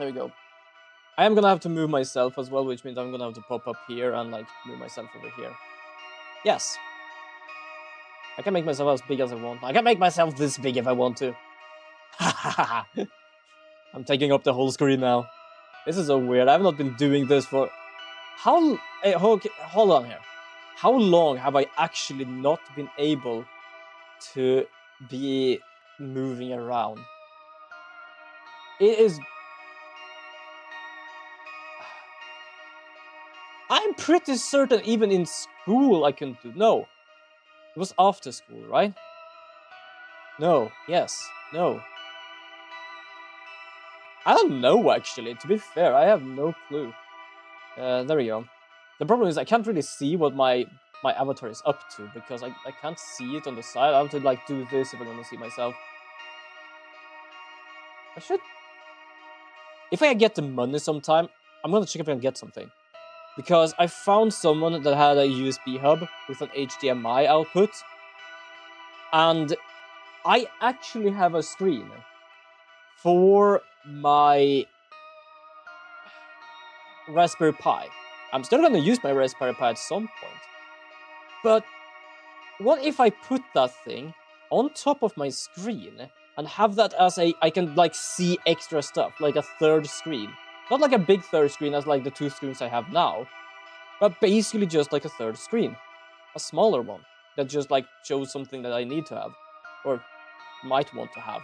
There we go. I am gonna have to move myself as well, which means I'm gonna have to pop up here and like move myself over here. Yes. I can make myself as big as I want. I can make myself this big if I want to. I'm taking up the whole screen now. This is so weird. I've not been doing this for... How... Hey, hold on here. How long have I actually not been able to be moving around? It is... I'm pretty certain even in school I couldn't do... No. It was after school, right? No. Yes. No. I don't know, actually. To be fair, I have no clue. There we go. The problem is I can't really see what my avatar is up to, because I can't see it on the side. I have to like do this if I want to see myself. I should... If I get the money sometime, I'm gonna check if I can get something. Because I found someone that had a USB hub with an HDMI output. And I actually have a screen for my Raspberry Pi. I'm still gonna use my Raspberry Pi at some point. But what if I put that thing on top of my screen and have that as I can like see extra stuff, like a third screen. Not like a big third screen as like the two screens I have now, but basically just like a third screen. A smaller one that just like shows something that I need to have or might want to have.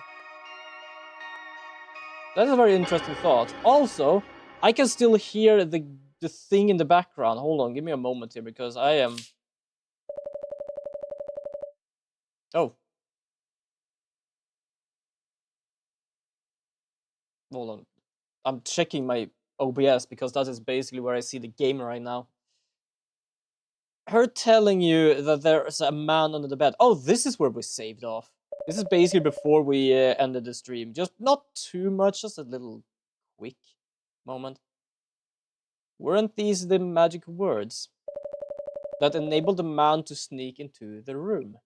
That's a very interesting thought. Also, I can still hear the thing in the background. Hold on, give me a moment here because I am... Oh. Hold on. I'm checking my OBS because that is basically where I see the game right now. Her telling you that there's a man under the bed. Oh, this is where we saved off. This is basically before we ended the stream. Just not too much, just a little quick moment. Weren't these the magic words that enabled the man to sneak into the room?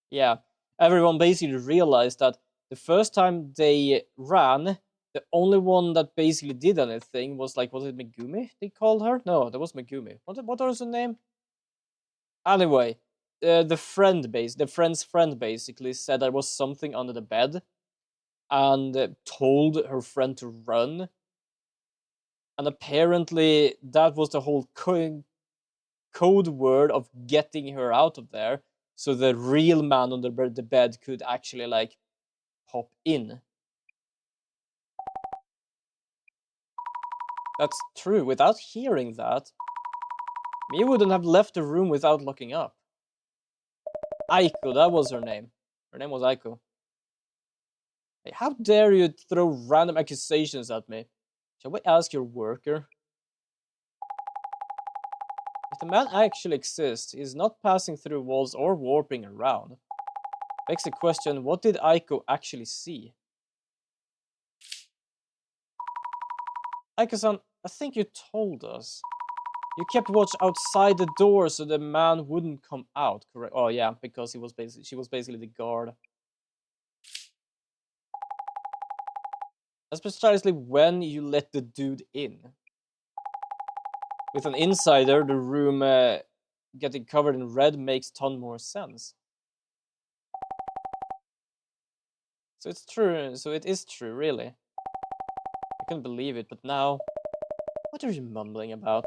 Yeah, everyone basically realized that the first time they ran, the only one that basically did anything was like, was it Megumi they called her? No, that was Megumi. What was her name? Anyway, the friend's friend basically said there was something under the bed and told her friend to run. And apparently that was the whole code word of getting her out of there. So the real man under the bed could actually like hop in. That's true. Without hearing that, me wouldn't have left the room without looking up. Aiko, that was her name. Her name was Aiko. Hey, how dare you throw random accusations at me? Shall we ask your worker? If the man actually exists, he is not passing through walls or warping around. Begs the question, what did Aiko actually see? Aiko-san, I think you told us. You kept watch outside the door so the man wouldn't come out, correct? Oh yeah, because she was basically the guard. That's precisely when you let the dude in. With an insider, the room getting covered in red makes ton more sense. So it's true, so it is true, really. I couldn't believe it, but now... What are you mumbling about?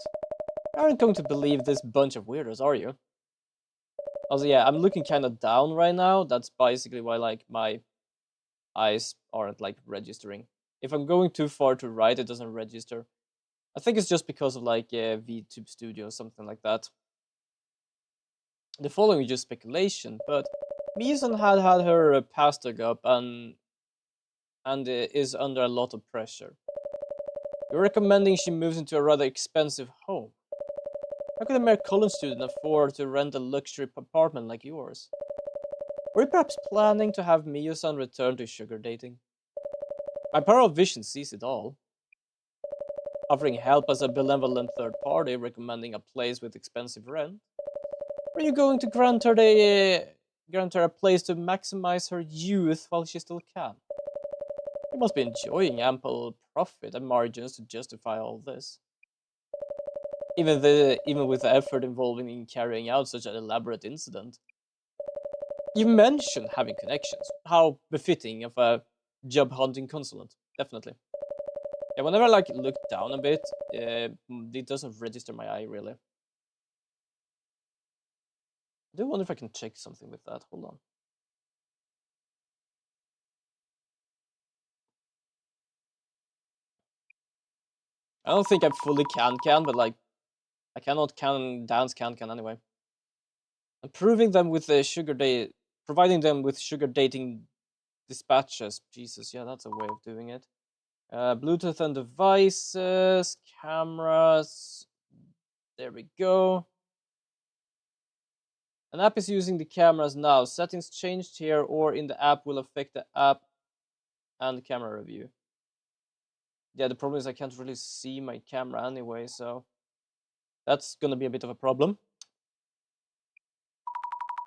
You aren't going to believe this bunch of weirdos, are you? Also, yeah, I'm looking kind of down right now. That's basically why, like, my eyes aren't, like, registering. If I'm going too far to right, it doesn't register. I think it's just because of, like, VTube Studio or something like that. The following is just speculation, but Misen had her past dug up and is under a lot of pressure. You're recommending she moves into a rather expensive home. How could a mere college student afford to rent a luxury apartment like yours? Were you perhaps planning to have Miyo-san return to sugar dating? My power of vision sees it all. Offering help as a benevolent third party, recommending a place with expensive rent. Are you going to grant her a place to maximize her youth while she still can? You must be enjoying ample profit and margins to justify all this. Even with the effort involving in carrying out such an elaborate incident. You mentioned having connections. How befitting of a job hunting consultant. Definitely. Yeah, whenever I like look down a bit, it doesn't register my eye really. I do wonder if I can check something with that. Hold on. I don't think I fully can, but like I cannot dance can anyway. Improving them with the providing them with sugar dating dispatches. Jesus, yeah, that's a way of doing it. Bluetooth and devices, cameras. There we go. An app is using the cameras now. Settings changed here or in the app will affect the app and camera review. Yeah, the problem is I can't really see my camera anyway, so that's gonna be a bit of a problem.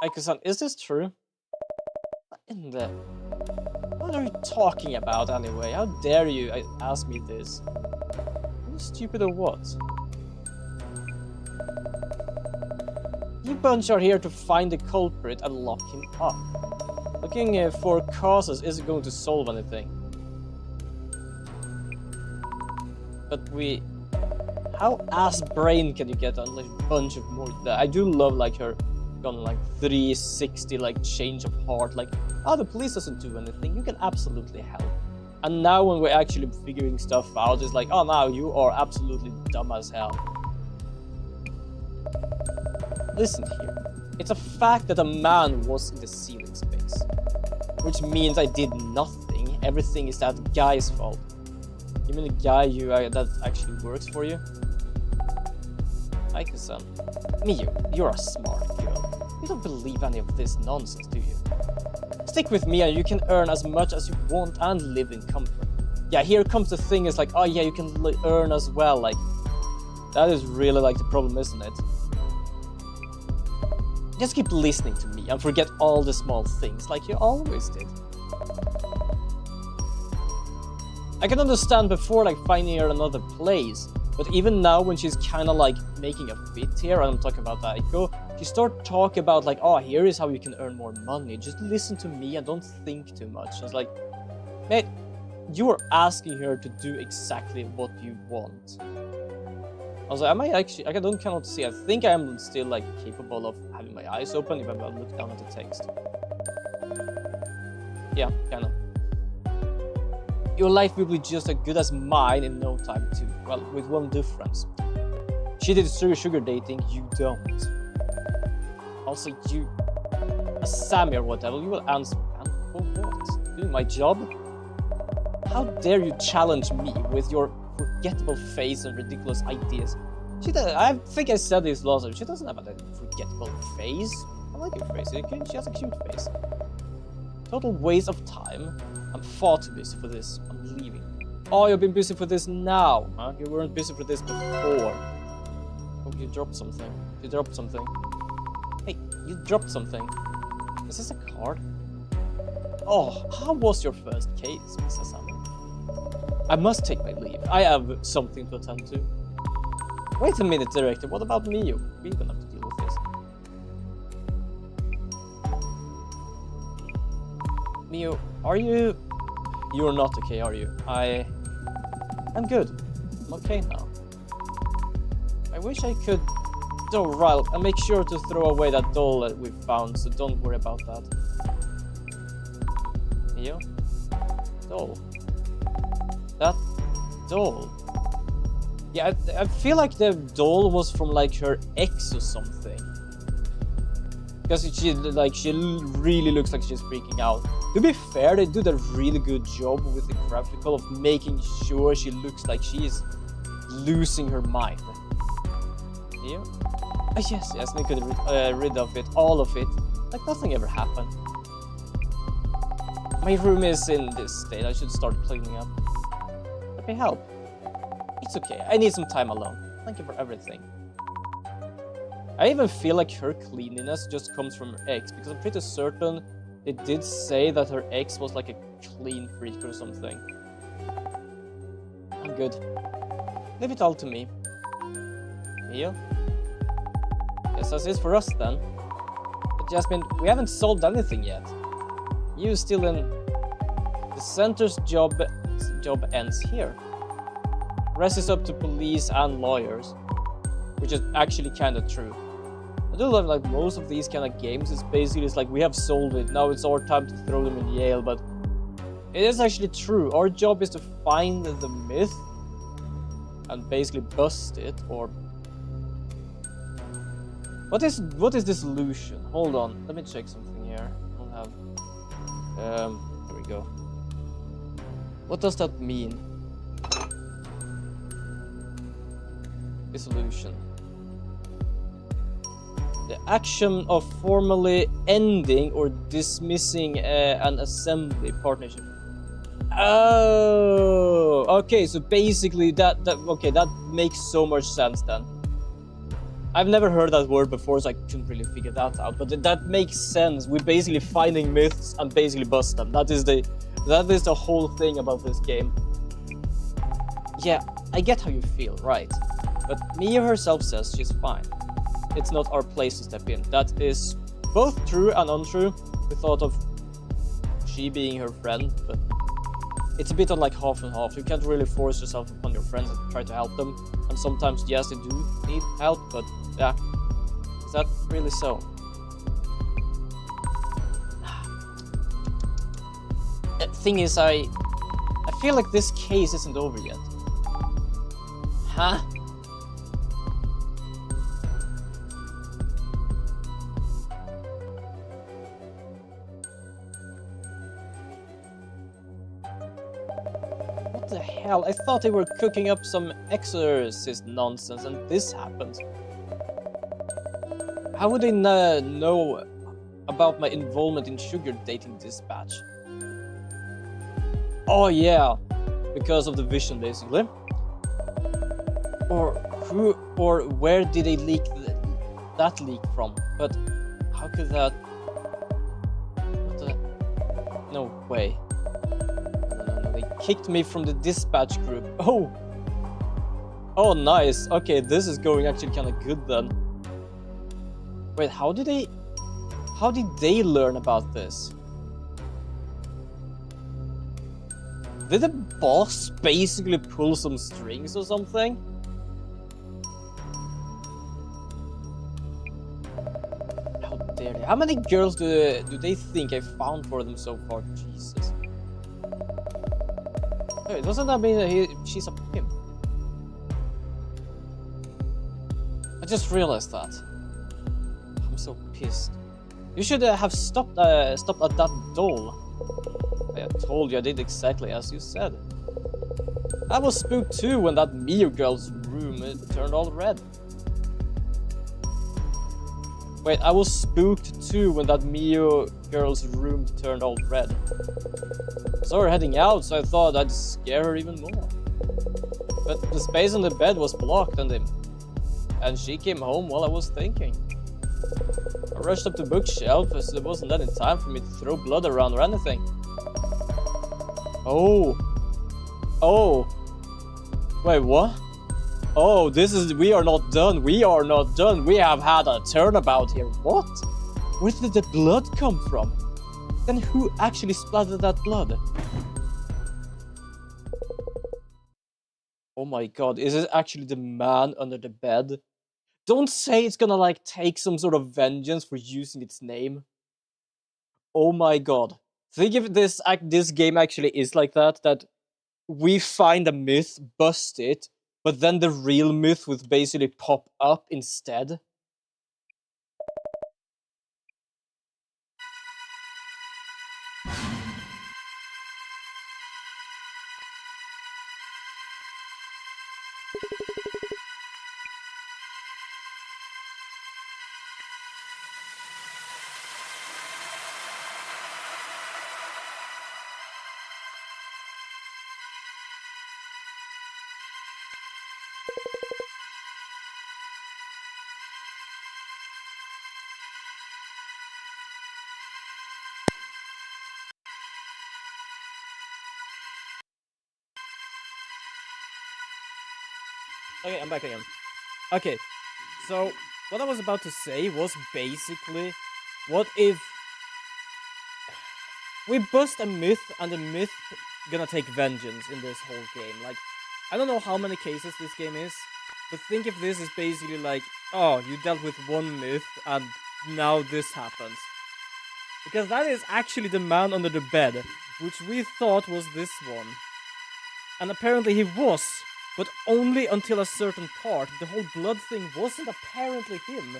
Aiko-san, is this true? What are you talking about anyway? How dare you ask me this? Are you stupid or what? You bunch are here to find the culprit and lock him up. Looking for causes isn't going to solve anything. But how ass brain can you get on like a bunch of more? I do love like her gone like 360 like change of heart, like, oh, the police doesn't do anything, you can absolutely help. And now when we're actually figuring stuff out, it's like, oh, now you are absolutely dumb as hell. Listen here, it's a fact that a man was in the ceiling space, which means I did nothing. Everything is that guy's fault. You mean the guy that actually works for you? Aiko-san, Miyu, you're a smart girl. You don't believe any of this nonsense, do you? Stick with me and you can earn as much as you want and live in comfort. Yeah, here comes the thing, is like, oh yeah, you can earn as well, like, that is really like the problem, isn't it? Just keep listening to me and forget all the small things, like you always did. I can understand before, like, finding her another place, but even now when she's kind of like making a fit here, and I'm talking about Aiko, she start talking about like, oh, here is how you can earn more money. Just listen to me and don't think too much. It's like, mate, you are asking her to do exactly what you want. I was like, am I actually? I cannot see. I think I am still like capable of having my eyes open if I look down at the text. Yeah, kind of. Your life will be just as good as mine in no time too. Well, with one difference. She did sugar dating, you don't. Also, you, a Sammy or whatever, you will answer, man, for what? Doing my job? How dare you challenge me with your forgettable face and ridiculous ideas? I think I said this last time, she doesn't have a forgettable face. I like your face, she has a cute face. Total waste of time. I'm far too busy for this. I'm leaving. Oh, you've been busy for this now, huh? You weren't busy for this before. Oh, you dropped something. You dropped something. Hey, you dropped something. Is this a card? Oh, how was your first case, Mrs. Hammond? I must take my leave. I have something to attend to. Wait a minute, Director. What about me? We're gonna have to deal with this. Miyu, are you... You're not okay, are you? I'm good. I'm okay now. I wish I could... Oh, right, and make sure to throw away that doll that we found, so don't worry about that. Miyu? Doll. That doll. Yeah, I feel like the doll was from like her ex or something. Because she really looks like she's freaking out. To be fair, they did a really good job with the graphical of making sure she looks like she is losing her mind. Yeah. Oh, yes, they could rid of it, all of it, like nothing ever happened. My room is in this state. I should start cleaning up. Let me help. It's okay. I need some time alone. Thank you for everything. I even feel like her cleanliness just comes from her ex, because I'm pretty certain they did say that her ex was like a clean freak or something. I'm good. Leave it all to me. Mia? Guess that's it for us then. But Jasmine, we haven't solved anything yet. You still in... The center's job ends here. Rest is up to police and lawyers. Which is actually kind of true. I do love like most of these kind of games, it's basically like we have solved it, now it's our time to throw them in jail, but it is actually true. Our job is to find the myth and basically bust it, or... What is dissolution? Hold on, let me check something here. I don't have... There we go. What does that mean? Dissolution. The action of formally ending or dismissing an assembly partnership. Oh, okay. So basically, that makes so much sense then. I've never heard that word before, so I couldn't really figure that out. But that makes sense. We're basically finding myths and basically bust them. That is the whole thing about this game. Yeah, I get how you feel, right? But Mia herself says she's fine. It's not our place to step in. That is both true and untrue. The thought of she being her friend, but it's a bit of like half and half. You can't really force yourself upon your friends and try to help them. And sometimes, yes, they do need help, but yeah. Is that really so? The thing is, I feel like this case isn't over yet. Huh? What the hell? I thought they were cooking up some exorcist nonsense and this happened. How would they know about my involvement in sugar dating dispatch? Oh yeah, because of the vision basically. Or who or where did they leak that leak from? But how could that... What the... No way. No, they kicked me from the dispatch group. Oh! Oh, nice. Okay, this is going actually kind of good then. Wait, how did they learn about this? Did the boss basically pull some strings or something? How dare they? How many girls do they think I found for them so far? Jesus. Hey, doesn't that mean that she's a pimp? I just realized that. I'm so pissed. You should have stopped at that doll. I told you I did exactly as you said. I was spooked too when that Mio girl's room turned all red. Wait, I was spooked too when that Mio girl's room turned all red. I saw her heading out, so I thought I'd scare her even more. But the space on the bed was blocked and she came home while I was thinking. I rushed up the bookshelf as there wasn't any time for me to throw blood around or anything. Oh. Oh. Wait, what? Oh, we are not done. We are not done. We have had a turnabout here. What? Where did the blood come from? Then who actually splattered that blood? Oh my god, is it actually the man under the bed? Don't say it's gonna like take some sort of vengeance for using its name. Oh my god. Think if this game actually is like that we find a myth, bust it, but then the real myth would basically pop up instead. Okay, I'm back again. Okay, so what I was about to say was basically, what if we bust a myth and the myth gonna take vengeance in this whole game? Like, I don't know how many cases this game is, but think if this is basically like, oh, you dealt with one myth and now this happens. Because that is actually the man under the bed, which we thought was this one. And apparently he was, but only until a certain part. The whole blood thing wasn't apparently him.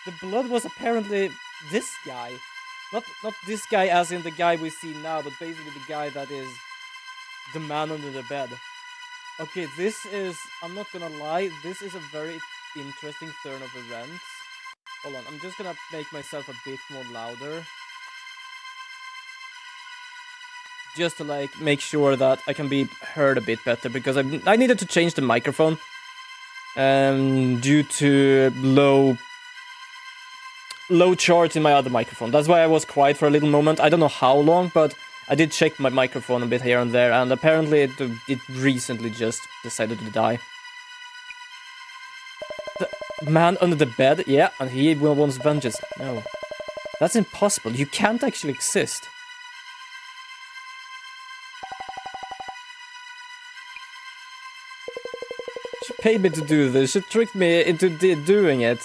The blood was apparently this guy. Not this guy as in the guy we see now, but basically the guy that is the man under the bed. Okay, this is, I'm not gonna lie, this is a very interesting turn of events. Hold on, I'm just gonna make myself a bit more louder. Just to like make sure that I can be heard a bit better, because I needed to change the microphone due to low charge in my other microphone. That's why I was quiet for a little moment. I don't know how long, but I did check my microphone a bit here and there, and apparently it recently just decided to die. The man under the bed, yeah, and he wants vengeance. No, that's impossible. You can't actually exist. She paid me to do this. She tricked me into doing it.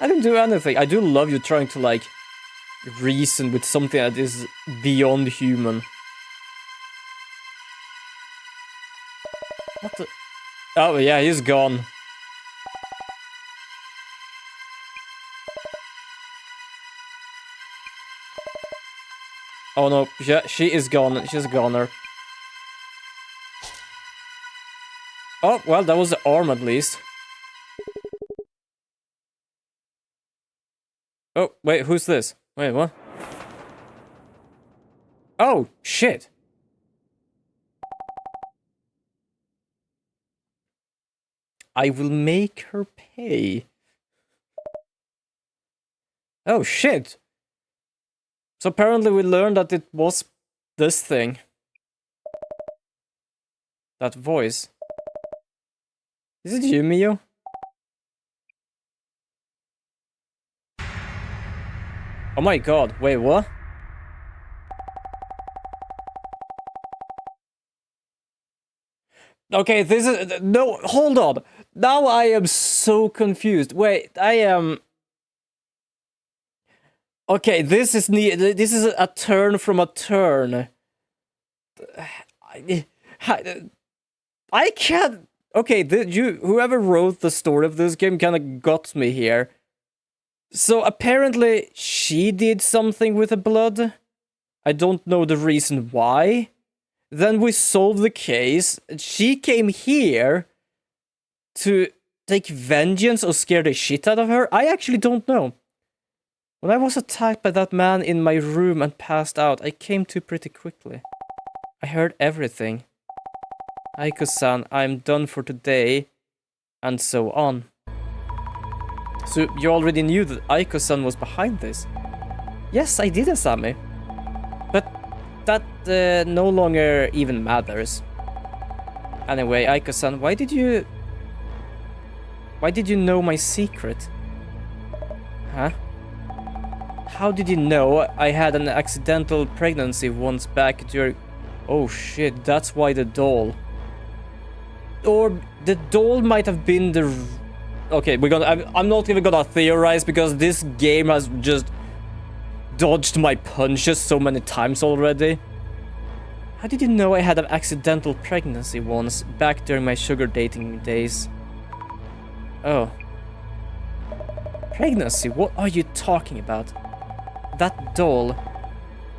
I didn't do anything. I do love you trying to, like, reason with something that is beyond human. What the... Oh, yeah, he's gone. Oh, no. Yeah, she is gone. She's a goner. Oh, well, that was the arm at least. Oh, wait, who's this? Wait, what? Oh, shit. I will make her pay. Oh, shit. So apparently we learned that it was this thing. That voice. Is it you, Mio? Oh my god, wait, what? Okay, this is... No, hold on. Now I am so confused. Wait, I am... Okay, this is a turn from a turn. I can't... Okay, whoever wrote the story of this game kind of got me here. So apparently she did something with the blood. I don't know the reason why. Then we solved the case. She came here to take vengeance or scare the shit out of her. I actually don't know. When I was attacked by that man in my room and passed out, I came to pretty quickly. I heard everything. Aiko-san, I'm done for today, and so on. So you already knew that Aiko-san was behind this? Yes, I did, Asami. But that no longer even matters. Anyway, Aiko-san, why did you know my secret? Huh? How did you know I had an accidental pregnancy once back during... Oh shit, that's why the doll. Or the doll might have been the... Okay, I'm not even gonna theorize because this game has just dodged my punches so many times already. How did you know I had an accidental pregnancy once back during my sugar dating days? Oh. Pregnancy? What are you talking about? That doll.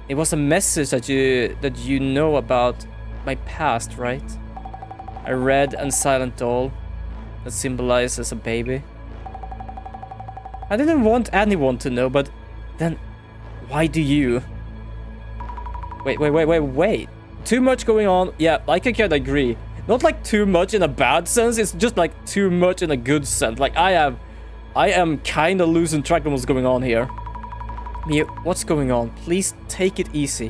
It was a message that you know about my past, right? A red and silent doll that symbolizes a baby. I didn't want anyone to know, but then why do you? Wait. Too much going on. Yeah, I can agree. Not like too much in a bad sense, it's just like too much in a good sense. Like I am kind of losing track of what's going on here. Mia, what's going on? Please take it easy.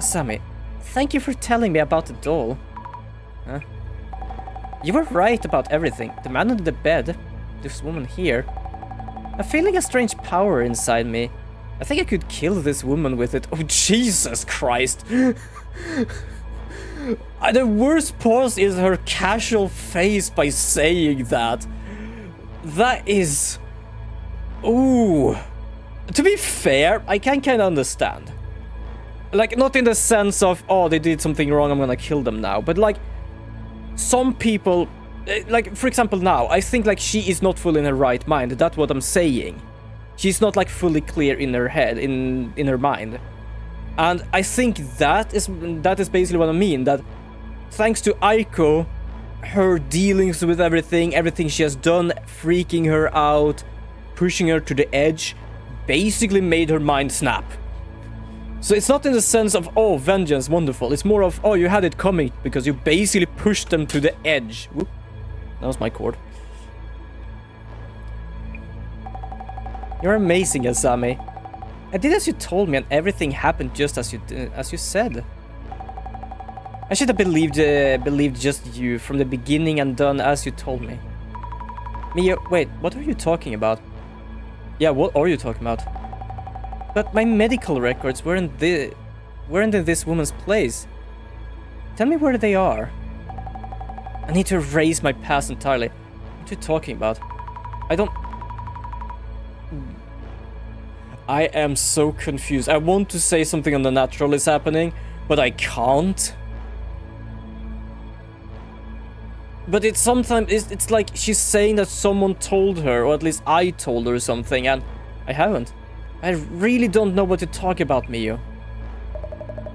Sammy, thank you for telling me about the doll. Huh? You were right about everything. The man under the bed, this woman here. I'm feeling a strange power inside me. I think I could kill this woman with it. Oh, Jesus Christ. The worst part is her casual face by saying that. That is... Ooh. To be fair, I can kind of understand. Like, not in the sense of, oh, they did something wrong, I'm gonna kill them now. But, like, some people... Like, for example, now, I think, like, she is not fully in her right mind. That's what I'm saying. She's not, like, fully clear in her head, in her mind. And I think that is basically what I mean. That, thanks to Aiko, her dealings with everything she has done, freaking her out, pushing her to the edge, basically made her mind snap. So it's not in the sense of, oh, vengeance, wonderful. It's more of, oh, you had it coming because you basically pushed them to the edge. Whoop. That was my cord. You're amazing, Asami. I did as you told me and everything happened just as you said. I should have believed just you from the beginning and done as you told me. Mio, wait, what are you talking about? Yeah, what are you talking about? But my medical records weren't in this woman's place. Tell me where they are. I need to erase my past entirely. What are you talking about? I am so confused. I want to say something unnatural is happening, but I can't. But it's sometimes it's like she's saying that someone told her, or at least I told her something, and I haven't. I really don't know what to talk about, Mio.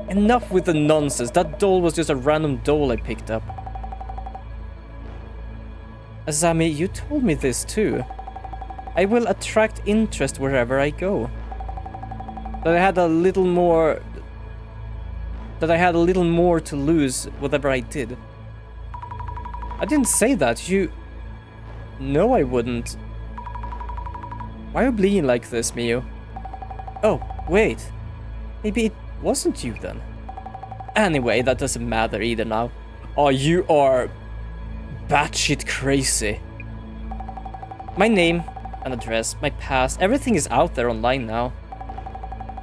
Enough with the nonsense. That doll was just a random doll I picked up. Asami, you told me this too. I will attract interest wherever I go. That I had a little more to lose whatever I did. I didn't say that. You... No, I wouldn't. Why are you bleeding like this, Mio? Oh, wait. Maybe it wasn't you then. Anyway, that doesn't matter either now. Oh, you are... batshit crazy. My name and address, my past, everything is out there online now.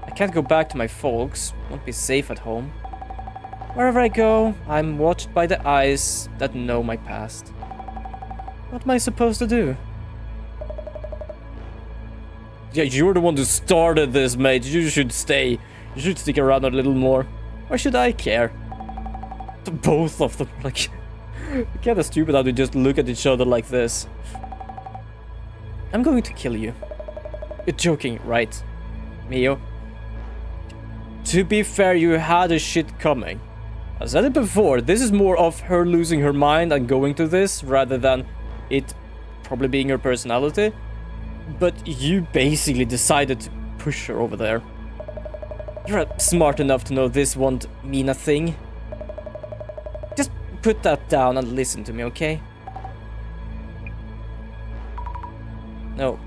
I can't go back to my folks, won't be safe at home. Wherever I go, I'm watched by the eyes that know my past. What am I supposed to do? Yeah, you're the one who started this, mate. You should stay. You should stick around a little more. Why should I care? Both of them, like... Kinda stupid how they just look at each other like this. I'm going to kill you. You're joking, right, Mio? To be fair, you had a shit coming. I said it before, this is more of her losing her mind and going to this, rather than it probably being her personality. But you basically decided to push her over there. You're smart enough to know this won't mean a thing. Just put that down and listen to me, okay? No.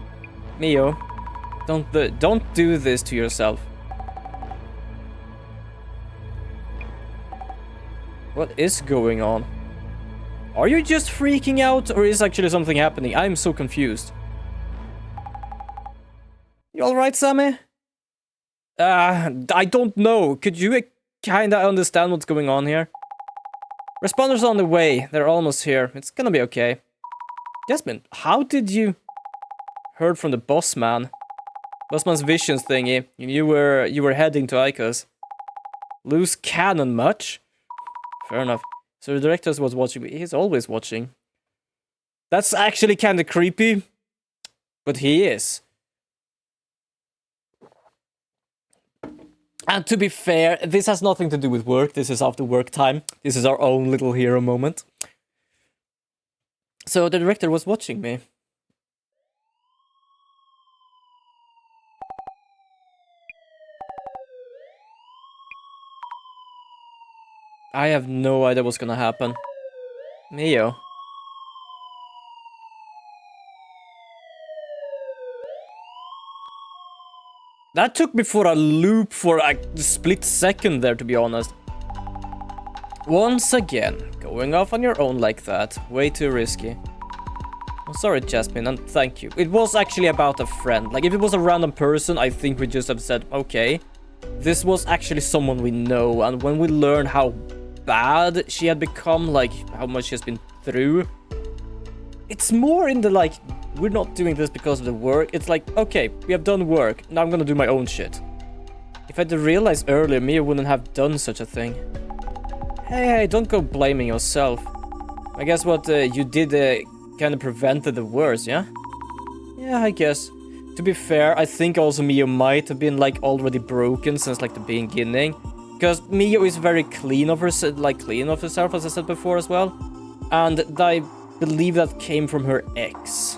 Mio, don't do this to yourself. What is going on? Are you just freaking out, or is actually something happening? I'm so confused. You alright, Sammy? I don't know. Could you kinda understand what's going on here? Responders on the way. They're almost here. It's gonna be okay. Jasmine, how did you... Heard from the boss man. Bossman's visions thingy. You were heading to Aika's. Loose cannon much? Fair enough. So the director was watching. He's always watching. That's actually kinda creepy. But he is. And to be fair, this has nothing to do with work. This is after work time. This is our own little hero moment. So the director was watching me. I have no idea what's gonna happen. Mio. That took me for a loop for a split second there, to be honest. Once again, going off on your own like that. Way too risky. I'm sorry, Jasmine, and thank you. It was actually about a friend. Like, if it was a random person, I think we just have said, okay, this was actually someone we know. And when we learned how bad she had become, like, how much she has been through, it's more in the, like, we're not doing this because of the work. It's like, okay, we have done work. Now I'm gonna do my own shit. If I'd realized earlier, Mia wouldn't have done such a thing. Hey, don't go blaming yourself. I guess what you did kind of prevented the worst, yeah? Yeah, I guess. To be fair, I think also Mio might have been like already broken since like the beginning. Because Mio is very clean of herself, as I said before as well. And I believe that came from her ex.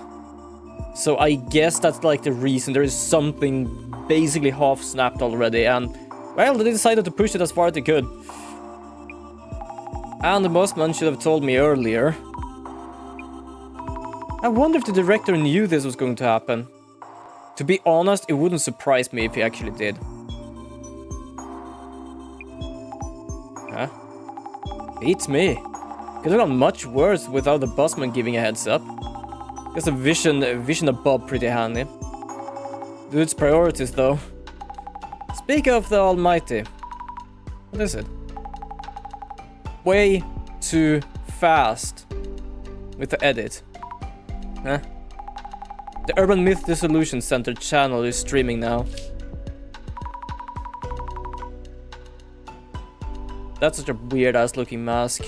So I guess that's like the reason. There is something basically half snapped already, and well, they decided to push it as far as they could. And the bossman should have told me earlier. I wonder if the director knew this was going to happen. To be honest, it wouldn't surprise me if he actually did. Huh? Beats me. Could have gone much worse without the bossman giving a heads up. Guess a vision above pretty handy. Dude's priorities though. Speak of the Almighty. What is it? Way too fast. With the edit. Huh? The Urban Myth Dissolution Center channel is streaming now. That's such a weird ass looking mask.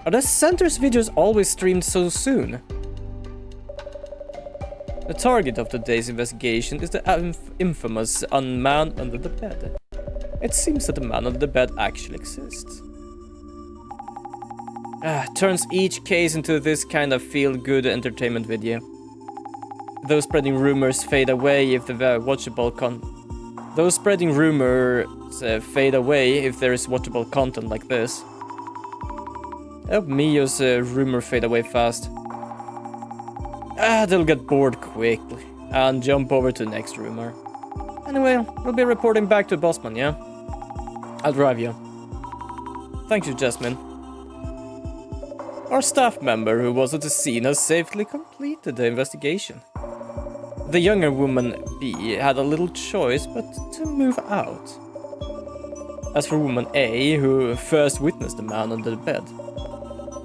Are the center's videos always streamed so soon? The target of today's investigation is the infamous man under the bed. It seems that the man under the bed actually exists. Turns each case into this kind of feel-good entertainment video. Those spreading rumors fade away if the watchable Those spreading rumors fade away if there is watchable content like this. I hope Mio's rumor fade away fast. They'll get bored quickly and jump over to the next rumor. Anyway, we'll be reporting back to Bossman, yeah? I'll drive you. Thank you, Jasmine. Our staff member who was at the scene has safely completed the investigation. The younger woman, B, had a little choice but to move out. As for woman A, who first witnessed the man under the bed,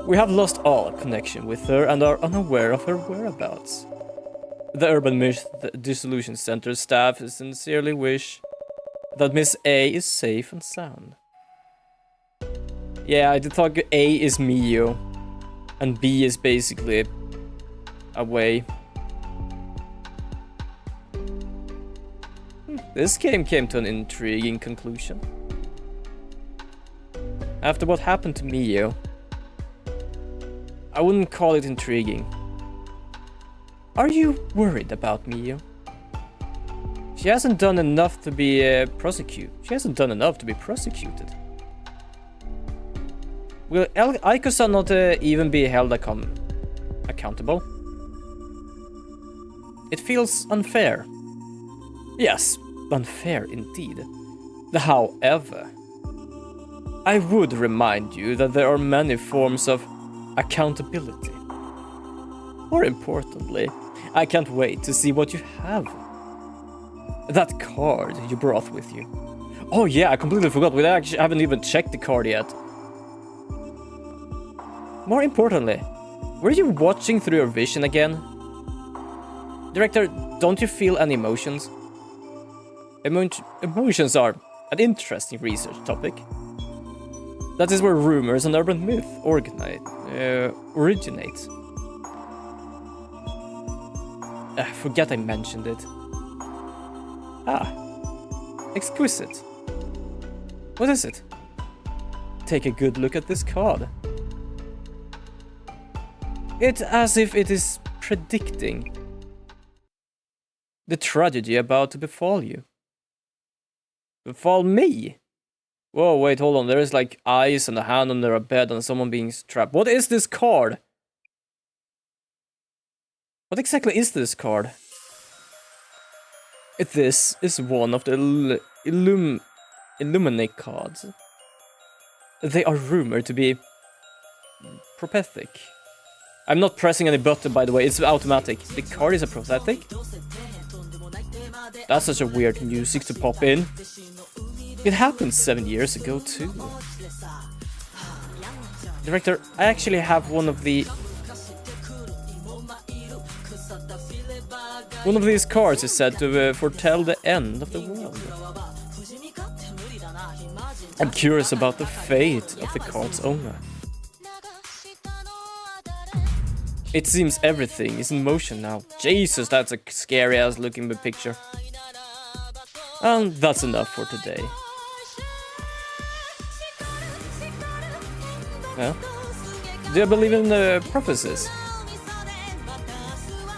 we have lost all connection with her and are unaware of her whereabouts. The Urban Myth Dissolution Center staff sincerely wish that Miss A is safe and sound. Yeah, I did talk A is Mio, and B is basically away. This game came to an intriguing conclusion. After what happened to Mio, I wouldn't call it intriguing. Are you worried about Mio? She hasn't done enough to be prosecuted. Prosecuted. Will Aiko-san not even be held accountable? It feels unfair. Yes, unfair indeed. However, I would remind you that there are many forms of accountability. More importantly, I can't wait to see what you have. That card you brought with you. Oh yeah, I completely forgot. We actually haven't even checked the card yet. More importantly, were you watching through your vision again? Director, don't you feel any emotions? Emotions are an interesting research topic. That is where rumors and urban myth originate. Forget I mentioned it. Exquisite. What is it? Take a good look at this card. It's as if it is predicting the tragedy about to befall you. Befall me? Whoa, wait, hold on. There is like eyes and a hand under a bed and someone being trapped. What is this card? What exactly is this card? This is one of the Illuminate cards. they are rumored to be prophetic. I'm not pressing any button, by the way, it's automatic. The card is a prophetic? That's such a weird music to pop in. It happened 7 years ago, too. Director, I actually have one of these cards is said to foretell the end of the world. I'm curious about the fate of the card's owner. It seems everything is in motion now. Jesus, that's a scary ass looking picture. And that's enough for today. Yeah. Do you believe in prophecies?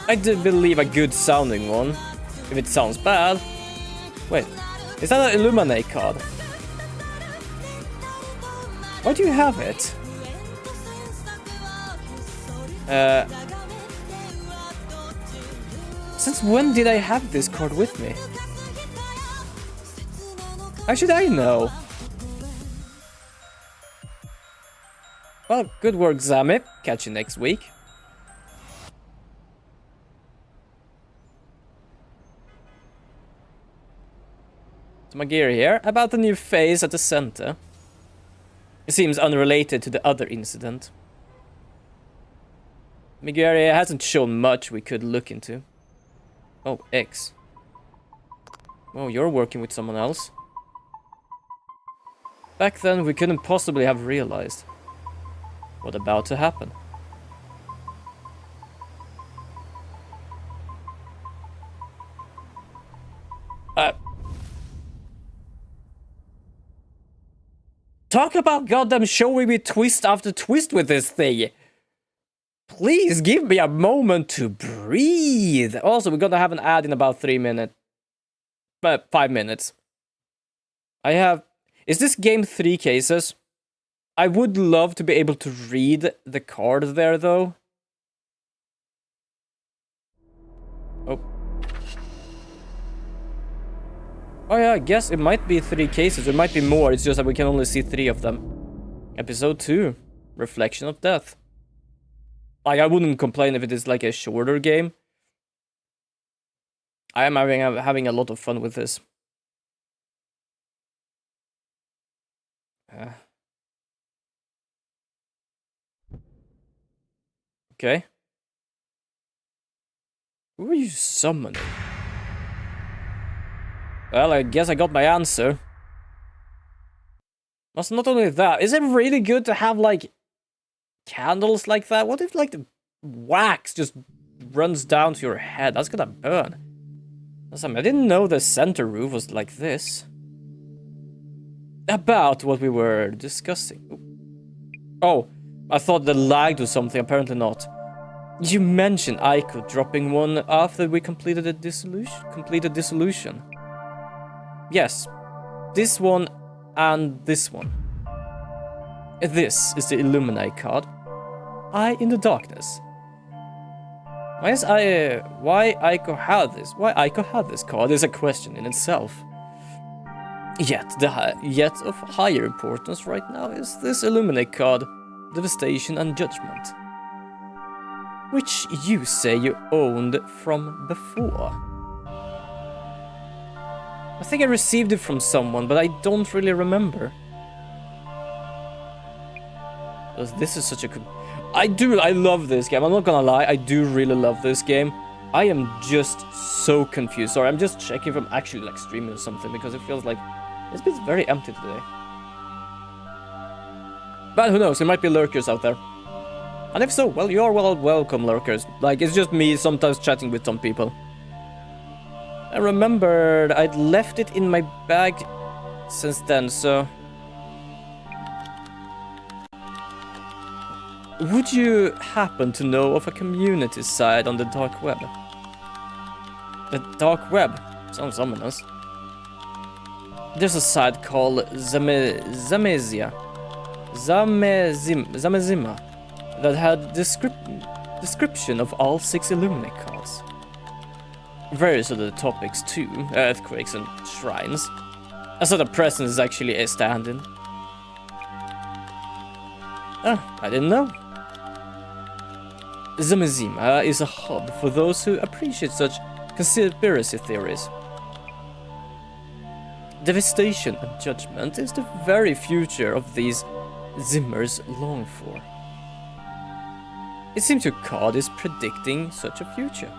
I do believe a good sounding one. If it sounds bad. Wait, is that an Illuminate card? Why do you have it? Since when did I have this card with me? How should I know? Well, good work, Zami. Catch you next week. So my gear here, about the new phase at the center. It seems unrelated to the other incident. Miguel hasn't shown much we could look into. Oh, X. Oh, you're working with someone else. Back then, we couldn't possibly have realized what about to happen. Talk about goddamn showing me twist after twist with this thing. Please give me a moment to breathe. Also, we're gonna have an ad in about 3 minutes. 5 minutes. I have... Is this game 3 cases? I would love to be able to read the card there, though. Oh. Oh yeah, I guess it might be 3 cases. It might be more. It's just that we can only see 3 of them. Episode 2. Reflection of Death. Like, I wouldn't complain if it is like a shorter game. I am having a lot of fun with this. Okay. Who are you summoning? Well, I guess I got my answer. But not only that, is it really good to have, like, candles like that? What if, like, the wax just runs down to your head? That's gonna burn. I didn't know the center roof was like this. About what we were discussing. Oh, I thought that lagged or something. Apparently not. You mentioned Aiko dropping one after we completed the dissolution. Yes, this one and this one. This is the Illuminate card. Eye in the Darkness. Why Aiko had this? Why Aiko had this card is a question in itself. Yet of higher importance right now is this Illuminate card, Devastation and Judgment, which you say you owned from before. I think I received it from someone, but I don't really remember. This is such a good... I love this game. I'm not gonna lie, I do really love this game. I am just so confused. Sorry, I'm just checking if I'm actually like streaming or something, because it feels like it's been very empty today. But who knows, there might be lurkers out there. And if so, well, you're welcome, lurkers. Like, it's just me sometimes chatting with some people. I remembered I'd left it in my bag since then, so... Would you happen to know of a community site on the dark web? The dark web? Sounds ominous. There's a site called Zamezima that had description of all 6 Illuminate cards. Various other topics too, earthquakes and shrines. I saw the presence is actually a stand-in. Ah, I didn't know. Zamazima is a hub for those who appreciate such conspiracy theories. Devastation and judgment is the very future of these Zimmers long for. It seems your card is predicting such a future.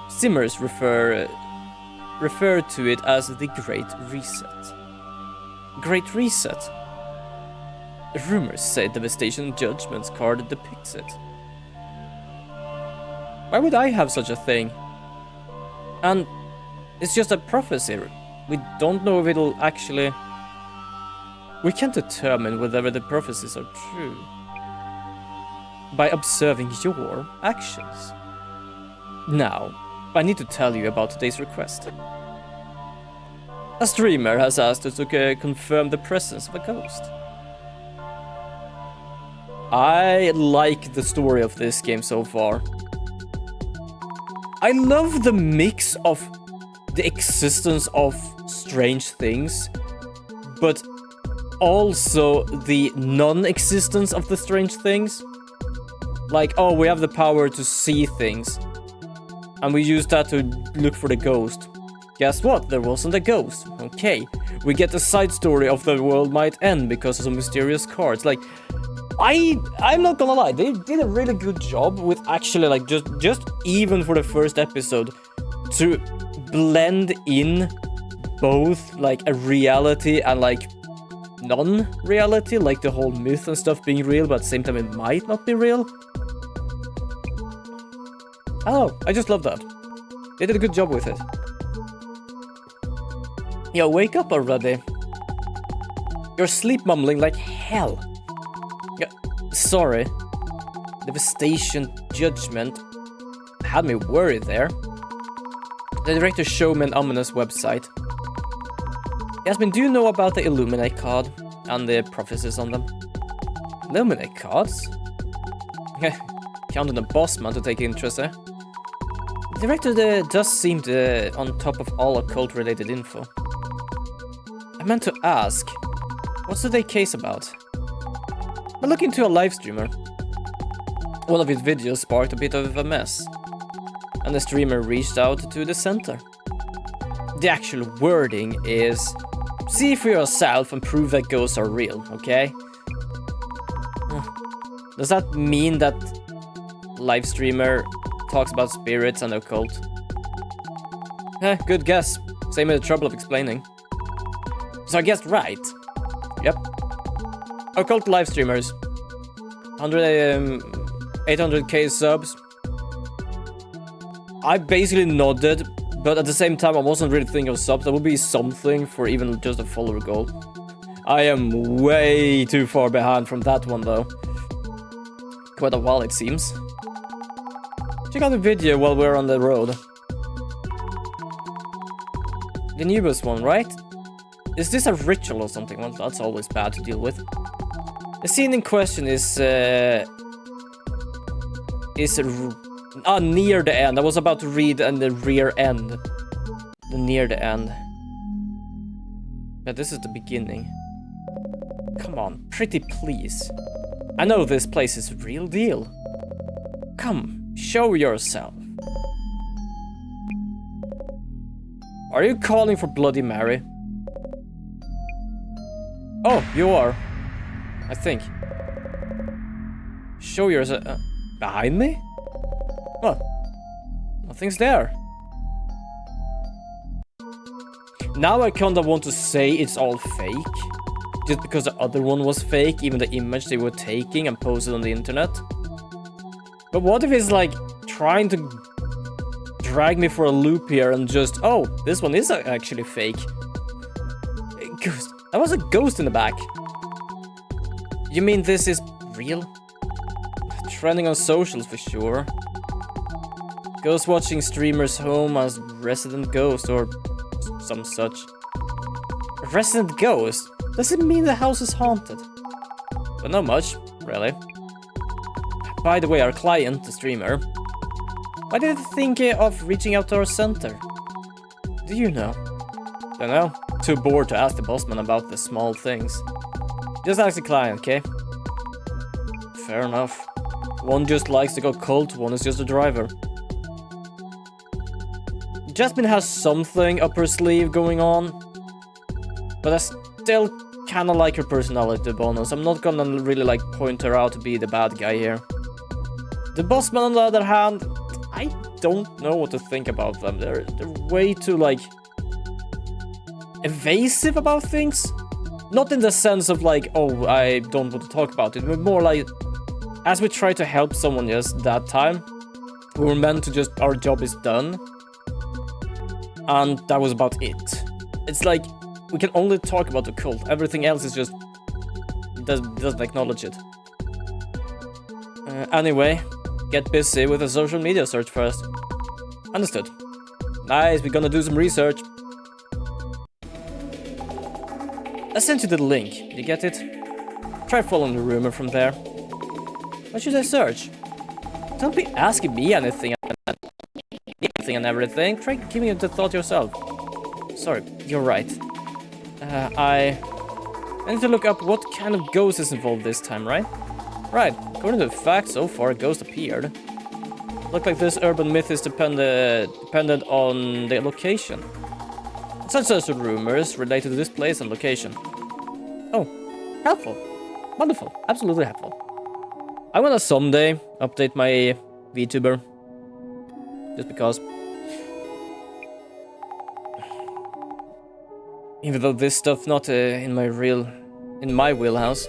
Zimmers refer to it as the Great Reset. Great Reset? Rumours say Devastation and Judgment's card depicts it. Why would I have such a thing? And it's just a prophecy. We don't know if it'll actually... We can't determine whether the prophecies are true by observing your actions. Now, I need to tell you about today's request. A streamer has asked us to confirm the presence of a ghost. I like the story of this game so far. I love the mix of the existence of strange things, but also the non-existence of the strange things. Like, oh, we have the power to see things, and we use that to look for the ghost. Guess what? There wasn't a ghost. Okay, we get the side story of the world might end because of some mysterious cards. Like, I'm not gonna lie, they did a really good job with actually, like, just even for the first episode, to blend in both, like, a reality and, like, non-reality, like the whole myth and stuff being real, but at the same time it might not be real. Oh, I just love that. They did a good job with it. Yo, wake up already. You're sleep mumbling like hell. Yeah, sorry. Devastation, judgment had me worried there. The director showed me an ominous website. Yasmin, do you know about the Illuminate card and the prophecies on them? Illuminate cards? Counting the boss man to take interest there. The director does seem on top of all occult related info. I meant to ask, what's today's case about? I looked into a live streamer. One of his videos sparked a bit of a mess, and the streamer reached out to the center. The actual wording is, see for yourself and prove that ghosts are real, okay? Does that mean that live streamer talks about spirits and occult? Good guess. Same with the trouble of explaining. So I guessed right. Yep. Occult live streamers. 800k subs. I basically nodded, but at the same time I wasn't really thinking of subs. That would be something for even just a follower goal. I am way too far behind from that one though. Quite a while it seems. Check out the video while we're on the road. The newest one, right? Is this a ritual or something? Well, that's always bad to deal with. The scene in question is near the end. I was about to read on the rear end. Near the end. But this is the beginning. Come on, pretty please. I know this place is real deal. Come, show yourself. Are you calling for Bloody Mary? Oh, you are. I think. Show yourself. Behind me? What? Nothing's there. Now I kinda want to say it's all fake. Just because the other one was fake, even the image they were taking and posted on the internet. But what if it's like trying to drag me for a loop here and just, oh, this one is actually fake. Ghost. That was a ghost in the back. You mean this is real? Trending on socials for sure. Ghost watching streamers home as resident ghost or some such. Resident ghost? Does it mean the house is haunted? But not much, really. By the way, our client, the streamer, why did they think of reaching out to our center? Do you know? Don't know. Too bored to ask the bossman about the small things. Just ask the client, okay? fair enough. One just likes to go cult, one is just a driver. Jasmine has something up her sleeve going on, but I still kinda like her personality bonus. I'm not gonna really like point her out to be the bad guy here. The bossman, on the other hand, I don't know what to think about them. They're way too like evasive about things. Not in the sense of like, oh, I don't want to talk about it, but more like, as we try to help someone just that time, we were meant to just, our job is done. And that was about it. It's like, we can only talk about the cult. Everything else is just, doesn't acknowledge it. Anyway, get busy with a social media search first. Understood. Nice, we're gonna do some research. I sent you the link. Did you get it? Try following the rumor from there. What should I search? Don't be asking me anything and everything. Try giving it a thought yourself. Sorry, you're right. I need to look up what kind of ghost is involved this time, right? Right. According to the facts, so far a ghost appeared. Look like this urban myth is dependent on the location. Such as rumors related to this place and location. Oh, helpful. Wonderful. Absolutely helpful. I wanna someday update my VTuber. Just because. Even though this stuff not in my wheelhouse.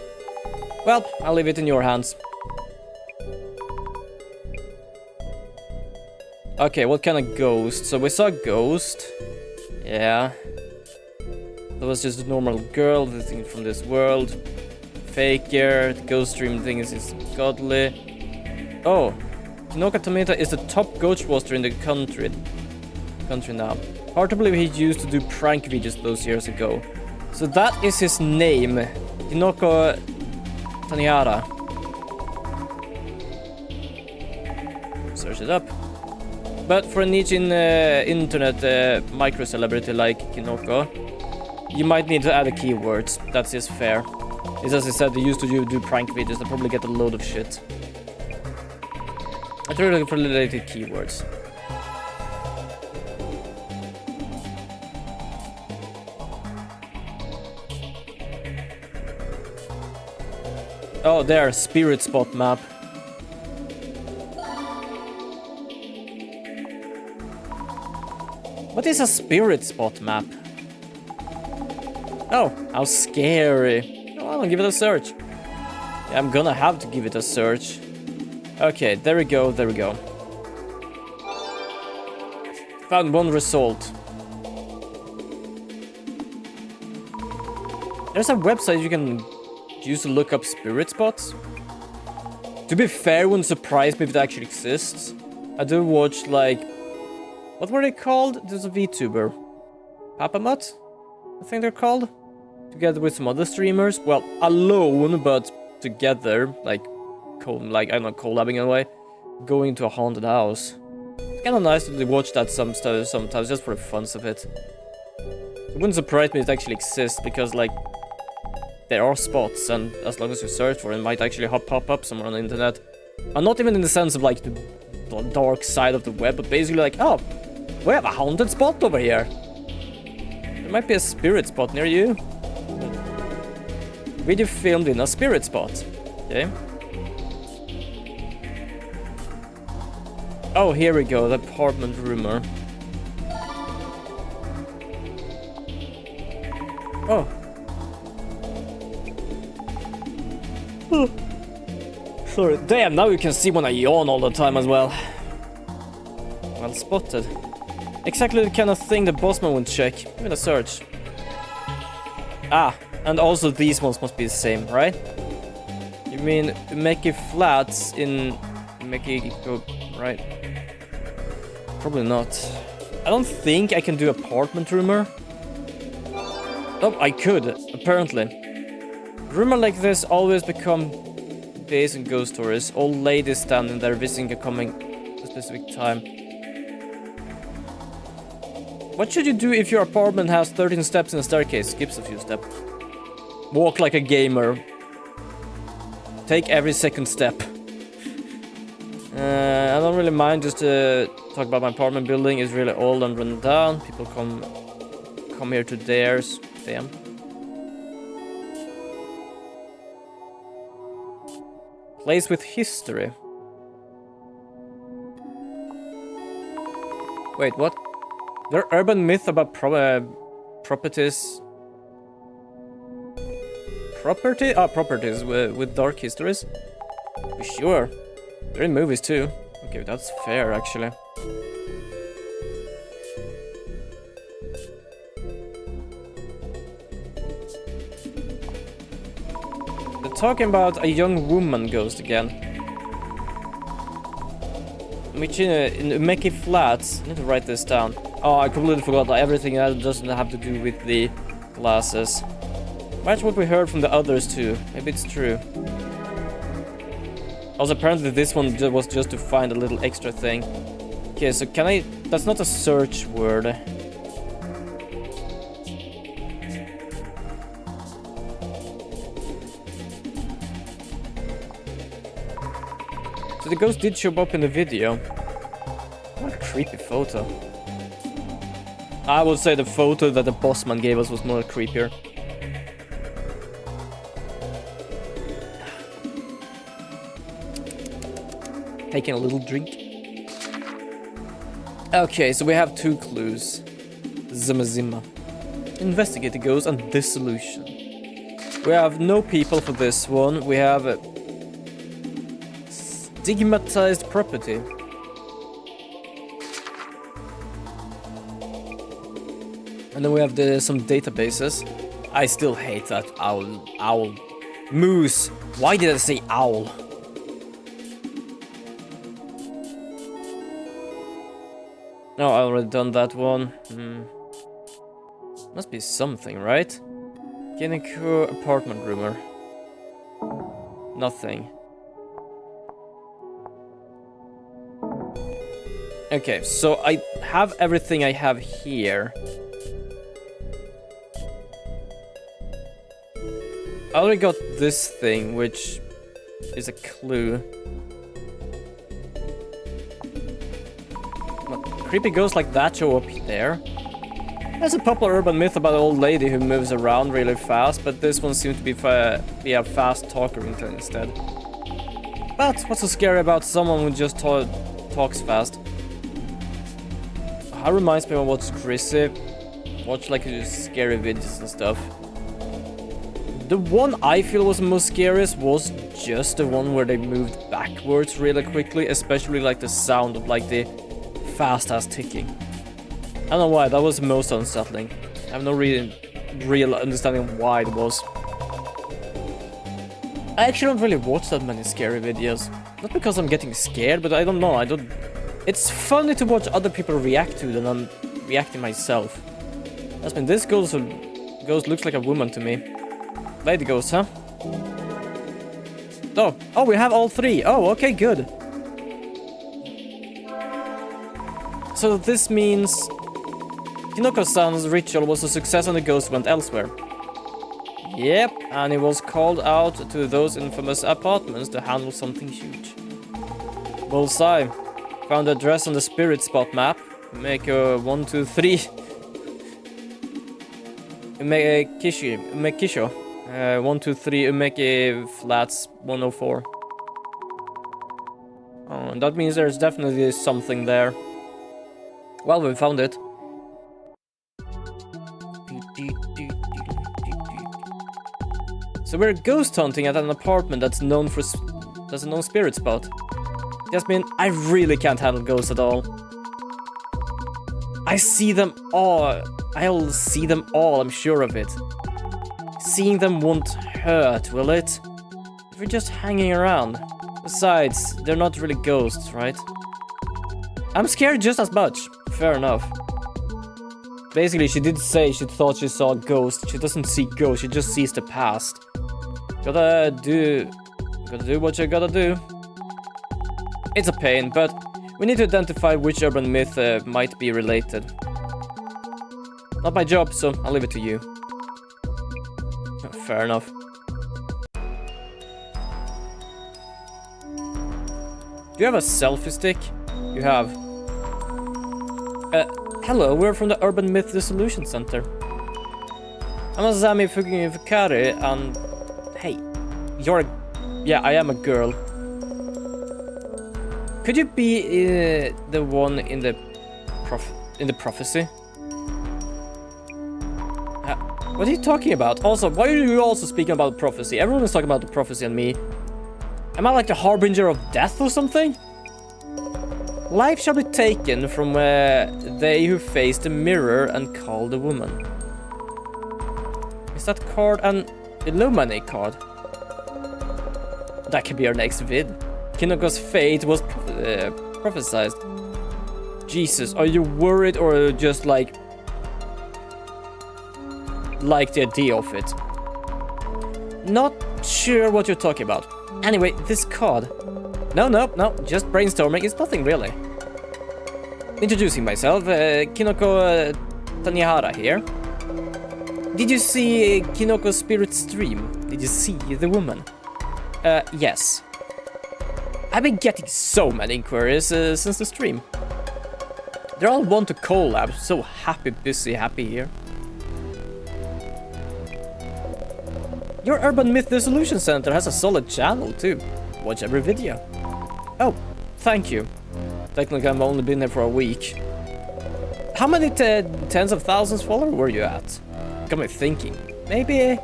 Well, I'll leave it in your hands. Okay, what kind of ghost? So we saw a ghost. Yeah. That was just a normal girl, the thing from this world. Faker, the ghost stream thing is godly. Oh, Kinoka Tomita is the top ghost roaster in the country now. Hard to believe he used to do prank videos those years ago. So that is his name, Kinoko Taniara. Search it up. But for a niche in internet micro celebrity like Kinoko, you might need to add the keywords. That's just fair. It's as I said, they used to do prank videos. They probably get a load of shit. I try looking for related keywords. Oh, there, spirit spot map. What is a spirit spot map? Oh, how scary. Oh, I'll give it a search. Yeah, I'm gonna have to give it a search. Okay, there we go, there we go. Found one result. There's a website you can use to look up spirit spots. To be fair, it wouldn't surprise me if it actually exists. I do watch like... What were they called? There's a VTuber. Papamut? I think they're called. Together with some other streamers. Well, alone, but together. Like I'm not collabing in a way. Going to a haunted house. It's kind of nice to watch that sometimes, just for the fun of it. It wouldn't surprise me if it actually exists, because like... There are spots, and as long as you search for it, it might actually pop up somewhere on the internet. And not even in the sense of like the dark side of the web, but basically like, oh, we have a haunted spot over here. There might be a spirit spot near you. Video filmed in a spirit spot. Okay. Oh, here we go, the apartment rumor. Oh. Sorry. Damn, now you can see when I yawn all the time as well. Well spotted. Exactly the kind of thing the bossman would check. Give it a search. Ah, and also these ones must be the same, right? You mean Meki flats in Meki go right? Probably not. I don't think I can do apartment rumor. Oh, I could, apparently. Rumor like this always become based on ghost stories. Old ladies standing there visiting a coming a specific time. What should you do if your apartment has 13 steps in a staircase? Skips a few steps. Walk like a gamer. take every second step. I don't really mind just to talk about my apartment building. It's really old and run down. People come here to theirs. Damn. Place with history. Wait, what? There are urban myth about properties. Properties with dark histories. Sure. They're in movies too. Okay, that's fair actually. They're talking about a young woman ghost again. Which in Umeki Flats. I need to write this down. Oh, I completely forgot that everything that doesn't have to do with the glasses. Match what we heard from the others too. Maybe it's true. Also, apparently this one was just to find a little extra thing. Okay, so can I... That's not a search word. So the ghost did show up in the video. What a creepy photo. I would say the photo that the bossman gave us was more creepier. Taking a little drink. Okay, so we have 2 clues. Zima. Investigate the ghost and dissolution. We have no people for this one. We have a stigmatized property. And then we have some databases. I still hate that owl. Moose. Why did I say owl? No, I already done that one. Must be something, right? Kineko apartment rumor. Nothing. Okay, so I have everything I have here. I already got this thing, which is a clue. Creepy ghosts like that show up there. There's a popular urban myth about an old lady who moves around really fast, but this one seems to be a fast talker instead. But what's so scary about someone who just talks fast? That reminds me of what's Chrissy. Watch like scary videos and stuff. The one I feel was the most scariest was just the one where they moved backwards really quickly, especially like the sound of like the fast-ass ticking. I don't know why, that was most unsettling. I have no real understanding why it was. I actually don't really watch that many scary videos. Not because I'm getting scared, but I don't know, It's funny to watch other people react to than I'm reacting myself. That's been this ghost looks like a woman to me. Lady ghost, huh? Oh, we have all 3. Oh, okay, good. So this means Hinoko-san's ritual was a success and the ghost went elsewhere. Yep, and he was called out to those infamous apartments to handle something huge. Bullseye. Found the address on the spirit spot map. Make a 1, 2, 3. Umekisho. 1, 2, 3 Umeki Flats 104. Oh, that means there's definitely something there. Well, we found it. So we're ghost hunting at an apartment that's a known spirit spot. Just mean I really can't handle ghosts at all. I see them all. I'll see them all, I'm sure of it. Seeing them won't hurt, will it? If we're just hanging around. Besides, they're not really ghosts, right? I'm scared just as much. Fair enough. Basically, she did say she thought she saw a ghost. She doesn't see ghosts, she just sees the past. Gotta do what you gotta do. It's a pain, but we need to identify which urban myth might be related. Not my job, so I'll leave it to you. Fair enough. Do you have a selfie stick? You have. Hello, we're from the Urban Myth Dissolution Center. I'm a Zami Fukari, and hey, you're. Yeah, I am a girl. Could you be the one in the prophecy? What are you talking about? Also, why are you also speaking about prophecy? Everyone is talking about the prophecy and me. Am I like the harbinger of death or something? Life shall be taken from they who face the mirror and call the woman. Is that card an Illuminate card? That could be our next vid. Kinoko's fate was prophesied. Jesus, are you worried or just like the idea of it? Not sure what you're talking about. Anyway, this card. No, just brainstorming. It's nothing really. Introducing myself, Kinoko Tanihara here. Did you see Kinoko's spirit stream? Did you see the woman? Yes. I've been getting so many inquiries since the stream. They all want to collab. So happy, busy, happy here. Your Urban Myth Dissolution Center has a solid channel too. Watch every video. Oh, thank you. Technically, I've only been there for a week. How many tens of thousands followers were you at? Got me thinking. Maybe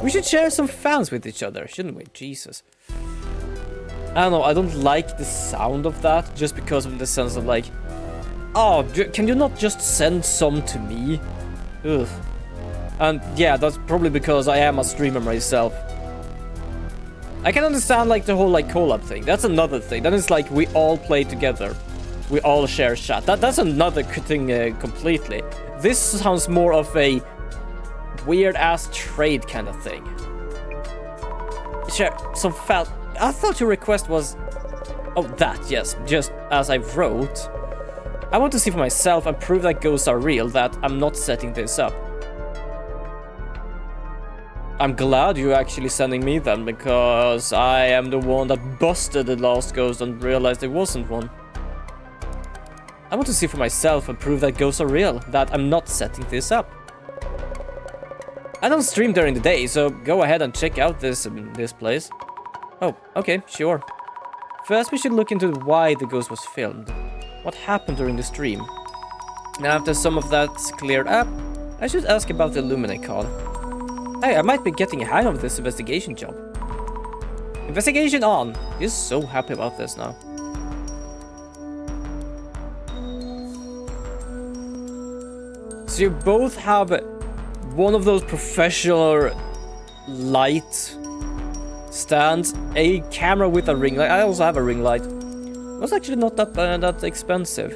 we should share some fans with each other, shouldn't we? Jesus. I don't know, I don't like the sound of that, just because of the sense of like, oh, can you not just send some to me? Ugh. And yeah, that's probably because I am a streamer myself. I can understand like the whole like collab thing. That's another thing. That is like we all play together. We all share chat. That's another thing completely. This sounds more of a weird ass trade kind of thing. Share some felt. I thought your request was... Oh, that, yes. Just as I wrote. I want to see for myself and prove that ghosts are real, that I'm not setting this up. I'm glad you're actually sending me them, because I am the one that busted the last ghost and realized there wasn't one. I want to see for myself and prove that ghosts are real, that I'm not setting this up. I don't stream during the day, so go ahead and check out this place. Oh, okay, sure. First, we should look into why the ghost was filmed. What happened during the stream? Now, after some of that's cleared up, I should ask about the Illuminate card. Hey, I might be getting a hang of this investigation job. Investigation on! He's so happy about this now. So you both have one of those professional light stands, a camera with a ring light. I also have a ring light. It was actually not that expensive.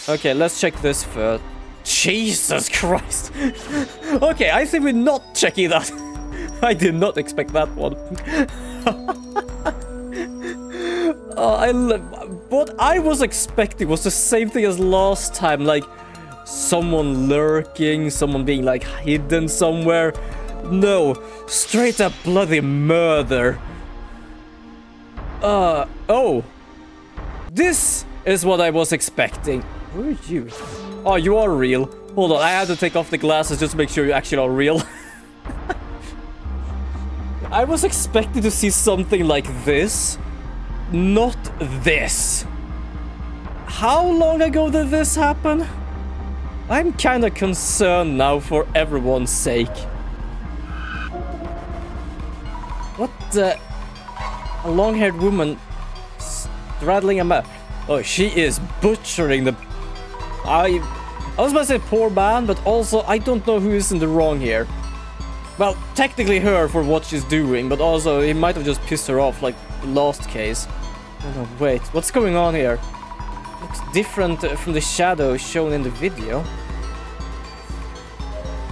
Okay, let's check this first. Jesus Christ! Okay, I think we're not checking that. I did not expect that one. What I was expecting was the same thing as last time, like someone lurking, someone being like hidden somewhere. No, straight up bloody murder. Oh. This is what I was expecting. Who are you? Oh, you are real. Hold on, I had to take off the glasses just to make sure you actually are real. I was expecting to see something like this. Not this. How long ago did this happen? I'm kinda concerned now for everyone's sake. What the... A long-haired woman straddling a map. Oh, she is butchering the... I was about to say poor man, but also I don't know who is in the wrong here. Well, technically her for what she's doing, but also he might have just pissed her off like the last case. Oh no, wait, what's going on here? Looks different from the shadow shown in the video.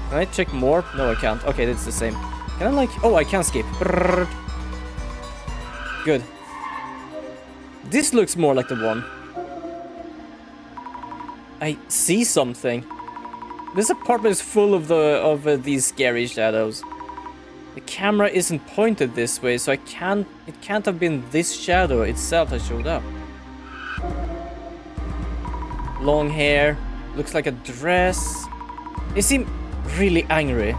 Can I check more? No, I can't. Okay, it's the same. Can I like... Oh, I can skip. Brrr. Good. This looks more like the one. I see something. This apartment is full of these scary shadows. The camera isn't pointed this way, so it can't have been this shadow itself that showed up. Long hair, looks like a dress. They seem really angry.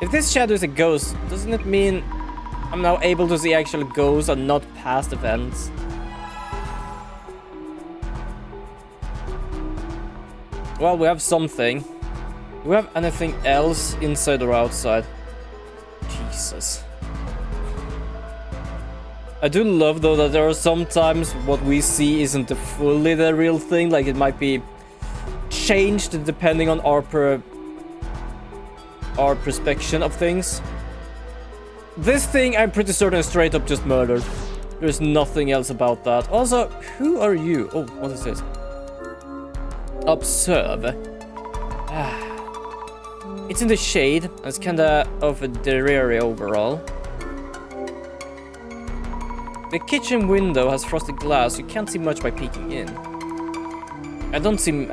If this shadow is a ghost, doesn't it mean I'm now able to see actual ghosts and not past events? Well, we have something. Do we have anything else inside or outside? Jesus. I do love though that there are sometimes what we see isn't fully the real thing, like it might be changed depending on our perspective of things. This thing I'm pretty certain is straight up just murdered. There's nothing else about that. Also, who are you? Oh, what is this? Observe. It's in the shade. It's kinda of a dreary overall. The kitchen window has frosted glass. You can't see much by peeking in. I don't see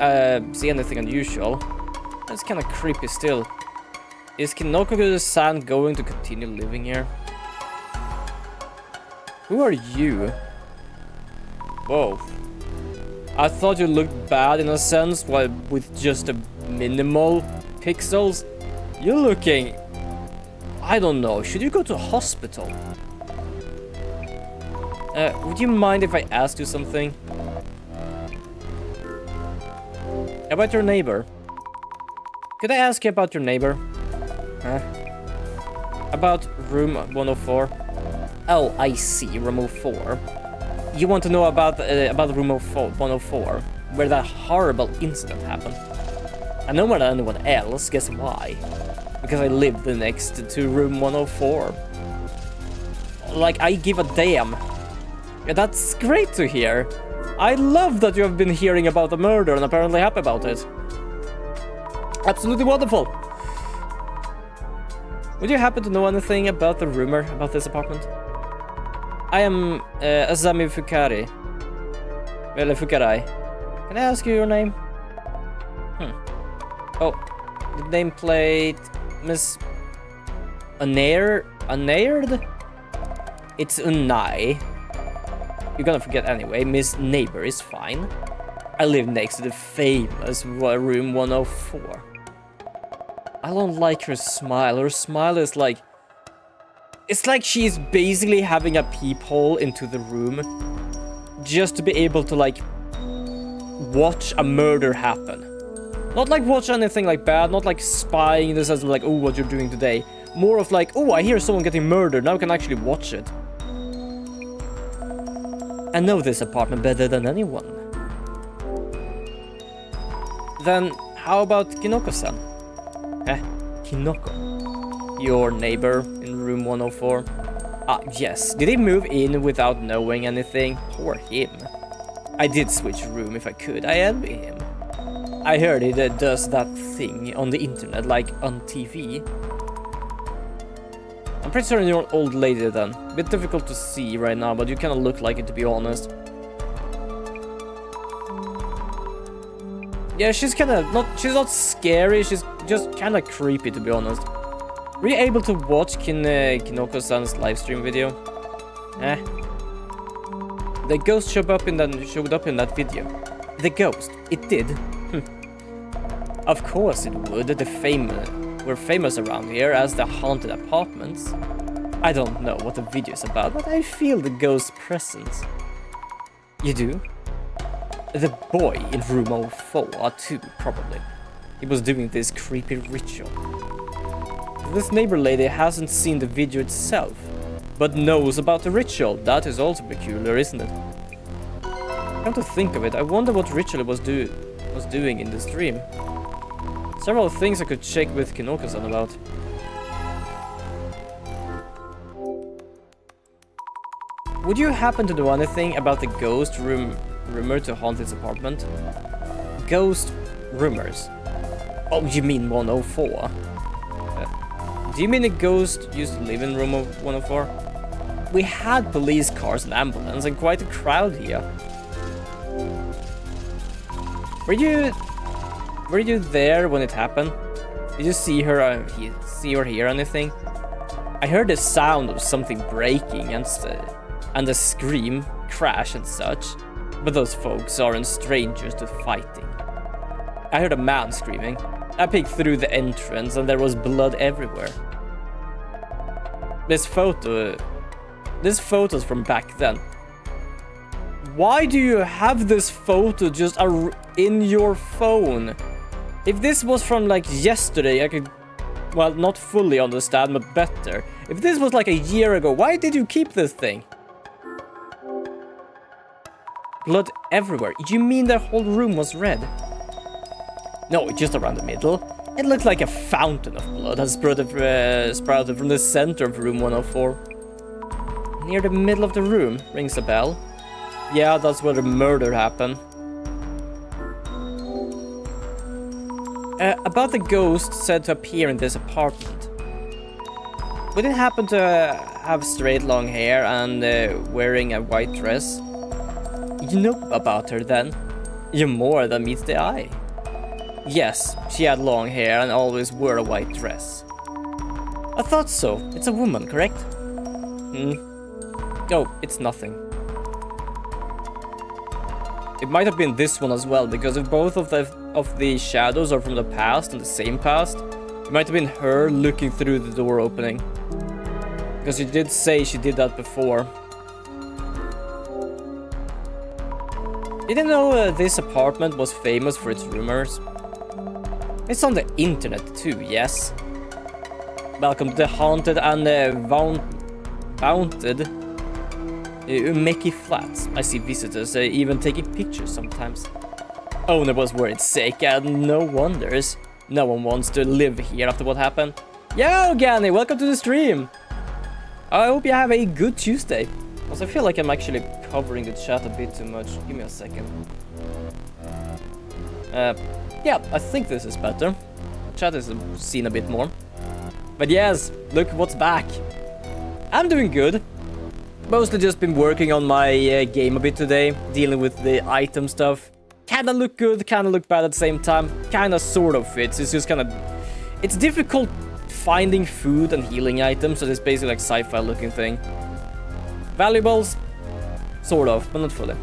anything unusual. That's kinda creepy still. Is Kinoko-san going to continue living here? Who are you? Whoa. I thought you looked bad in a sense, while with just a minimal pixels. You're looking... I don't know, should you go to a hospital? Would you mind if I asked you something? About your neighbor. Could I ask you about your neighbor? Huh? About room 104? Oh, I see, room 04. You want to know about room 104, where that horrible incident happened. I know more than anyone else, guess why? Because I lived next to room 104. Like, I give a damn. Yeah, that's great to hear. I love that you have been hearing about the murder and apparently happy about it. Absolutely wonderful. Would you happen to know anything about the rumor about this apartment? I am Azami Fukari. Well, Fukarai. Can I ask you your name? Oh, the nameplate, Miss Anaird? It's Unai. You're gonna forget anyway. Miss Neighbor is fine. I live next to the famous room 104. I don't like her smile. Her smile is like... It's like she's basically having a peephole into the room just to be able to, like, watch a murder happen. Not like watch anything like bad, not like spying in the sense of like, oh, what you're doing today. More of like, oh, I hear someone getting murdered, now I can actually watch it. I know this apartment better than anyone. Then, how about Kinoko-san? Kinoko. Your neighbor in room 104. Ah, yes. Did he move in without knowing anything? Poor him. I did switch room if I could. I envy him. I heard he does that thing on the internet, like on TV. I'm pretty certain you're an old lady then. A bit difficult to see right now, but you kind of look like it, to be honest. Yeah, she's kind of not... She's not scary, she's just kind of creepy, to be honest. Were you able to watch Kinoko-san's livestream video? The ghost showed up in that video. The ghost, it did. Of course it would. We're famous around here as the haunted apartments. I don't know what the video is about, but I feel the ghost's presence. You do? The boy in room 04 too, probably. He was doing this creepy ritual. This neighbor lady hasn't seen the video itself, but knows about the ritual. That is also peculiar, isn't it? Come to think of it, I wonder what ritual it was doing in the stream. Several things I could check with Kinoko-san about. Would you happen to know anything about the ghost rumor to haunt his apartment? Ghost rumors. Oh, you mean 104? Do you mean a ghost used to live in room 104? We had police cars and ambulance and quite a crowd here. Were you there when it happened? Did you see her or hear anything? I heard the sound of something breaking and a scream, crash and such, but those folks aren't strangers to fighting. I heard a man screaming. I peeked through the entrance and there was blood everywhere. This photo's from back then. Why do you have this photo just in your phone? If this was from like yesterday, I could, well, not fully understand, but better. If this was like a year ago, why did you keep this thing? Blood everywhere. You mean their whole room was red? No, just around the middle. It looked like a fountain of blood has sprouted from the center of room 104. Near the middle of the room, rings a bell. Yeah, that's where the murder happened. About the ghost said to appear in this apartment. Would it happen to have straight long hair and wearing a white dress? You know about her then? You're more than meets the eye. Yes, she had long hair and always wore a white dress. I thought so. It's a woman, correct? Oh, it's nothing. It might have been this one as well, because if both of the shadows are from the past and the same past, it might have been her looking through the door opening. Because she did say she did that before. Didn't know this apartment was famous for its rumors. It's on the internet too, yes. Welcome to the haunted and vaunted Umeki Flats. I see visitors even taking pictures sometimes. Owner was worried sick, and no wonders. No one wants to live here after what happened. Yo, Gani, welcome to the stream. I hope you have a good Tuesday. Also, I feel like I'm actually covering the chat a bit too much. Give me a second. Yeah, I think this is better. Chat is seen a bit more. But yes, look what's back. I'm doing good. Mostly just been working on my game a bit today, dealing with the item stuff. Kinda look good, kinda look bad at the same time. Kinda sort of fits. It's just kinda... It's difficult finding food and healing items, so it's basically like sci-fi looking thing. Valuables? Sort of, but not fully.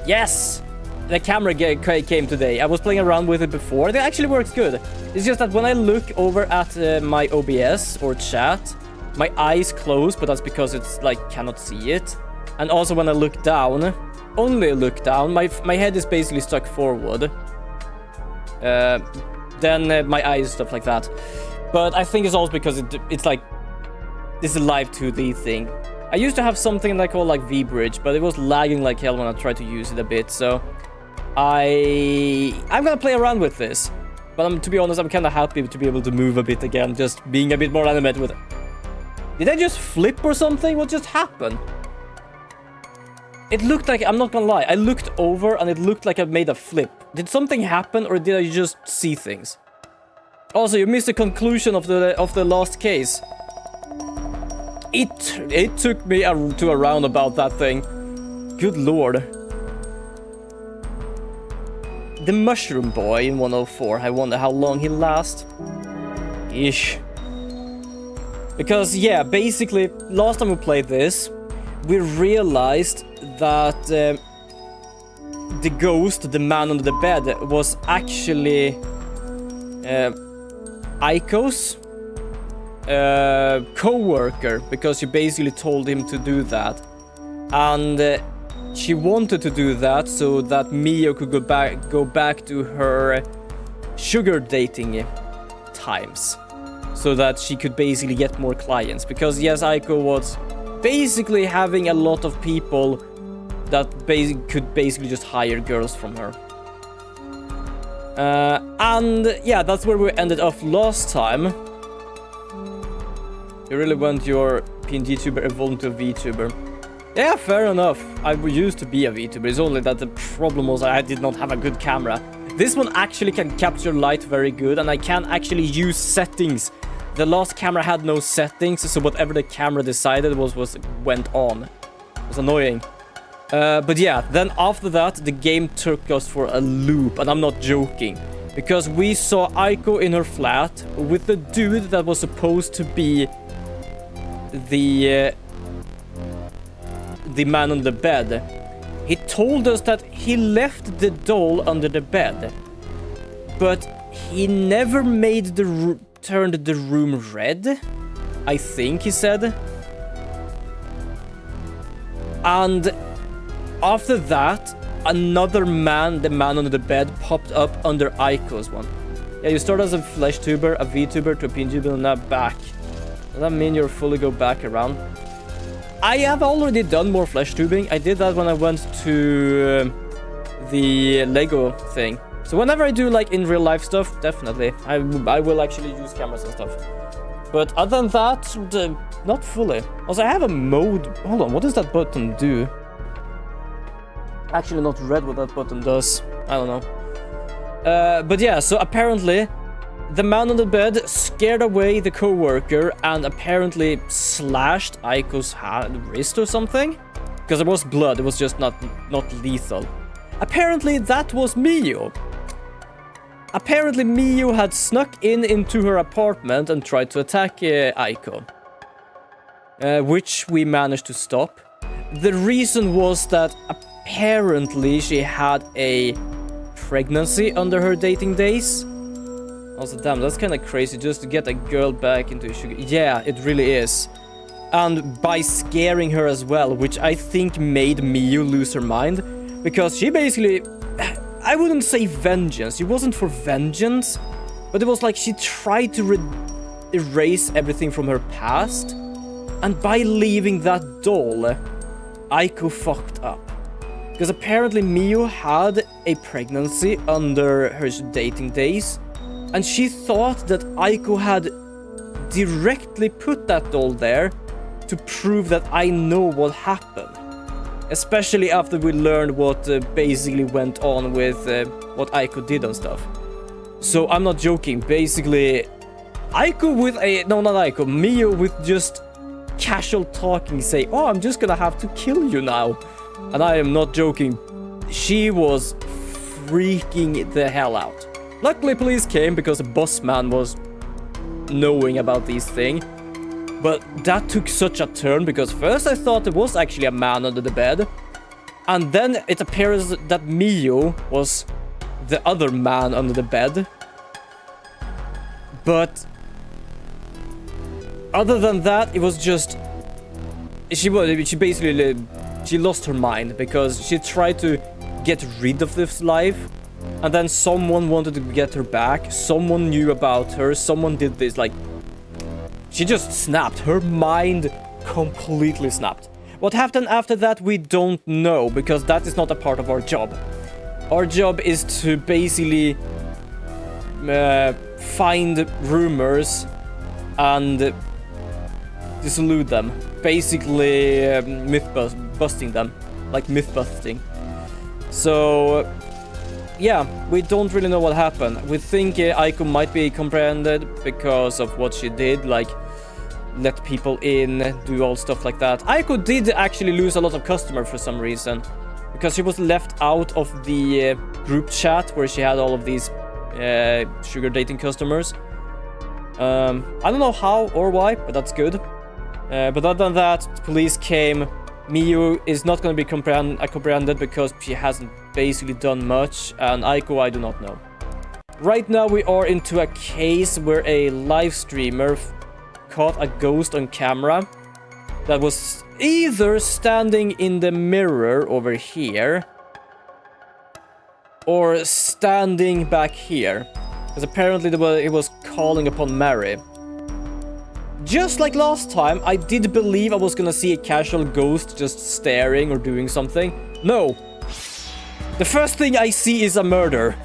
Yes! The camera came today. I was playing around with it before. It actually works good. It's just that when I look over at my OBS or chat, my eyes close, but that's because it's like cannot see it. And also when I look down, only look down, my head is basically stuck forward. Then my eyes, stuff like that. But I think it's also because it's like, this is a live 2D thing. I used to have something that I call like V-Bridge, but it was lagging like hell when I tried to use it a bit, so... I'm gonna play around with this. But to be honest, I'm kinda happy to be able to move a bit again, just being a bit more animated with it. Did I just flip or something? What just happened? It looked like, I'm not gonna lie, I looked over and it looked like I made a flip. Did something happen or did I just see things? Also, you missed the conclusion of the last case. It took me to a roundabout, that thing. Good lord. The mushroom boy in 104, I wonder how long he'll last. Ish. Because, yeah, basically, last time we played this, we realized that the ghost, the man under the bed, was actually Aiko's co-worker, because she basically told him to do that. And she wanted to do that so that Mio could go back to her sugar dating times. So that she could basically get more clients. Because yes, Aiko was basically having a lot of people that could basically just hire girls from her. And yeah, that's where we ended off last time. You really want your PNG tuber evolve into a VTuber. Yeah, fair enough. I used to be a VTuber. It's only that the problem was I did not have a good camera. This one actually can capture light very good, and I can actually use settings. The last camera had no settings, so whatever the camera decided went on. It was annoying. But yeah, then after that, the game took us for a loop, and I'm not joking. Because we saw Aiko in her flat with the dude that was supposed to be the man on the bed. He told us that he left the doll under the bed, but he never made turned the room red, I think he said. And after that, another man, the man under the bed, popped up under Aiko's one. Yeah, you start as a flesh tuber, a VTuber, to a PNG, and now back. Does that mean you're fully go back around? I have already done more flesh tubing. I did that when I went to the Lego thing. So whenever I do like in real life stuff, definitely I will actually use cameras and stuff. But other than that, not fully. Also, I have a mode. Hold on, what does that button do? Actually, not read what that button does. I don't know. But yeah, so apparently the man on the bed scared away the co-worker and apparently slashed Aiko's wrist or something. Because there was blood, it was just not lethal. Apparently that was Mio. Apparently Mio had snuck into her apartment and tried to attack Aiko. Which we managed to stop. The reason was that apparently she had a pregnancy under her dating days. Also, damn, that's kind of crazy just to get a girl back into a sugar. Yeah, it really is. And by scaring her as well, which I think made Miyu lose her mind. Because she basically... I wouldn't say vengeance. It wasn't for vengeance. But it was like she tried to erase everything from her past. And by leaving that doll, Aiko fucked up. Because apparently Miyu had a pregnancy under her dating days. And she thought that Aiko had directly put that doll there to prove that I know what happened. Especially after we learned what basically went on with what Aiko did and stuff. So I'm not joking. Basically, Aiko with a... No, not Aiko. Miyu with just casual talking say, oh, I'm just gonna have to kill you now. And I am not joking. She was freaking the hell out. Luckily, police came because the boss man was knowing about these things. But that took such a turn because first I thought there was actually a man under the bed. And then it appears that Miyu was the other man under the bed. But other than that, it was just... She basically... She lost her mind because she tried to get rid of this life. And then someone wanted to get her back. Someone knew about her. Someone did this, like... She just snapped. Her mind completely snapped. What happened after that, we don't know, because that is not a part of our job. Our job is to basically find rumors and dissolute them. Basically, busting them. Like myth-busting. So, yeah, we don't really know what happened. We think Aiko might be comprehended because of what she did, like let people in, do all stuff like that. Aiko did actually lose a lot of customers for some reason, because she was left out of the group chat where she had all of these sugar dating customers. I don't know how or why, but that's good. But other than that, police came. Miyu is not going to be comprehended because she hasn't basically done much, and Aiko I do not know. Right now we are into a case where a live streamer caught a ghost on camera that was either standing in the mirror over here or standing back here, because apparently it was calling upon Mary. Just like last time, I did believe I was gonna see a casual ghost just staring or doing something. No. The first thing I see is a murder.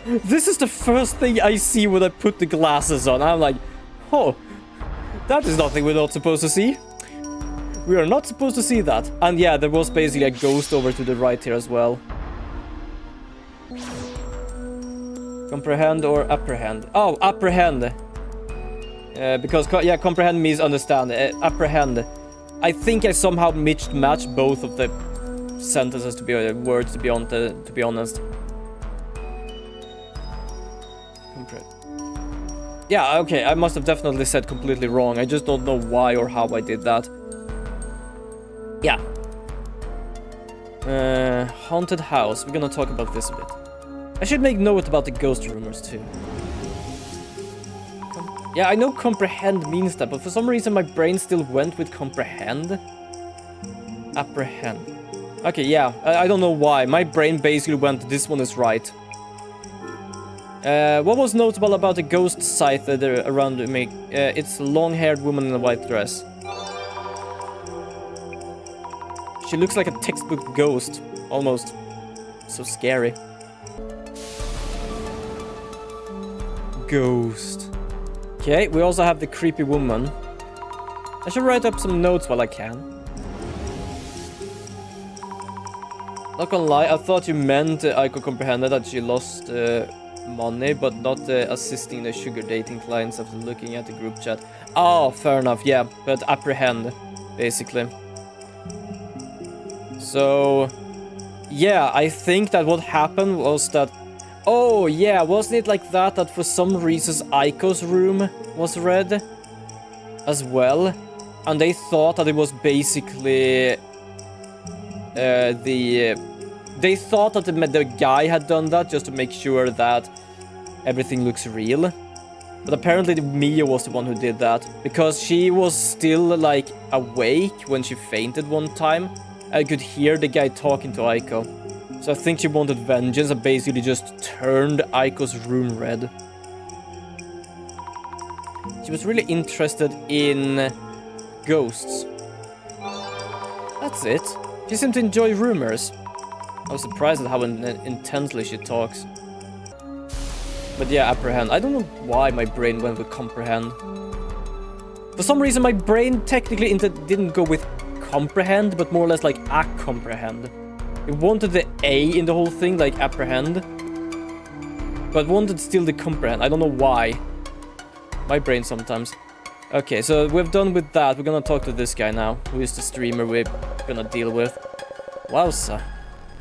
This is the first thing I see when I put the glasses on. I'm like, oh, that is nothing we're not supposed to see. We are not supposed to see that. And yeah, there was basically a ghost over to the right here as well. Comprehend or apprehend? Oh, apprehend. Because, yeah, comprehend means understand. Apprehend. I think I somehow matched both of the sentences to be words, to be honest. Yeah, okay, I must have definitely said completely wrong. I just don't know why or how I did that. Yeah. Haunted house. We're gonna talk about this a bit. I should make note about the ghost rumors too. Yeah, I know comprehend means that, but for some reason my brain still went with comprehend. Apprehend. Okay, yeah, I don't know why. My brain basically went, this one is right. What was notable about the ghost site around me? It's a long-haired woman in a white dress. She looks like a textbook ghost, almost. So scary. Ghost. Okay, we also have the creepy woman. I should write up some notes while I can. Not gonna lie, I thought you meant Aiko comprehended that she lost money, but not assisting the sugar dating clients after looking at the group chat. Oh, fair enough, yeah, but apprehend, basically. So, yeah, I think that what happened was that... Oh, yeah, wasn't it like that for some reasons Aiko's room was red as well? And they thought that it was basically they thought that the guy had done that just to make sure that everything looks real. But apparently Mia was the one who did that, because she was still like awake when she fainted one time. I could hear the guy talking to Aiko. So I think she wanted vengeance and basically just turned Aiko's room red. She was really interested in ghosts. That's it. She seemed to enjoy rumors. I was surprised at how intensely she talks. But yeah, apprehend. I don't know why my brain went with comprehend. For some reason, my brain technically didn't go with comprehend, but more or less like comprehend. It wanted the A in the whole thing, like apprehend. But wanted still the comprehend. I don't know why. My brain sometimes. Okay, so we've done with that. We're gonna talk to this guy now, who is the streamer we're gonna deal with. Wowza.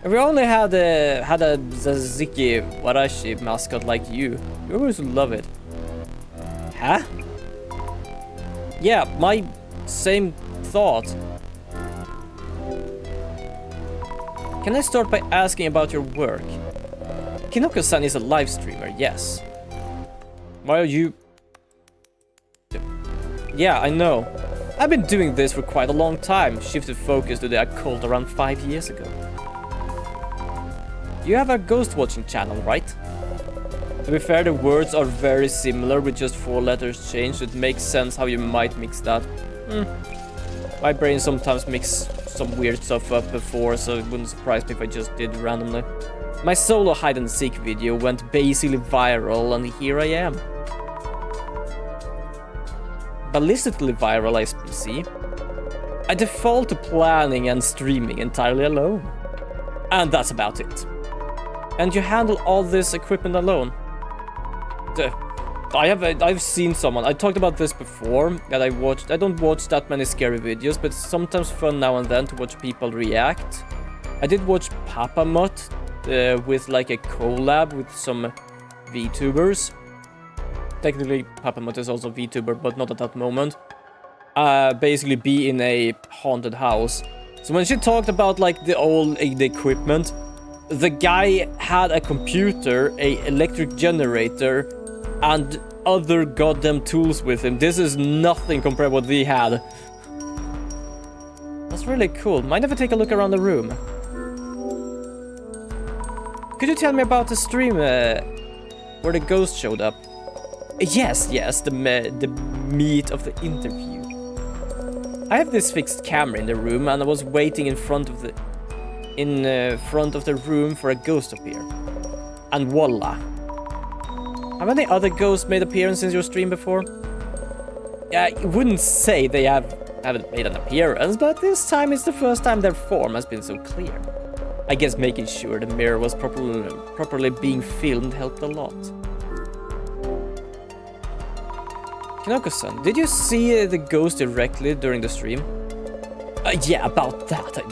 If we only had a Zaziki Warashi mascot like you, viewers would love it. Huh? Yeah, my same thought. Can I start by asking about your work? Kinoko-san is a live streamer, yes. Why are you... Yeah, I know. I've been doing this for quite a long time. Shifted focus to the occult around 5 years ago. You have a ghost watching channel, right? To be fair, the words are very similar with just 4 letters changed, so it makes sense how you might mix that. My brain sometimes mixed some weird stuff up before, so it wouldn't surprise me if I just did randomly. My solo hide and seek video went basically viral, and here I am. Ballistically viral, I see. I default to planning and streaming entirely alone. And that's about it. And you handle all this equipment alone. I've seen someone. I talked about this before that I watched. I don't watch that many scary videos, but it's sometimes fun now and then to watch people react. I did watch Papa Mutt with like a collab with some VTubers. Technically, Papa Mutt is also VTuber, but not at that moment. Basically be in a haunted house. So when she talked about like the equipment, the guy had a computer, a electric generator, and other goddamn tools with him. This is nothing compared to what we had. That's really cool. Mind if I take a look around the room? Could you tell me about the stream where the ghost showed up? Yes, the meat of the interview. I have this fixed camera in the room, and I was waiting in front of the room for a ghost to appear. And voila. Have any other ghosts made appearance in your stream before? Yeah, I wouldn't say they haven't made an appearance, but this time it's the first time their form has been so clear. I guess making sure the mirror was properly being filmed helped a lot. Kinoko-san, did you see the ghost directly during the stream? Yeah, about that, I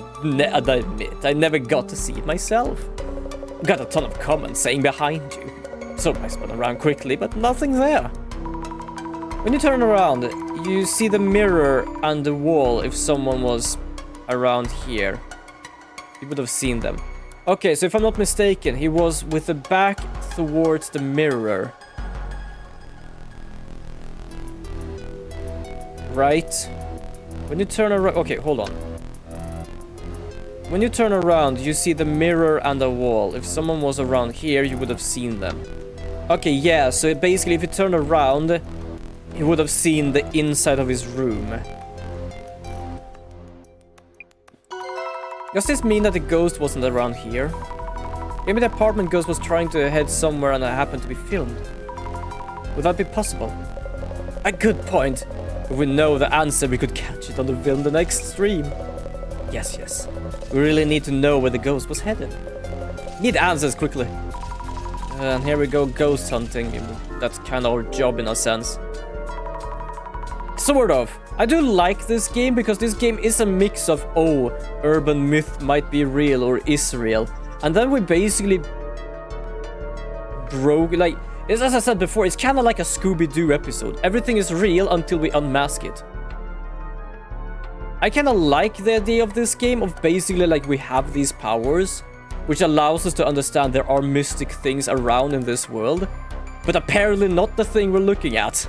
admit, I never got to see it myself. Got a ton of comments saying behind you. So I spun around quickly, but nothing there. When you turn around, you see the mirror and the wall. If someone was around here, you would have seen them. Okay, so if I'm not mistaken, he was with the back towards the mirror. Right? When you turn around... Okay, hold on. When you turn around, you see the mirror and the wall. If someone was around here, you would have seen them. Okay, yeah, so basically if you turn around, he would have seen the inside of his room. Does this mean that the ghost wasn't around here? Maybe the apartment ghost was trying to head somewhere and it happened to be filmed. Would that be possible? A good point. If we know the answer, we could catch it on the film the next stream. Yes, yes. We really need to know where the ghost was headed. Need answers quickly. And here we go, ghost hunting. That's kind of our job in a sense. Sort of. I do like this game because this game is a mix of, oh, urban myth might be real or is real. And then we basically broke, like, as I said before, it's kind of like a Scooby-Doo episode. Everything is real until we unmask it. I kind of like the idea of this game, of basically like we have these powers, which allows us to understand there are mystic things around in this world, but apparently not the thing we're looking at.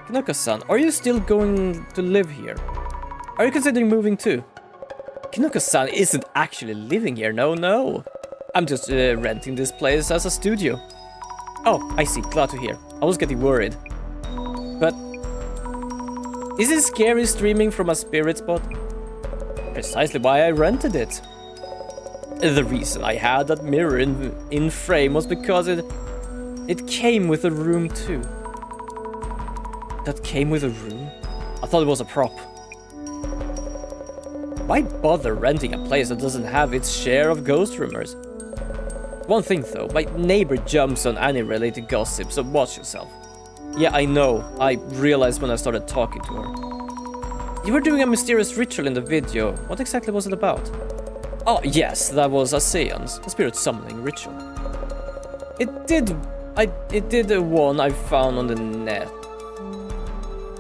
Kinuka-san, are you still going to live here? Are you considering moving too? Kinuka-san isn't actually living here, no. I'm just renting this place as a studio. Oh, I see, glad to hear. I was getting worried. But is it scary streaming from a spirit spot? Precisely why I rented it. The reason I had that mirror in frame was because it came with a room too. That came with a room? I thought it was a prop. Why bother renting a place that doesn't have its share of ghost rumors? One thing though, my neighbor jumps on any related gossip, so watch yourself. Yeah, I know. I realized when I started talking to her. You were doing a mysterious ritual in the video. What exactly was it about? Oh, yes, that was a seance, a spirit summoning ritual. It did one I found on the net.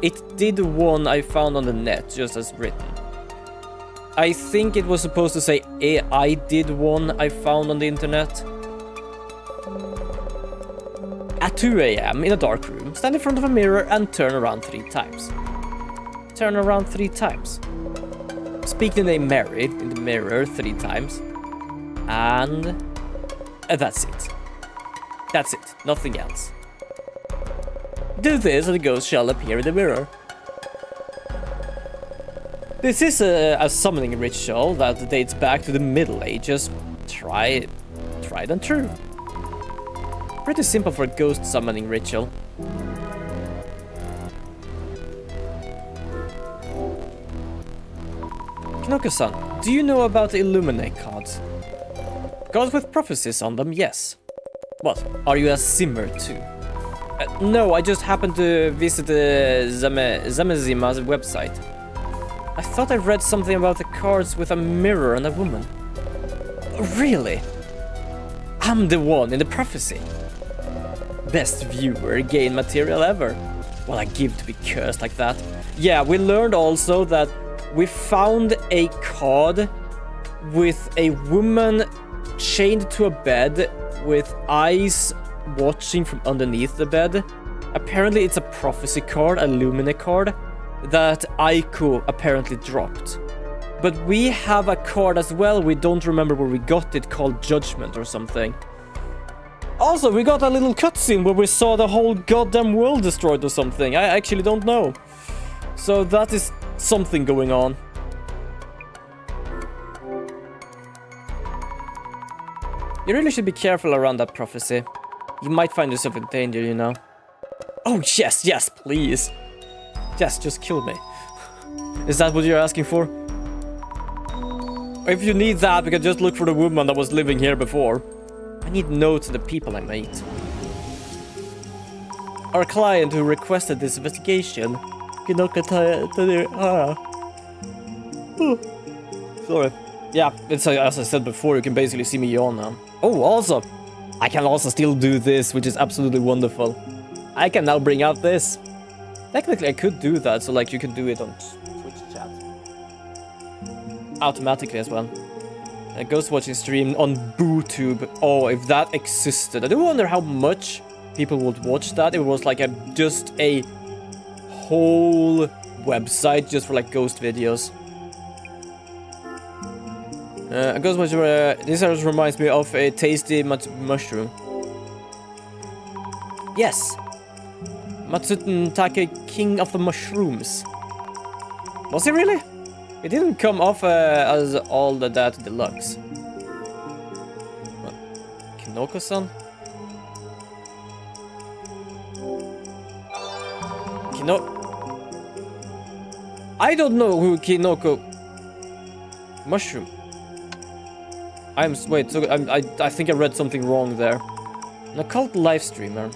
It did one I found on the net, just as written. I think it was supposed to say, I did one I found on the internet. At 2 AM in a dark room, stand in front of a mirror and turn around 3 times. Turn around 3 times. Speak the name Mary in the mirror 3 times. And that's it. That's it, nothing else. Do this and the ghost shall appear in the mirror. This is a summoning ritual that dates back to the Middle Ages. Tried and true. Pretty simple for a ghost summoning ritual. Kinuka-san, do you know about the Illuminate cards? Cards with prophecies on them, yes. What, are you a simmer too? No, I just happened to visit the Zamezima's website. I thought I read something about the cards with a mirror and a woman. Really? I'm the one in the prophecy. Best viewer gain material ever. Well, I give to be cursed like that. Yeah, we learned also that we found a card with a woman chained to a bed with eyes watching from underneath the bed. Apparently it's a prophecy card, a Lumine card, that Aiko apparently dropped. But we have a card as well, we don't remember where we got it, called Judgment or something. Also, we got a little cutscene where we saw the whole goddamn world destroyed or something. I actually don't know. So that is something going on. You really should be careful around that prophecy. You might find yourself in danger, you know. Oh, yes, please. Yes, just kill me. Is that what you're asking for? If you need that, we can just look for the woman that was living here before. I need notes of the people I meet. Our client who requested this investigation. Sorry. Yeah, it's as I said before, you can basically see me yawn now. Oh, also, I can also still do this, which is absolutely wonderful. I can now bring out this. Technically, I could do that, so like you can do it on Twitch chat. Automatically as well. A ghost watching stream on BooTube. Oh, if that existed. I do wonder how much people would watch that. It was like just a whole website just for like ghost videos. A ghost watcher, this reminds me of a tasty mushroom. Yes. Matsuten Take, king of the mushrooms. Was he really? It didn't come off as all that deluxe. What? Kinoko-san? I don't know who Kinoko... Mushroom. Wait, so I think I read something wrong there. An occult live streamer.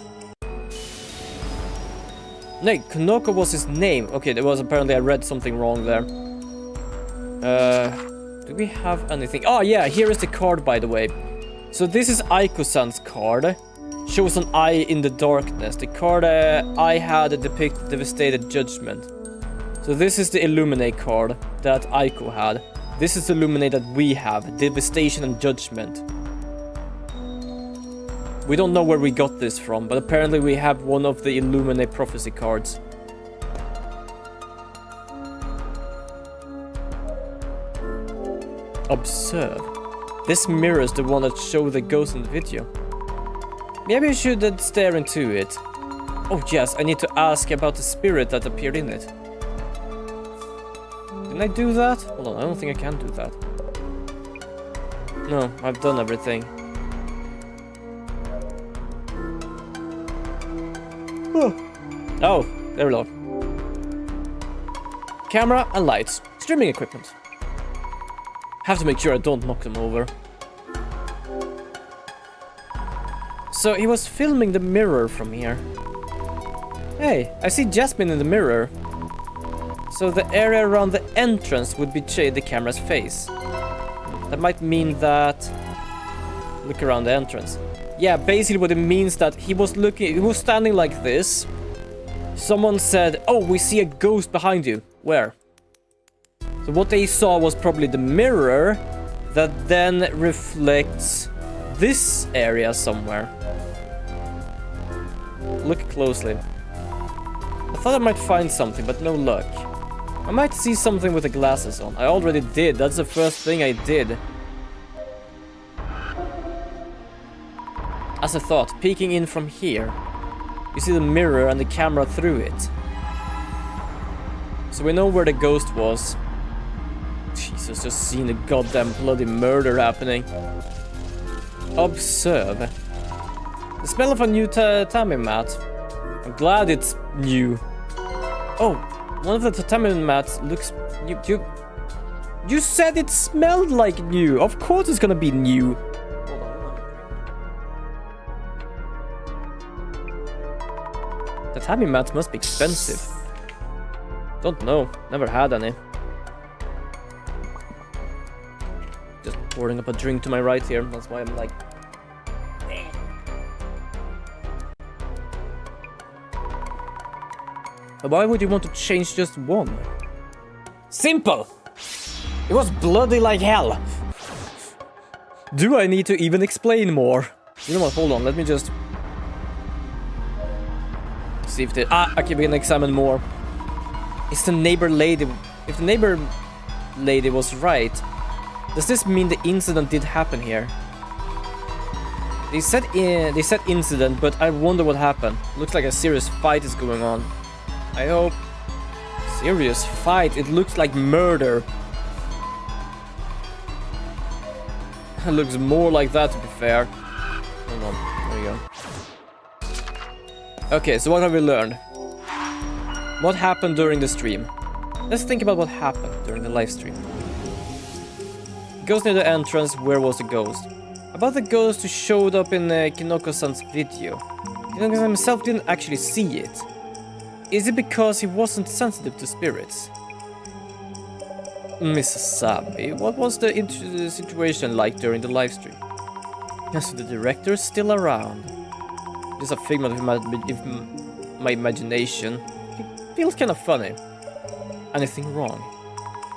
No, Kinoko was his name. Okay, there was apparently I read something wrong there. Do we have anything? Oh yeah, here is the card, by the way. So this is Aiko-san's card. Shows an eye in the darkness. The card I had depicted devastated judgment. So this is the Illuminate card that Aiko had. This is the Illuminate that we have. Devastation and judgment. We don't know where we got this from, but apparently we have one of the Illuminate prophecy cards. Observe. This mirrors the one that showed the ghost in the video. Maybe I should stare into it. Oh yes, I need to ask about the spirit that appeared in it. Didn't I do that? Hold on, I don't think I can do that. No, I've done everything. Oh, there we go. Camera and lights. Streaming equipment. Have to make sure I don't knock them over. So he was filming the mirror from here. Hey, I see Jasmine in the mirror. So the area around the entrance would be the camera's face. That might mean that... Look around the entrance. Yeah, basically what it means that he was standing like this. Someone said, oh, we see a ghost behind you. Where? So what they saw was probably the mirror that then reflects this area somewhere. Look closely. I thought I might find something, but no luck. I might see something with the glasses on. I already did. That's the first thing I did. As a thought, peeking in from here, you see the mirror and the camera through it. So we know where the ghost was. Jesus, just seen the goddamn bloody murder happening. Observe. The smell of a new tatami mat. I'm glad it's new. Oh, one of the tatami mats looks new. You said it smelled like new. Of course it's gonna be new. Hold on. Tatami mats must be expensive. Don't know. Never had any. Just pouring up a drink to my right here. That's why I'm like... Why would you want to change just one? Simple! It was bloody like hell! Do I need to even explain more? You know what, hold on, let me just... See if the... okay, we can examine more. Is the neighbor lady... If the neighbor lady was right, does this mean the incident did happen here? They said incident, but I wonder what happened. Looks like a serious fight is going on. I hope... Serious fight? It looks like murder. It looks more like that, to be fair. Hold on, there we go. Okay, so what have we learned? What happened during the stream? Let's think about what happened during the live stream. Ghost near the entrance, where was the ghost? About the ghost who showed up in Kinoko-san's video. Kinoko himself didn't actually see it. Is it because he wasn't sensitive to spirits? Miss Sabi, what was the situation like during the live stream? Yes, the director's still around. Just a figment of my imagination. It feels kind of funny. Anything wrong?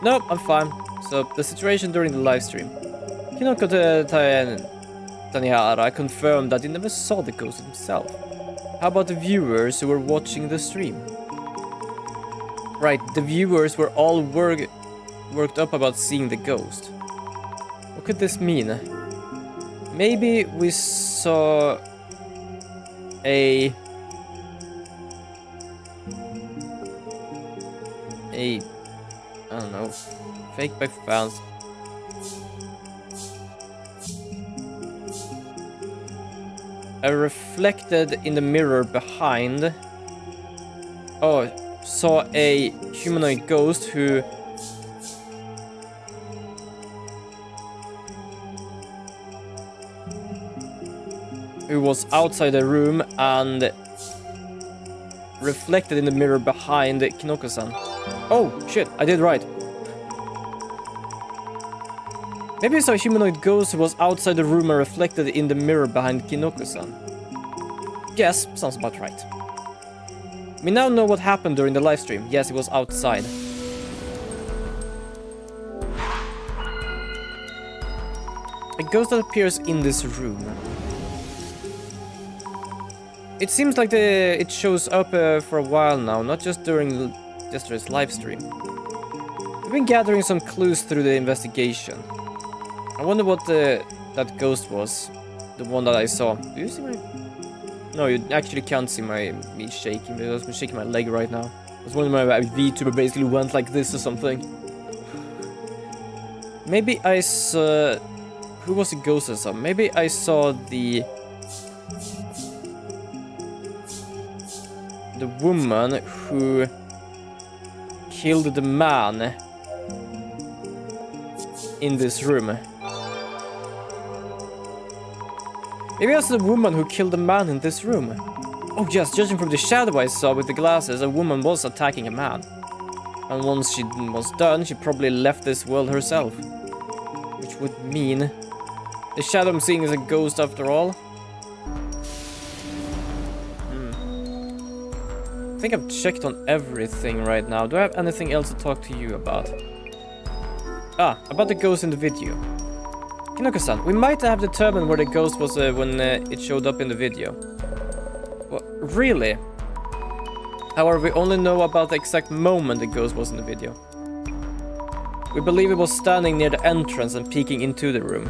Nope, I'm fine. So, the situation during the live stream. Kinoko Tanihara confirmed that he never saw the ghost himself. How about the viewers who were watching the stream? Right, the viewers were all worked up about seeing the ghost. What could this mean? Maybe we saw I don't know, fake back fans. Reflected in the mirror behind. Oh, saw a humanoid ghost who was outside the room and reflected in the mirror behind Kinoko-san. Oh, shit, I did right. Maybe I saw a humanoid ghost who was outside the room and reflected in the mirror behind Kinoko-san. Yes, sounds about right. We now know what happened during the live stream. Yes, it was outside. A ghost that appears in this room. It seems like it shows up for a while now, not just during yesterday's live stream. We've been gathering some clues through the investigation. I wonder what that ghost was. The one that I saw. Do you see my... No, you actually can't see me shaking, because I'm shaking my leg right now. I was wondering if my VTuber basically went like this or something. Maybe I saw... Who was the ghost I saw? Maybe I saw the woman who killed the man in this room. Maybe that's the woman who killed the man in this room. Oh yes, judging from the shadow I saw with the glasses, a woman was attacking a man. And once she was done, she probably left this world herself. Which would mean the shadow I'm seeing is a ghost after all. I think I've checked on everything right now. Do I have anything else to talk to you about? About the ghost in the video. Kinoko-san, we might have determined where the ghost was when it showed up in the video. Well, really? However, we only know about the exact moment the ghost was in the video. We believe it was standing near the entrance and peeking into the room.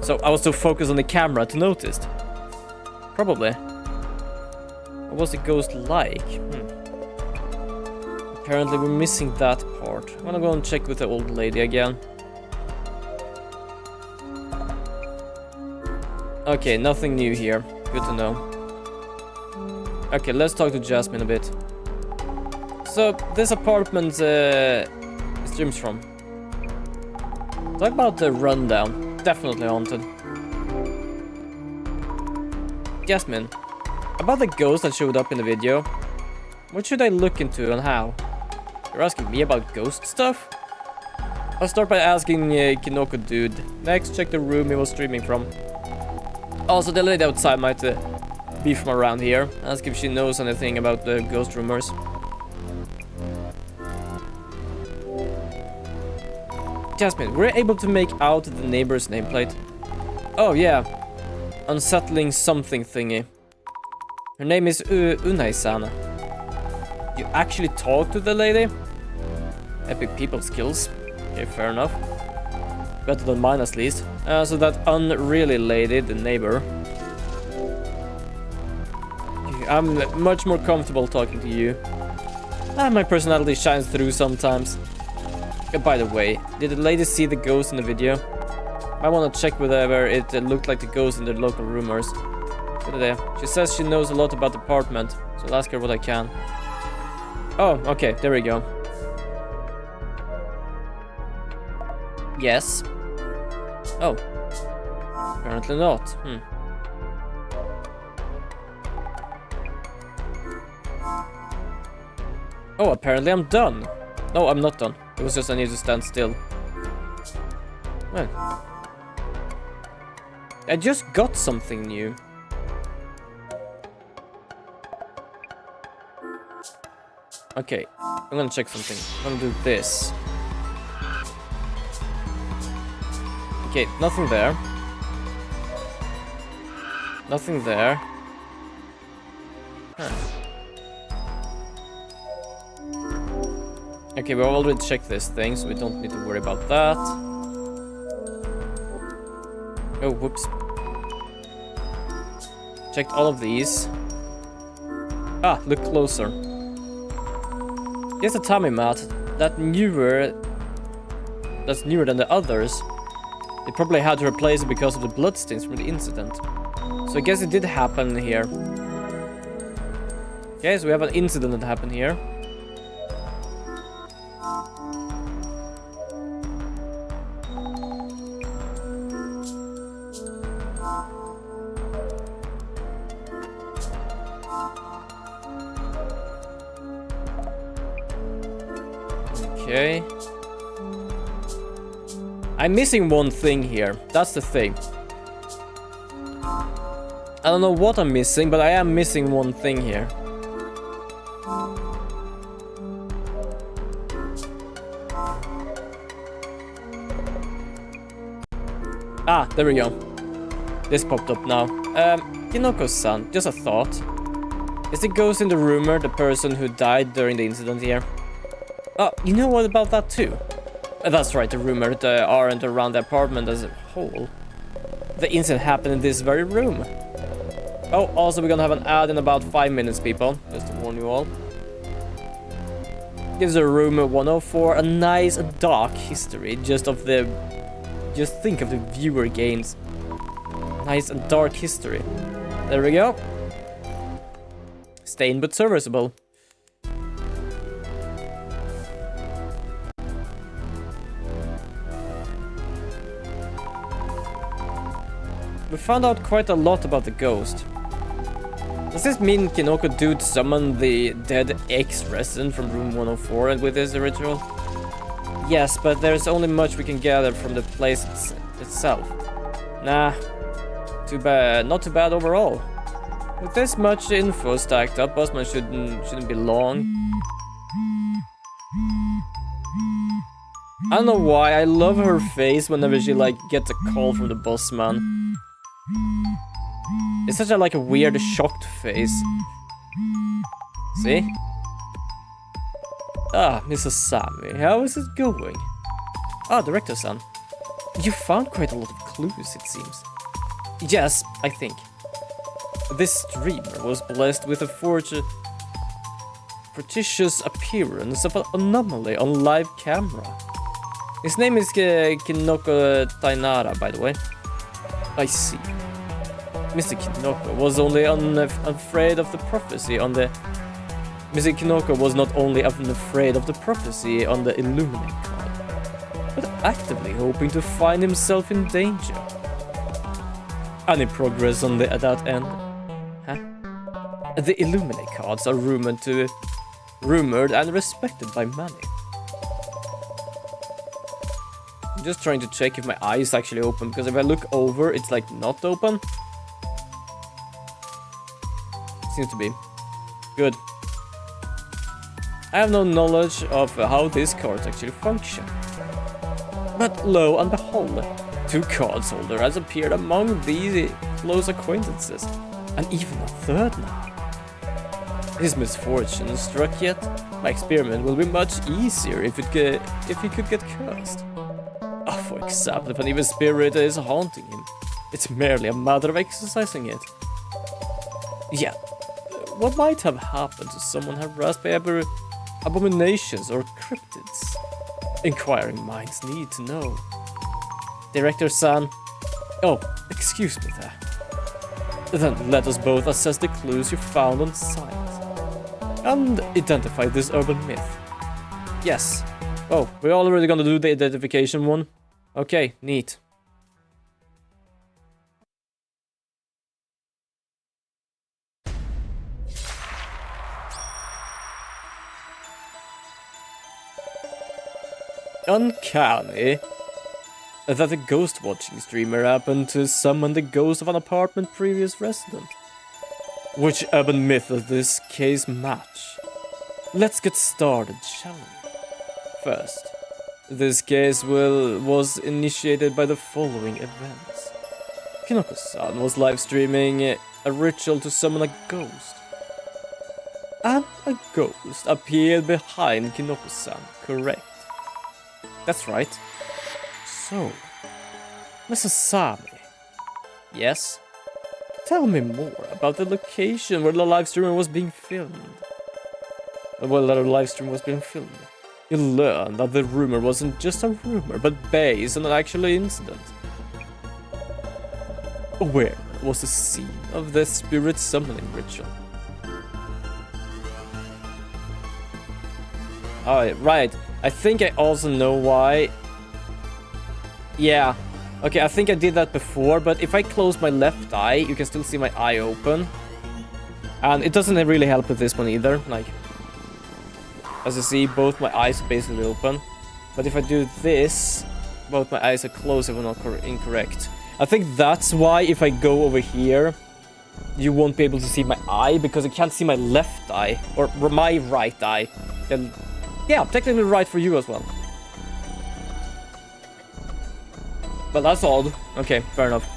So I was so focused on the camera to notice. Probably. What was the ghost like? Apparently we're missing that part. I'm gonna go and check with the old lady again. Okay, nothing new here. Good to know. Okay, let's talk to Jasmine a bit. So, this apartment streams from. Talk about the rundown. Definitely haunted. Jasmine, about the ghost that showed up in the video. What should I look into and how? You're asking me about ghost stuff? I'll start by asking Kinoko dude. Next, check the room he was streaming from. Also, the lady outside might be from around here. Ask if she knows anything about the ghost rumors. Jasmine, we're able to make out the neighbor's nameplate. Oh yeah, unsettling something thingy. Her name is Unai-san. You actually talk to the lady? Epic people skills. Okay, fair enough. Better than mine at least. So that unreally lady, the neighbor. I'm much more comfortable talking to you. My personality shines through sometimes. By the way, did the lady see the ghost in the video? I want to check whether it looked like the ghost in the local rumors. Good idea. She says she knows a lot about the apartment, so I'll ask her what I can. Oh, okay, there we go. Yes. Oh. Apparently not. Oh, apparently I'm done. No, I'm not done. It was just I need to stand still. Well. I just got something new. Okay, I'm gonna check something. I'm gonna do this. Okay, nothing there. Nothing there. Huh. Okay, we already checked this thing, so we don't need to worry about that. Oh, whoops. Checked all of these. Ah, look closer. Here's a tummy mat that's newer than the others. They probably had to replace it because of the bloodstains from the incident. So I guess it did happen here. Okay, so we have an incident that happened here. Okay. I'm missing one thing here. That's the thing. I don't know what I'm missing, but I am missing one thing here. Ah, there we go. This popped up now. Kinoko-san, just a thought. Is the ghost in the rumor the person who died during the incident here? Oh, you know what about that too? That's right, the rumor aren't around the apartment as a whole. The incident happened in this very room. Oh, also we're gonna have an ad in about 5 minutes, people. Just to warn you all. Gives a room 104 a nice dark history. Just think of the viewer gains. Nice and dark history. There we go. Stained but serviceable. We found out quite a lot about the ghost. Does this mean Kinoko dude summoned the dead ex-resident from room 104 with his ritual? Yes, but there's only much we can gather from the place itself. Nah, too bad. Not too bad overall. With this much info stacked up, Bossman shouldn't be long. I don't know why, I love her face whenever she gets a call from the bossman. It's such a weird shocked face. See? Ah, Mrs. Sami, how is it going? Ah, Director-san. You found quite a lot of clues, it seems. Yes, I think. This streamer was blessed with a fortuitous appearance of an anomaly on live camera. His name is Kinoko Tainara, by the way. I see. Mr. Kinoko was only afraid of the prophecy on the... Mr. Kinoko was not only afraid of the prophecy on the Illuminate card, but actively hoping to find himself in danger. Any progress on that end? Huh? The Illuminate cards are rumored and respected by many. I'm just trying to check if my eye is actually open, because if I look over, it's not open. Seems to be. Good. I have no knowledge of how these cards actually function. But lo and behold, 2 cards holder has appeared among these close acquaintances, and even a third now. His misfortune struck yet. My experiment will be much easier if he could get cursed. Oh, for example, if an evil spirit is haunting him, it's merely a matter of exercising it. Yeah, what might have happened to someone harassed by abominations or cryptids? Inquiring minds need to know. Director-san. Oh, excuse me there. Then let us both assess the clues you found on site and identify this urban myth. Yes. Oh, we're already gonna do the identification one? Okay, neat. Uncanny. that the ghost watching streamer happened to summon the ghost of an apartment previous resident. Which urban myth does this case match? Let's get started, shall we? First, this case was initiated by the following events. Kinoko-san was live streaming a ritual to summon a ghost. And a ghost appeared behind Kinoko-san, correct? That's right. So, Mrs. Sami. Yes? Tell me more about the location where the live stream was being filmed. Well, the live stream was being filmed. You learned that the rumor wasn't just a rumor, but based on an actual incident. Where was the scene of the spirit summoning ritual? Oh, right. I think I also know why. Yeah. Okay, I think I did that before, but if I close my left eye, you can still see my eye open. And it doesn't really help with this one either. Like, as you see, both my eyes are basically open. But if I do this, both my eyes are closed if I'm not incorrect. I think that's why if I go over here, you won't be able to see my eye, because you can't see my left eye, or my right eye. Then, yeah, technically right for you as well. But that's odd. Okay, fair enough.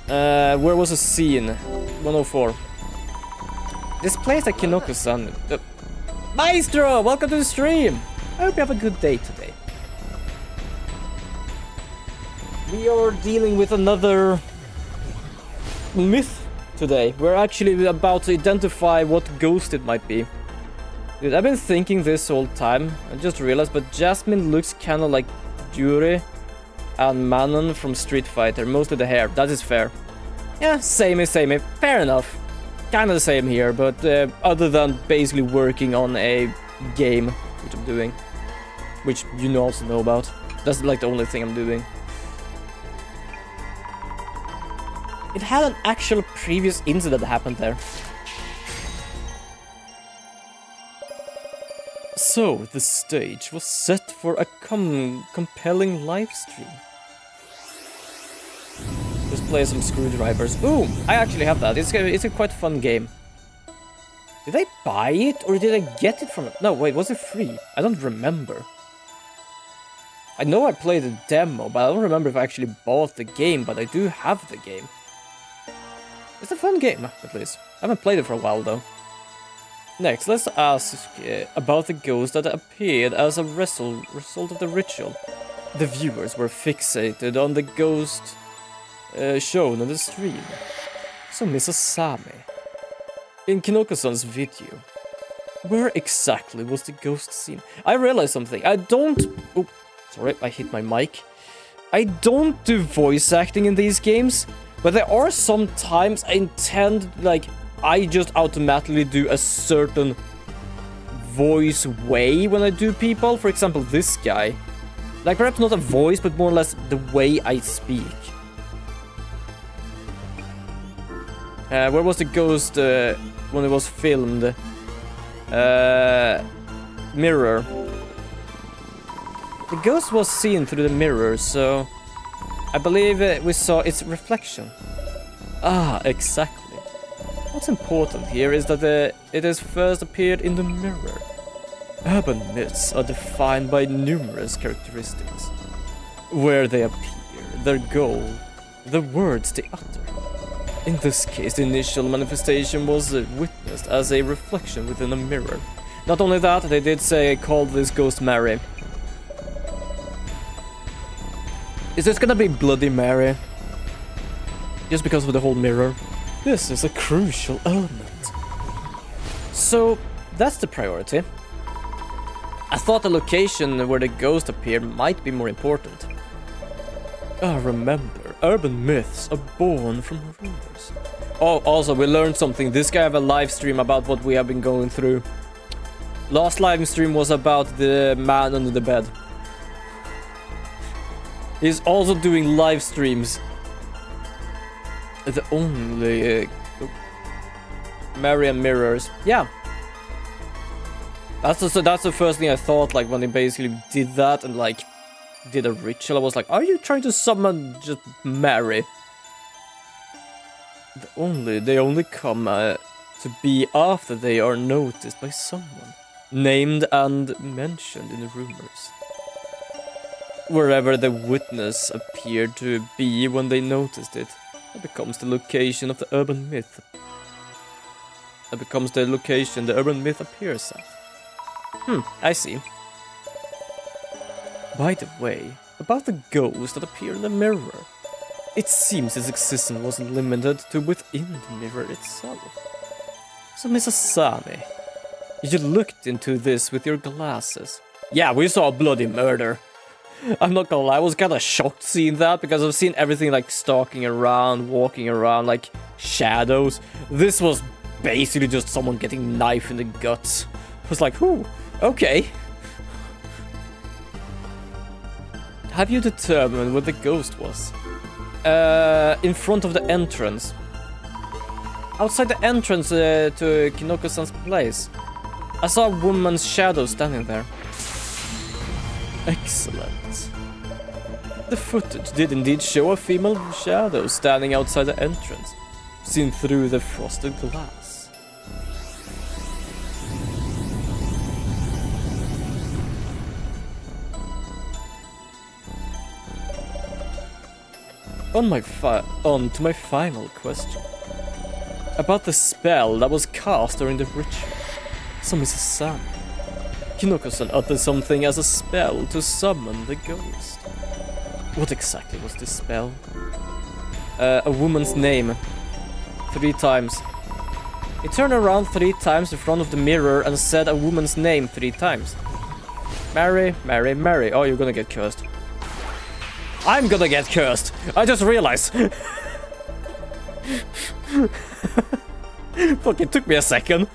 Where was the scene? 104. This place at Kinoko-san. Maestro, welcome to the stream. I hope you have a good day today. We are dealing with another myth today. We're actually about to identify what ghost it might be. Dude, I've been thinking this whole time. I just realized, but Jasmine looks kind of like Yuri and Manon from Street Fighter. Mostly the hair. That is fair. Yeah, samey. Fair enough. Kind of the same here, but other than basically working on a game, which I'm doing. Which you also know about. That's like the only thing I'm doing. It had an actual previous incident that happened there. So, the stage was set for a compelling live stream. Let's play some screwdrivers. Ooh, I actually have that. It's a quite fun game. Did I buy it or did I get it from it? No, wait, was it free? I don't remember. I know I played the demo, but I don't remember if I actually bought the game, but I do have the game. It's a fun game, at least. I haven't played it for a while, though. Next, let's ask about the ghost that appeared as a result of the ritual. The viewers were fixated on the ghost shown on the stream. So, Mrs. Sami, in Kinoko-san's video, where exactly was the ghost seen? I realized something. I don't... Oh, sorry, I hit my mic. I don't do voice acting in these games, but there are some times I intend, like, I just automatically do a certain voice way when I do people. For example, this guy. Like, perhaps not a voice, but more or less the way I speak. Where was the ghost when it was filmed? Mirror. The ghost was seen through the mirror, so I believe we saw its reflection. Ah, exactly. What's important here is that it has first appeared in the mirror. Urban myths are defined by numerous characteristics. Where they appear, their goal, the words they utter. In this case, the initial manifestation was witnessed as a reflection within a mirror. Not only that, they did say call this ghost Mary. Is this gonna be Bloody Mary? Just because of the whole mirror? This is a crucial element. So, that's the priority. I thought the location where the ghost appeared might be more important. Remember, urban myths are born from rumors. Oh, also, we learned something. This guy have a live stream about what we have been going through. Last live stream was about the man under the bed. He's also doing live streams. The only Marian mirrors. Yeah. That's the first thing I thought, like, when he basically did that, and like did a ritual, I was like, are you trying to summon just Mary? They only come to be after they are noticed by someone, named and mentioned in the rumors. Wherever the witness appeared to be when they noticed it, that becomes the location of the urban myth. That becomes the location the urban myth appears at. I see. By the way, about the ghost that appeared in the mirror. It seems its existence was limited to within the mirror itself. So, Mrs. Sami, you looked into this with your glasses. Yeah, we saw a bloody murder. I'm not gonna lie, I was kinda shocked seeing that, because I've seen everything like stalking around, walking around, like shadows. This was basically just someone getting knifed in the guts. I was like, whew, okay. Have you determined what the ghost was? In front of the entrance. Outside the entrance to Kinoko-san's place. I saw a woman's shadow standing there. Excellent. The footage did indeed show a female shadow standing outside the entrance, seen through the frosted glass. On to my final question. About the spell that was cast during the ritual. So Mrs. Sam, Kinoko-san uttered something as a spell to summon the ghost. What exactly was this spell? A woman's name. 3 times. He turned around 3 times in front of the mirror and said a woman's name 3 times. Mary, Mary, Mary. Oh, you're gonna get cursed. I'm gonna get cursed! I just realized! Fuck, it took me a second.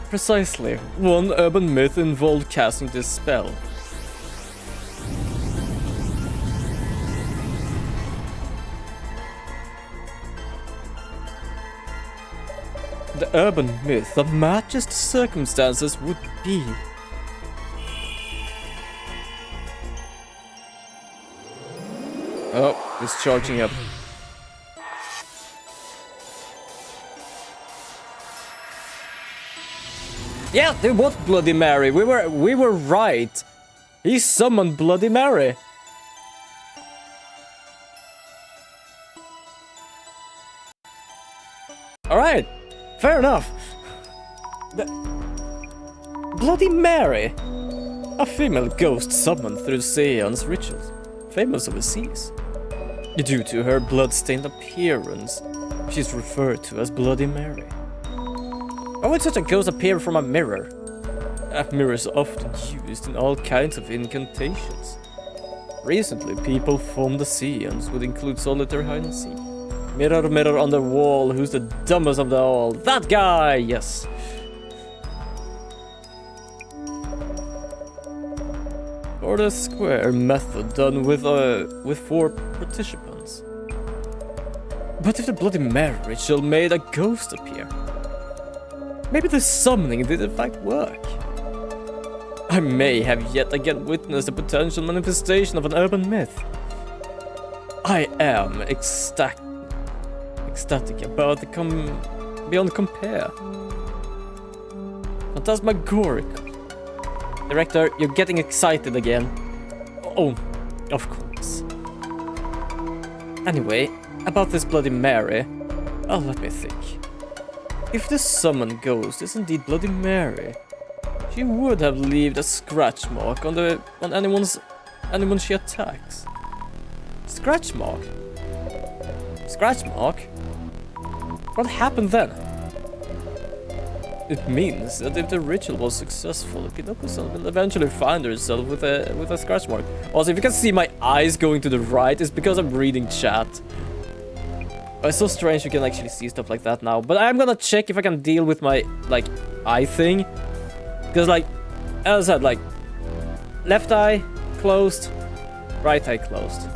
Precisely. One urban myth involved casting this spell. The urban myth that matches the circumstances would be... Oh, it's charging up. Yeah, it was Bloody Mary. We were right. He summoned Bloody Mary. All right, fair enough. Bloody Mary, a female ghost summoned through Seon's rituals, famous overseas. Due to her blood-stained appearance, she's referred to as Bloody Mary. Why would such a ghost appear from a mirror? A mirror is often used in all kinds of incantations. Recently, people formed the Seons would include solitary hide and seek. Mirror, mirror on the wall, who's the dumbest of them all? That guy! Yes. Or the square method done with 4 participants. But if the Bloody Mary ritual made a ghost appear, maybe the summoning did in fact work. I may have yet again witnessed a potential manifestation of an urban myth. I am ecstatic about the beyond compare. Phantasmagorical. Director, you're getting excited again. Oh, of course. Anyway, about this Bloody Mary, let me think. If the summoned ghost is indeed Bloody Mary, she would have left a scratch mark on anyone she attacks. Scratch mark? Scratch mark? What happened then? It means that if the ritual was successful, Kinoko-san will eventually find herself with a scratch mark. Also, if you can see my eyes going to the right, it's because I'm reading chat. It's so strange you can actually see stuff like that now. But I'm gonna check if I can deal with my, like, eye thing. Because, like, as I said, like, left eye closed, right eye closed.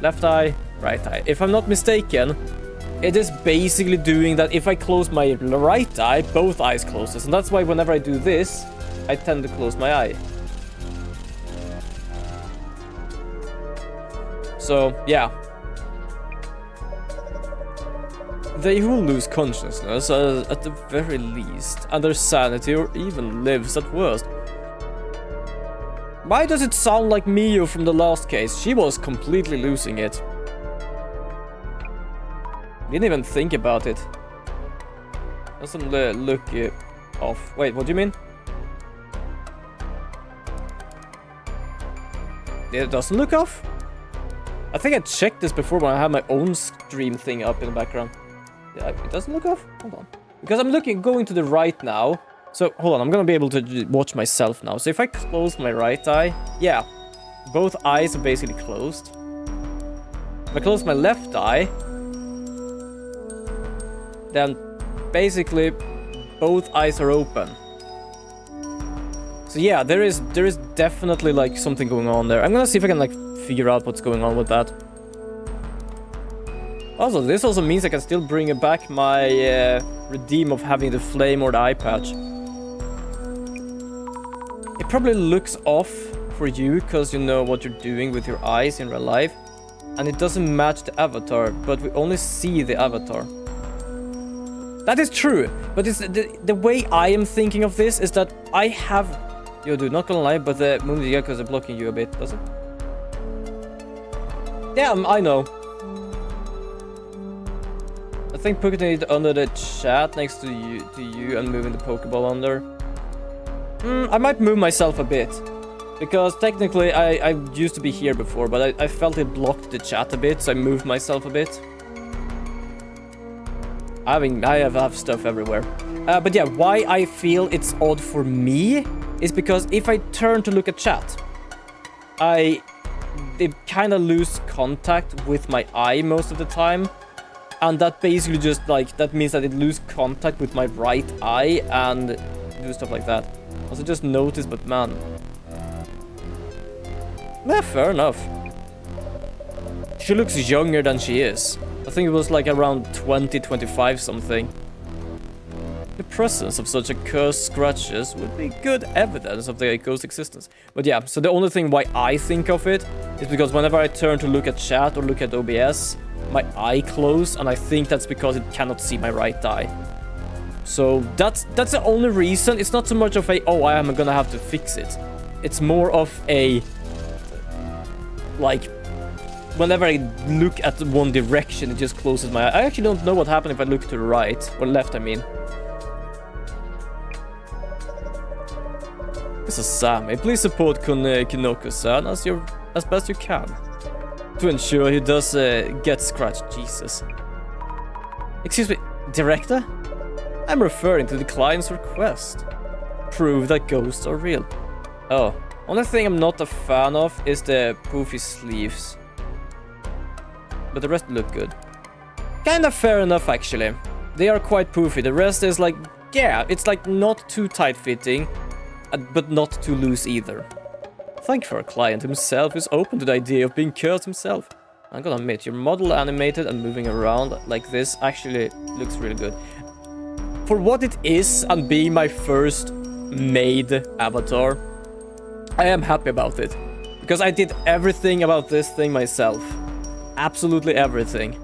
Left eye, right eye. If I'm not mistaken, it is basically doing that if I close my right eye, both eyes closes. And that's why whenever I do this, I tend to close my eye. So, yeah. They who lose consciousness are at the very least, and their sanity or even lives at worst. Why does it sound like Mio from the last case? She was completely losing it. Didn't even think about it. Doesn't look off. Wait, what do you mean? It doesn't look off? I think I checked this before when I had my own stream thing up in the background. Yeah, it doesn't look off? Hold on. Because I'm going to the right now. So, hold on, I'm gonna be able to watch myself now. So if I close my right eye, yeah, both eyes are basically closed. If I close my left eye, then basically both eyes are open. So yeah, there is definitely like something going on there. I'm gonna see if I can like figure out what's going on with that. Also, this also means I can still bring back my redeem of having the flame or the eye patch. It probably looks off for you because you know what you're doing with your eyes in real life. And it doesn't match the avatar, but we only see the avatar. That is true, but it's the way I am thinking of this is that I have... Yo, dude, not gonna lie, but the movie geckos are blocking you a bit, does it? Yeah, I know. I think putting it under the chat next to you and moving the Pokeball under. I might move myself a bit. Because technically I used to be here before, but I felt it blocked the chat a bit, so I moved myself a bit. I have stuff everywhere. But yeah, why I feel it's odd for me is because if I turn to look at chat, it kind of lose contact with my eye most of the time. And that basically just like, that means that it lose contact with my right eye and do stuff like that. Also just noticed, but man. Yeah, fair enough. She looks younger than she is. I think it was like around 20, 25 something. The presence of such accursed scratches would be good evidence of the ghost existence. But yeah, so the only thing why I think of it is because whenever I turn to look at chat or look at OBS, my eye closes, and I think that's because it cannot see my right eye. So that's the only reason. It's not so much of a, oh, I am gonna have to fix it. It's more of a, like, whenever I look at one direction, it just closes my eye. I actually don't know what happened if I look to the right, or left, I mean. This is Sammy. Please support Kinoko-san as best you can. To ensure he does get scratched. Jesus. Excuse me, director? I'm referring to the client's request. Prove that ghosts are real. Oh, only thing I'm not a fan of is the poofy sleeves. But the rest look good. Kinda fair enough, actually. They are quite poofy. The rest is like, yeah, it's like not too tight fitting, but not too loose either. Thank you for our client himself who's open to the idea of being cursed himself. I'm gonna admit, your model animated and moving around like this actually looks really good. For what it is and being my first made avatar, I am happy about it. Because I did everything about this thing myself. Absolutely everything.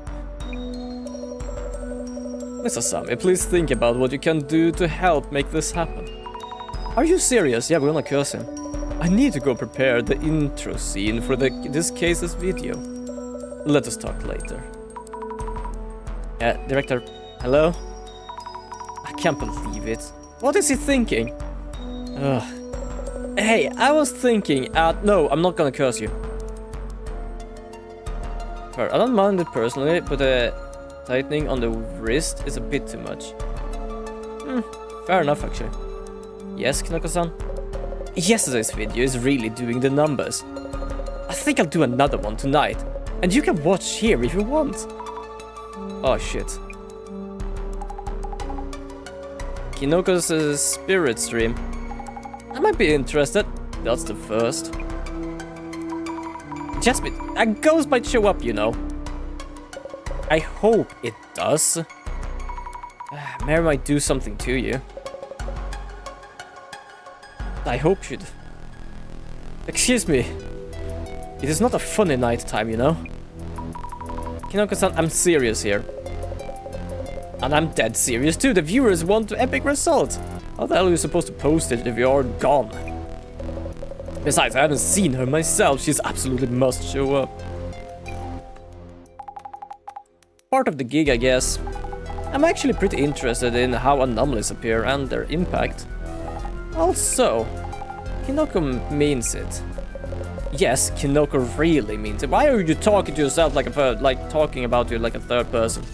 Mr. Sammy, please think about what you can do to help make this happen. Are you serious? Yeah, we're gonna curse him. I need to go prepare the intro scene for this case's video. Let us talk later. Director, hello? I can't believe it. What is he thinking? Hey, I was thinking, no, I'm not gonna curse you. I don't mind it personally, but the tightening on the wrist is a bit too much. Fair enough, actually. Yes, Kinoko-san? Yesterday's video is really doing the numbers. I think I'll do another one tonight. And you can watch here if you want. Oh, shit. Kinoko's spirit stream. I might be interested. That's the first. Jasmine, a ghost might show up, you know. I hope it does. Mary might do something to you. I hope she'd. Excuse me. It is not a funny night time, you know? Kinoko-san, I'm serious here. And I'm dead serious too. The viewers want epic results. How the hell are you supposed to post it if you're gone? Besides, I haven't seen her myself. She's absolutely must show up. Part of the gig, I guess. I'm actually pretty interested in how anomalies appear and their impact. Also, Kinoko means it. Yes, Kinoko really means it. Why are you talking to yourself like talking about you like a third person?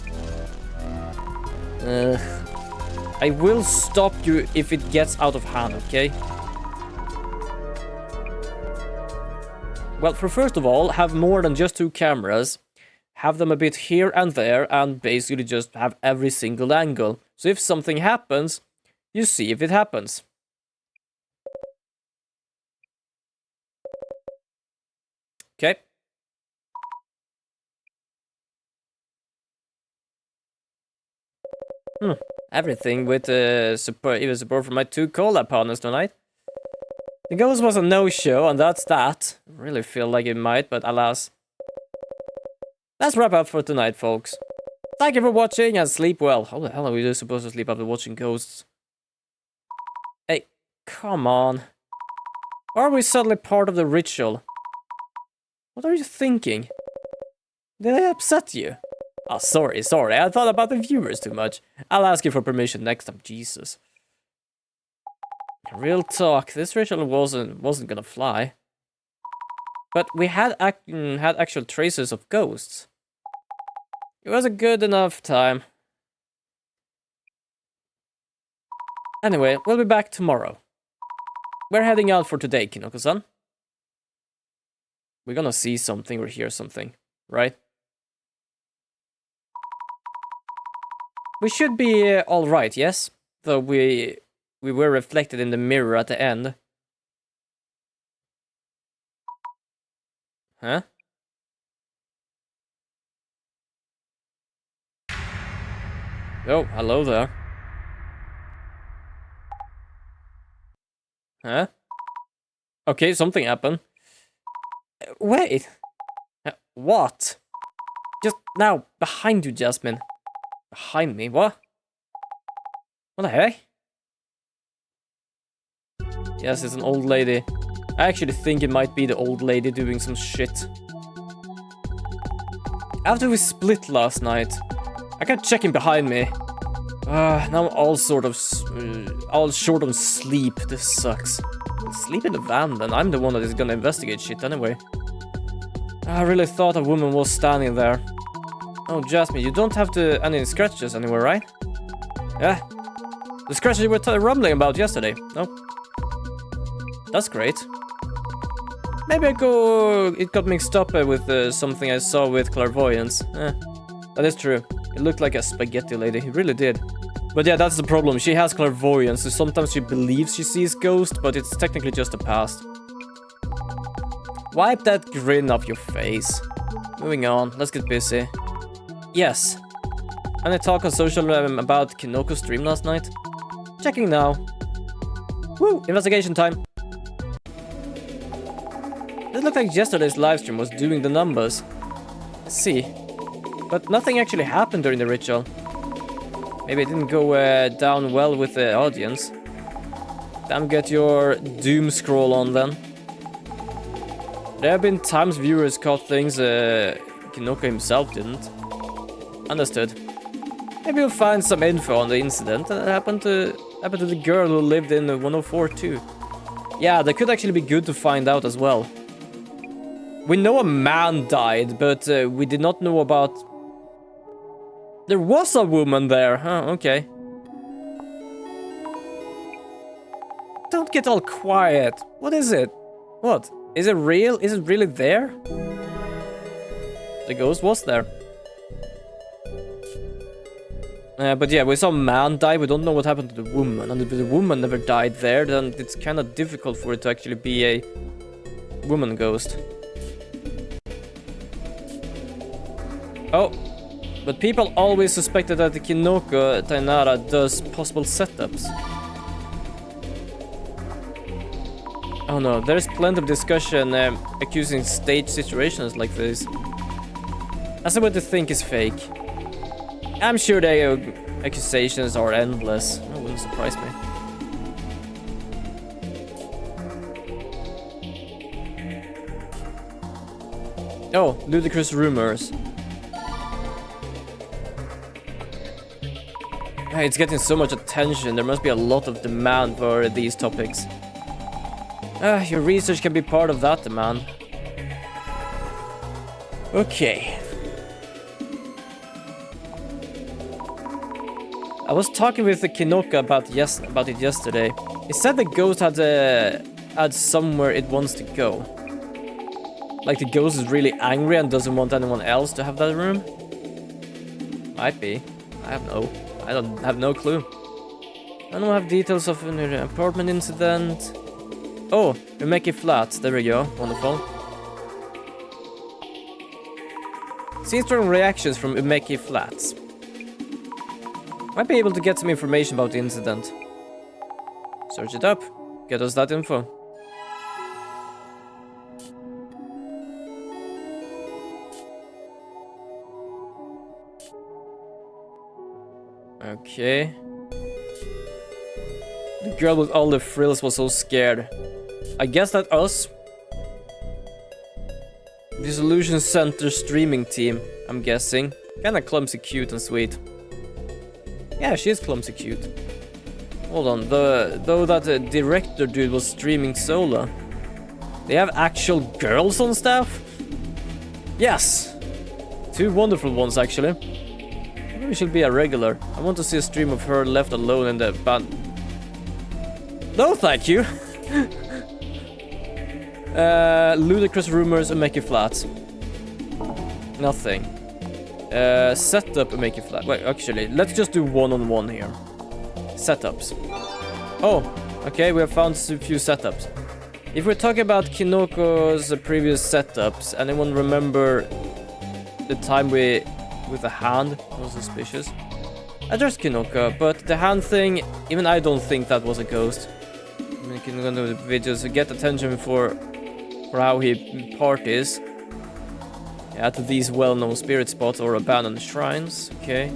I will stop you if it gets out of hand, okay? Well, first of all, have more than just 2 cameras. Have them a bit here and there, and basically just have every single angle. So if something happens, you see if it happens. Okay. Everything with support, even support from my 2 collab partners tonight. The ghost was a no-show, and that's that. I really feel like it might, but alas. Let's wrap up for tonight, folks. Thank you for watching, and sleep well. How the hell are we supposed to sleep after watching ghosts? Hey, come on. Why are we suddenly part of the ritual? What are you thinking? Did I upset you? Oh, sorry. I thought about the viewers too much. I'll ask you for permission next time, Jesus. Real talk, this ritual wasn't gonna fly. But we had actual traces of ghosts. It was a good enough time. Anyway, we'll be back tomorrow. We're heading out for today, Kinoko-san. We're gonna see something or hear something, right? We should be alright, yes? Though we were reflected in the mirror at the end. Huh? Oh, hello there. Huh? Okay, something happened. Wait. What? Just now, behind you, Jasmine. Behind me, what? What the heck? Yes, it's an old lady. I actually think it might be the old lady doing some shit. After we split last night, I kept checking behind me. Now I'm all short on sleep. This sucks. Sleep in the van, then I'm the one that is gonna investigate shit anyway. I really thought a woman was standing there. Oh, Jasmine, you don't have any scratches anywhere, right? Yeah. The scratches you were rumbling about yesterday. No. That's great. Maybe it got mixed up with something I saw with clairvoyance. That is true. It looked like a spaghetti lady. It really did. But yeah, that's the problem. She has clairvoyance, so sometimes she believes she sees ghosts, but it's technically just a past. Wipe that grin off your face. Moving on, let's get busy. Yes. Any talk on social about Kinoko's stream last night? Checking now. Woo! Investigation time. It looked like yesterday's livestream was doing the numbers. I see. But nothing actually happened during the ritual. Maybe it didn't go down well with the audience. Damn, get your doom scroll on then. There have been times viewers caught things Kinoko himself didn't. Understood. Maybe you'll find some info on the incident that happened to the girl who lived in 104 too. Yeah, that could actually be good to find out as well. We know a man died, but we did not know about... There was a woman there, huh? Okay. Don't get all quiet. What is it? What? Is it real? Is it really there? The ghost was there. But yeah, we saw a man die. We don't know what happened to the woman. And if the woman never died there, then it's kind of difficult for it to actually be a woman ghost. Oh, but people always suspected that the Kinoko Tainara does possible setups. Oh no, there's plenty of discussion accusing stage situations like this. As I would think is fake. I'm sure the accusations are endless. That wouldn't surprise me. Oh, ludicrous rumors. Hey, it's getting so much attention. There must be a lot of demand for these topics. Your research can be part of that demand. Okay. I was talking with the Kinoka about it yesterday. He said the ghost had somewhere it wants to go. Like the ghost is really angry and doesn't want anyone else to have that room? Might be. I don't have no clue. I don't have details of an apartment incident. Oh, Umeki Flats. There we go. Wonderful. See strong reactions from Umeki Flats. Might be able to get some information about the incident. Search it up. Get us that info. Okay. The girl with all the frills was so scared. I guess that us. Dissolution Center streaming team, I'm guessing. Kinda clumsy cute and sweet. Yeah, she is clumsy cute. Hold on, though that director dude was streaming solo. They have actual girls on staff? Yes! 2 wonderful ones actually. Maybe she'll be a regular. I want to see a stream of her left alone in the band. No, thank you. Ludicrous rumors and make it flat. Nothing. Setup and make it flat. Wait, actually, let's just do one-on-one here. Setups. Oh, okay, we have found a few setups. If we're talking about Kinoko's previous setups, anyone remember the time with the hand was suspicious? Address Kinoko, but the hand thing, even I don't think that was a ghost. I mean, can go into the videos to get attention for how he parties. Yeah, to these well-known spirit spots or abandoned shrines. Okay.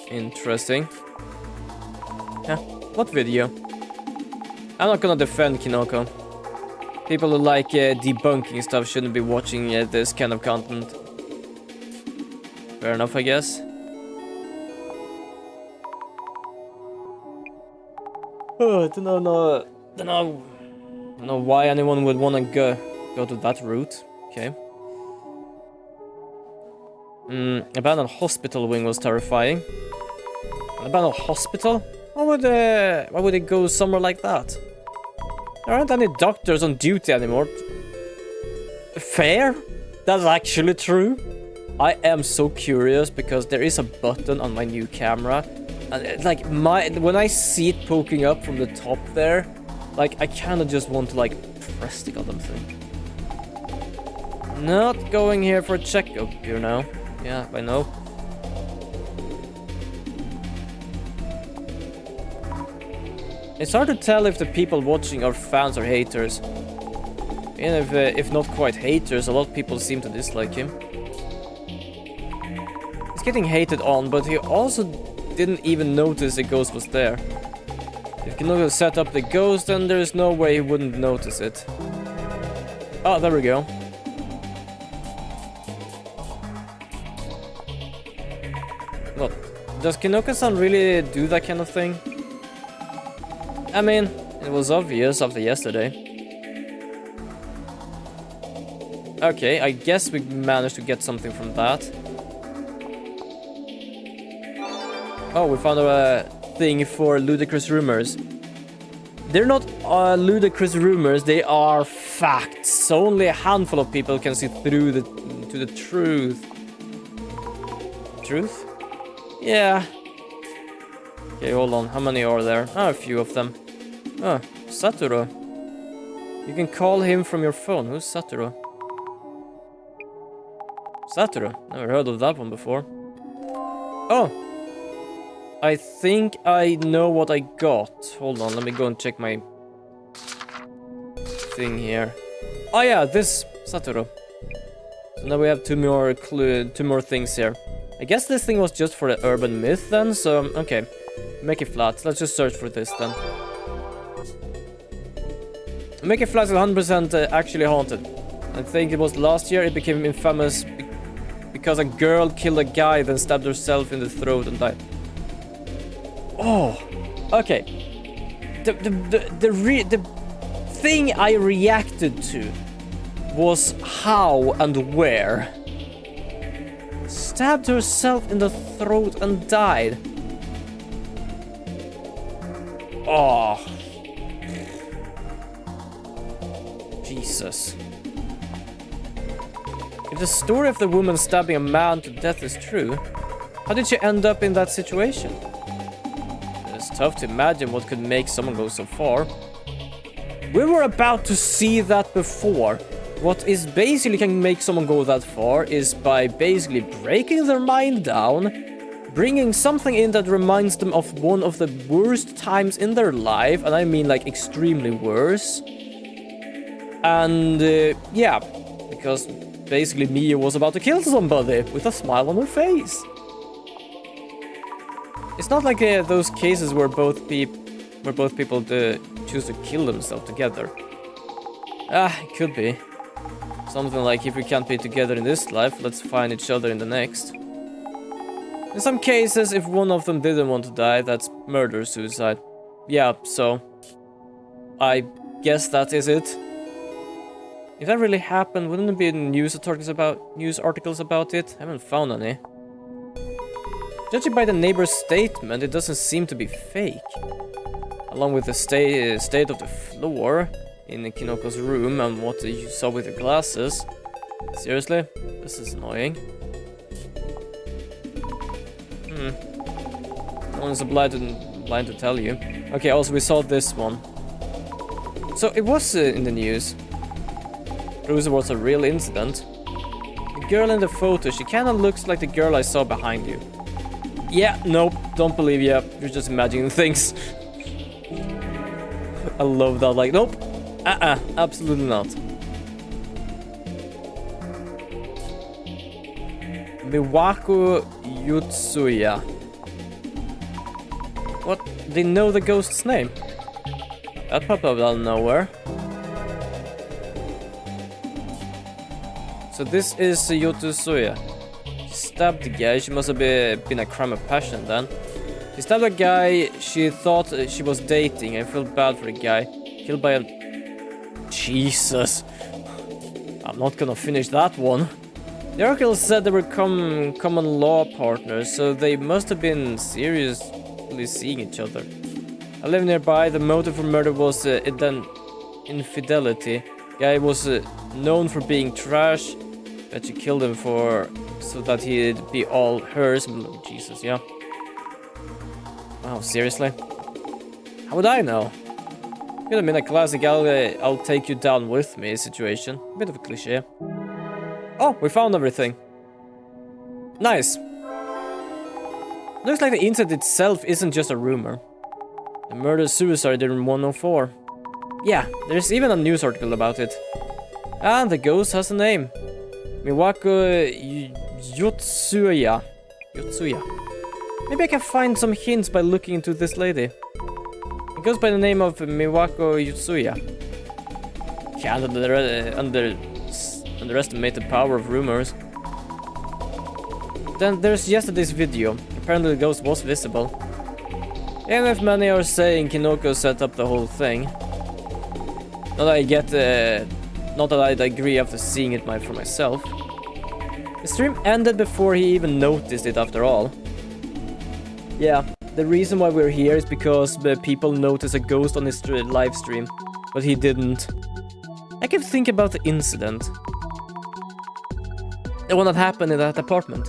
Interesting. Yeah, what video? I'm not gonna defend Kinoko. People who like debunking stuff shouldn't be watching this kind of content. Fair enough, I guess. Oh, I don't know why anyone would want to go to that route. Okay. Abandoned hospital wing was terrifying. An abandoned hospital? Why would it go somewhere like that? There aren't any doctors on duty anymore. Fair? That's actually true. I am so curious because there is a button on my new camera. And like when I see it poking up from the top there, like I kind of just want to like press the goddamn thing. Not going here for a checkup here now. Yeah, I know. It's hard to tell if the people watching are fans or haters. And if not quite haters, a lot of people seem to dislike him. He's getting hated on, but he also didn't even notice the ghost was there. If Kinoko set up the ghost, then there's no way he wouldn't notice it. Oh, there we go. What? Does Kinoko-san really do that kind of thing? I mean, it was obvious after yesterday. Okay, I guess we managed to get something from that. Oh, we found a thing for ludicrous rumors. They're not ludicrous rumors, they are facts. So only a handful of people can see through to the truth. Truth? Yeah. Okay, hold on. How many are there? Oh, a few of them. Oh, Satoru. You can call him from your phone. Who's Satoru? Satoru. Never heard of that one before. Oh! I think I know what I got. Hold on, let me go and check my thing here. Oh yeah, this Satoru. So now we have two more things here. I guess this thing was just for the urban myth then, so okay. Make it flat. Let's just search for this then. Make it flat is 100% actually haunted. I think it was last year it became infamous because a girl killed a guy, then stabbed herself in the throat and died. Oh, okay. The thing I reacted to was how and where. Stabbed herself in the throat and died. Oh. Jesus. If the story of the woman stabbing a man to death is true, how did she end up in that situation? It's tough to imagine what could make someone go so far. We were about to see that before. What is basically can make someone go that far is by basically breaking their mind down, bringing something in that reminds them of one of the worst times in their life, and I mean like extremely worse. And yeah, because basically Mia was about to kill somebody with a smile on her face. It's not like those cases where both people choose to kill themselves together. It could be. Something like, if we can't be together in this life, let's find each other in the next. In some cases, if one of them didn't want to die, that's murder-suicide. Yeah, so I guess that is it. If that really happened, wouldn't there be news articles about it? I haven't found any. Judging by the neighbor's statement, it doesn't seem to be fake. Along with the state of the floor in Kinoko's room and what you saw with your glasses. Seriously? This is annoying. No one's blind to tell you. Okay, also we saw this one. So it was in the news. Proves it was a real incident. The girl in the photo, she kinda looks like the girl I saw behind you. Yeah, nope, don't believe you. You're just imagining things. I love that, like, nope. Absolutely not. Miwako Yutsuya. What? They know the ghost's name? That popped up out of nowhere. So this is Yutsuya. She stabbed the guy. She must have been a crime of passion then. She stabbed a guy she thought she was dating. I feel bad for the guy. Killed by a... Jesus. I'm not gonna finish that one. The article said they were common law partners, so they must have been seriously seeing each other. I live nearby. The motive for murder was infidelity. Guy was known for being trash, but she killed him so that he'd be all hers. Jesus, yeah. Wow, seriously? How would I know? Could have been a classic I'll take you down with me situation. Bit of a cliche. Oh, we found everything. Nice. Looks like the incident itself isn't just a rumor. The murder-suicide in 104. Yeah, there's even a news article about it. And the ghost has a name. Miwako Yutsuya. Maybe I can find some hints by looking into this lady. It goes by the name of Miwako Yutsuya. Can't underestimate the power of rumors. Then there's yesterday's video. Apparently the ghost was visible. Even if many are saying Kinoko set up the whole thing. Not that I'd agree after seeing it for myself. The stream ended before he even noticed it after all. Yeah, the reason why we're here is because people noticed a ghost on his live stream, but he didn't. I can think about the incident. The one that happened in that apartment.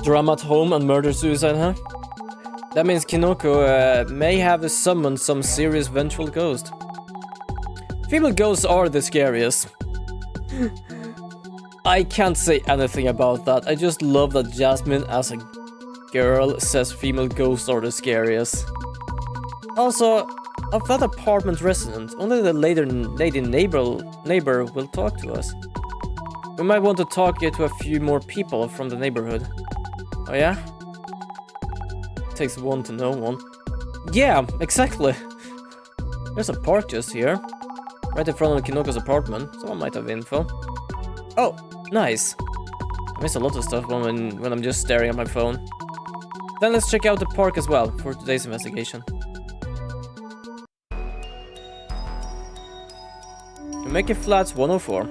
Drama at home and murder-suicide, huh? That means Kinoko may have summoned some serious vengeful ghost. Female ghosts are the scariest. I can't say anything about that. I just love that Jasmine, as a girl, says female ghosts are the scariest. Also, of that apartment resident, only the lady neighbor will talk to us. We might want to talk to a few more people from the neighborhood. Oh yeah? Takes one to know one. Yeah, exactly. There's a park just here. Right in front of Kinoko's apartment. Someone might have info. Oh, nice. I miss a lot of stuff when I'm just staring at my phone. Then let's check out the park as well for today's investigation. Make Flats 104.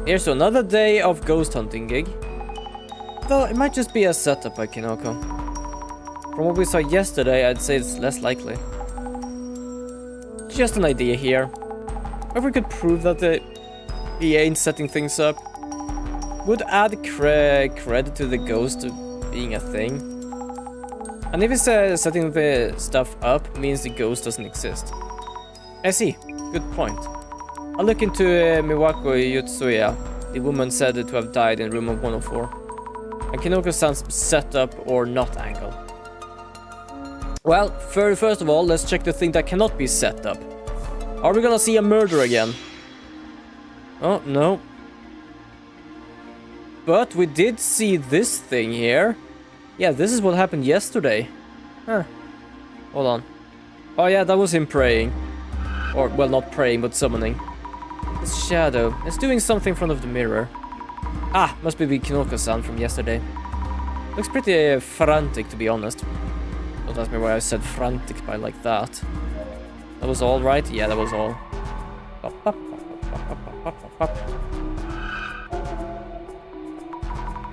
Here's to another day of ghost hunting gig. Though it might just be a setup by Kinoko. From what we saw yesterday, I'd say it's less likely. Just an idea here. If we could prove that he ain't setting things up, would add credit to the ghost being a thing. And if he's setting the stuff up, means the ghost doesn't exist. I see. Good point. I'll look into Miwako Yutsuya. The woman said to have died in room 104. And Kinoko-san's setup or not angle. Well, first of all, let's check the thing that cannot be set up. Are we gonna see a murder again? Oh, no. But we did see this thing here. Yeah, this is what happened yesterday. Huh. Hold on. Oh yeah, that was him praying. Or, well, not praying, but summoning. This shadow is doing something in front of the mirror. Ah, must be Kinoko-san from yesterday. Looks pretty frantic, to be honest. Don't ask me why I said frantic by like that. That was all right? Yeah, that was all.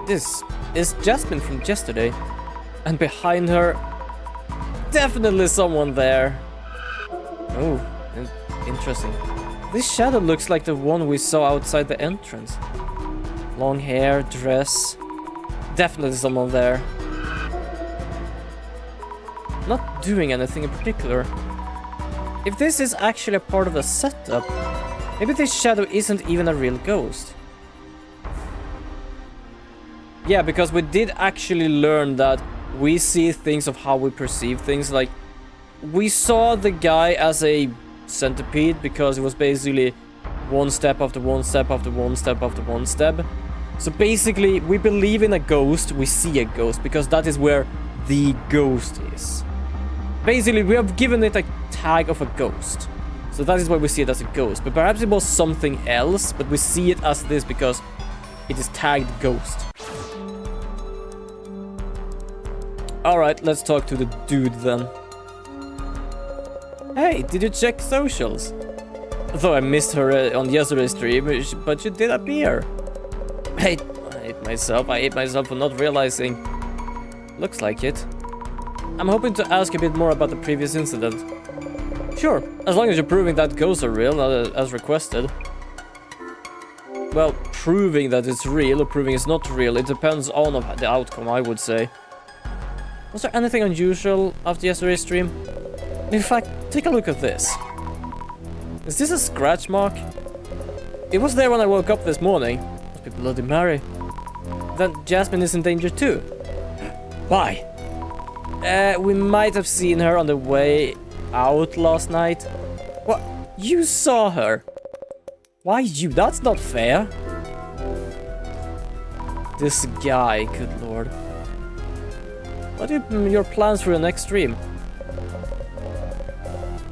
This is Jasmine from yesterday. And behind her, definitely someone there. Oh, interesting. This shadow looks like the one we saw outside the entrance. Long hair, dress. Definitely someone there. Not doing anything in particular. If this is actually a part of the setup, maybe this shadow isn't even a real ghost. Yeah, because we did actually learn that we see things of how we perceive things. Like, we saw the guy as a centipede because it was basically one step after one step after one step after one step. So basically, we believe in a ghost, we see a ghost, because that is where the ghost is. Basically, we have given it a tag of a ghost. So that is why we see it as a ghost. But perhaps it was something else, but we see it as this because it is tagged ghost. Alright, let's talk to the dude then. Hey, did you check socials? Though I missed her on yesterday's stream, but she did appear. I hate myself for not realizing. Looks like it. I'm hoping to ask a bit more about the previous incident. Sure, as long as you're proving that ghosts are real, as requested. Well, proving that it's real or proving it's not real, it depends on the outcome, I would say. Was there anything unusual after yesterday's stream? In fact, take a look at this. Is this a scratch mark? It was there when I woke up this morning. Must be Bloody Mary. Then Jasmine is in danger too. Why? We might have seen her on the way out last night. What? You saw her? Why you? That's not fair. This guy, good lord. What are your plans for your next stream?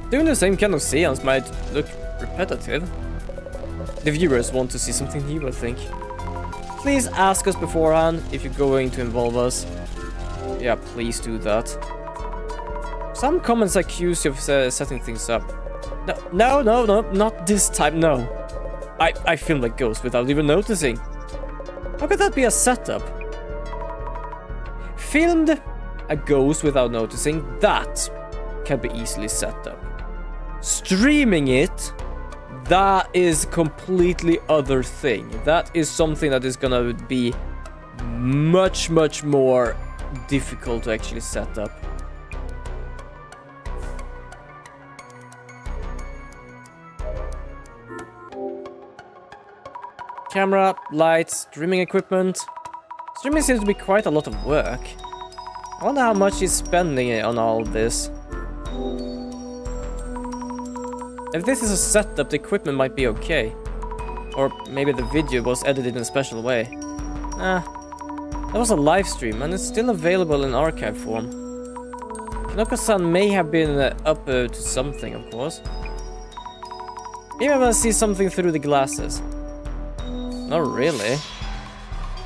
Doing the same kind of seance might look repetitive. The viewers want to see something new, I think. Please ask us beforehand if you're going to involve us. Yeah, please do that. Some comments accuse you of setting things up. No, not this time, no. I filmed a ghost without even noticing. How could that be a setup? Filmed a ghost without noticing, that can be easily set up. Streaming it, that is completely other thing. That is something that is gonna be much more difficult to actually set up. Camera, lights, streaming equipment. Streaming seems to be quite a lot of work. I wonder how much he's spending on all this. If this is a setup, the equipment might be okay. Or maybe the video was edited in a special way. That was a live stream and it's still available in archive form. Kinoko-san may have been up to something, of course. Maybe I'm gonna see something through the glasses. Not really.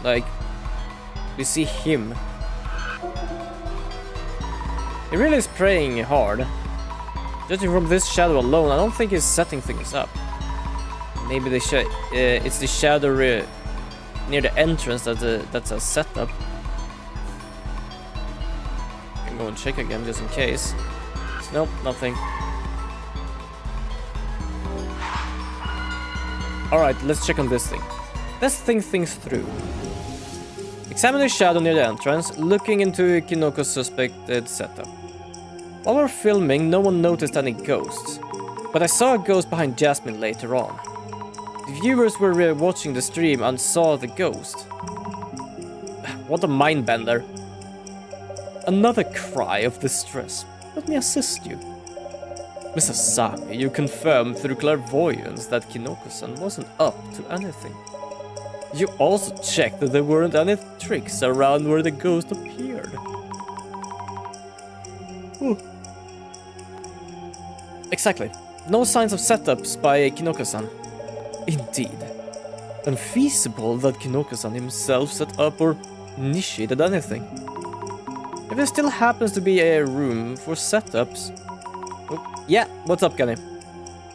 Like, we see him. He really is praying hard. Judging from this shadow alone, I don't think he's setting things up. Maybe it's the shadow near the entrance that's a setup. I can go and check again just in case. Nope, nothing. Alright, let's check on this thing. Let's think things through. Examine the shadow near the entrance, looking into Kinoko's suspected setup. While we were filming, no one noticed any ghosts, but I saw a ghost behind Jasmine later on. The viewers were watching the stream and saw the ghost. What a mindbender. Another cry of distress. Let me assist you. Mrs. Sami, you confirmed through clairvoyance that Kinoko-san wasn't up to anything. You also checked that there weren't any tricks around where the ghost appeared. Ooh. Exactly. No signs of setups by Kinoko-san. Indeed. Unfeasible that Kinoko-san himself set up or initiated anything. If there still happens to be a room for setups... Oh, yeah, what's up, Kenny?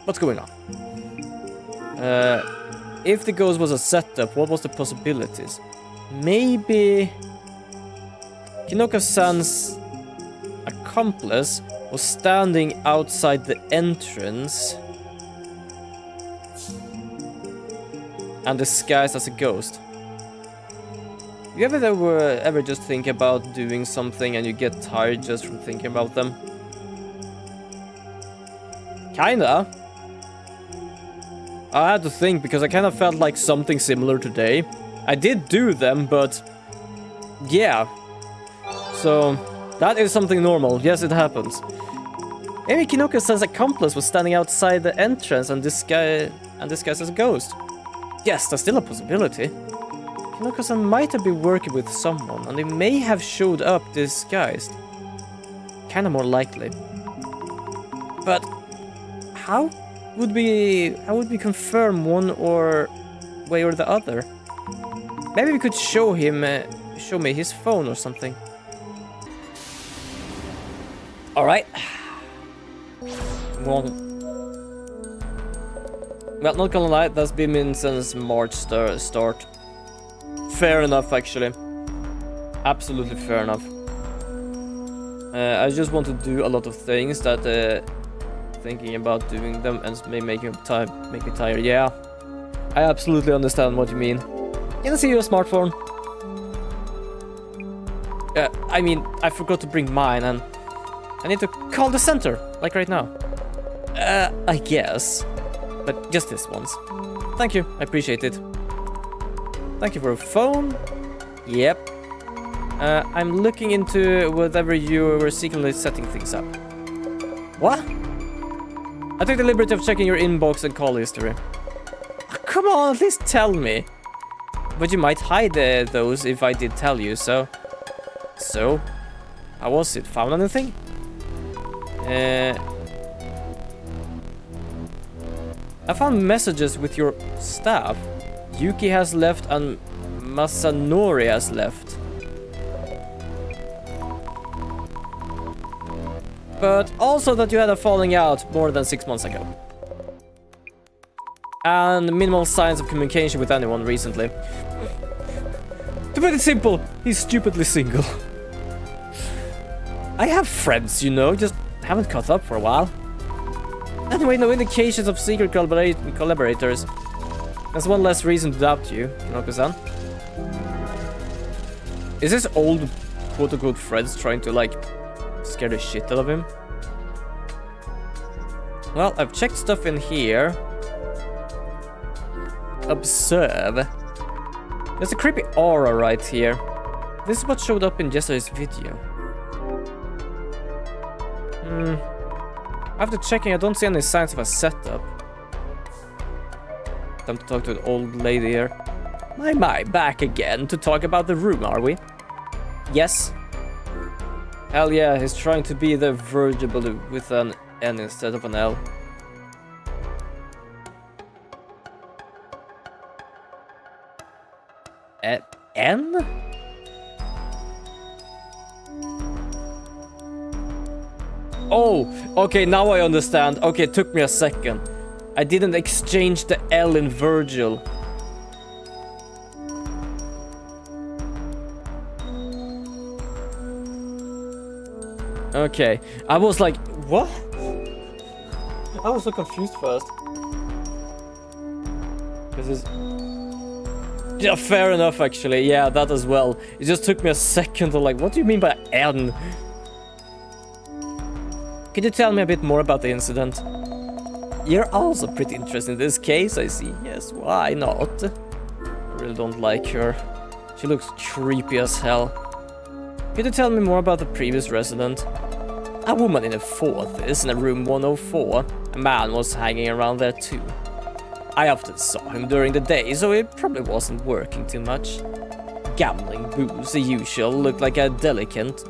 What's going on? If the ghost was a setup, what was the possibilities? Maybe... Kinoko-san's accomplice was standing outside the entrance and disguised as a ghost. You ever just think about doing something and you get tired just from thinking about them? Kinda. I had to think because I kind of felt like something similar today. I did do them, but yeah. So that is something normal. Yes, it happens. Maybe Kinoko-san's accomplice was standing outside the entrance and disguised as a ghost. Yes, that's still a possibility. Kinoko-san might have been working with someone, and they may have showed up disguised. Kinda more likely. But how would we confirm one or way or the other? Maybe we could show me his phone or something. All right. Well, not gonna lie, that's been since March start. Fair enough, actually. Absolutely fair enough. I just want to do a lot of things that thinking about doing them and may make me tired. Yeah, I absolutely understand what you mean. Can I see your smartphone? I mean, I forgot to bring mine and I need to call the center, like right now. I guess. But just this once. Thank you, I appreciate it. Thank you for a phone. Yep. I'm looking into whatever you were secretly setting things up. What? I took the liberty of checking your inbox and call history. Oh, come on, at least tell me. But you might hide those if I did tell you, so... So? How was it? Found anything? I found messages with your staff. Yuki has left and Masanori has left. But also that you had a falling out more than 6 months ago. And minimal signs of communication with anyone recently. To put it simple, he's stupidly single. I have friends, you know, just haven't caught up for a while. Anyway, no indications of secret collaborators. That's one less reason to doubt you, Kinoko-san. Is this old quote-unquote friends trying to, like, scare the shit out of him? Well, I've checked stuff in here. Observe. There's a creepy aura right here. This is what showed up in yesterday's video. After checking, I don't see any signs of a setup. Time to talk to the old lady here. My, back again to talk about the room, are we? Yes. Hell yeah, he's trying to be the Virgil with an N instead of an L. N? Oh, okay, now I understand. Okay, it took me a second. I didn't exchange the L in Virgil. Okay, I was like, what? I was so confused first. This is... Yeah, fair enough, actually. Yeah, that as well. It just took me a second to like, what do you mean by N? Could you tell me a bit more about the incident? You're also pretty interested in this case, I see. Yes, why not? I really don't like her. She looks creepy as hell. Could you tell me more about the previous resident? A woman in the 40s in room 104. A man was hanging around there too. I often saw him during the day, so he probably wasn't working too much. Gambling, booze, the usual, looked like a delinquent.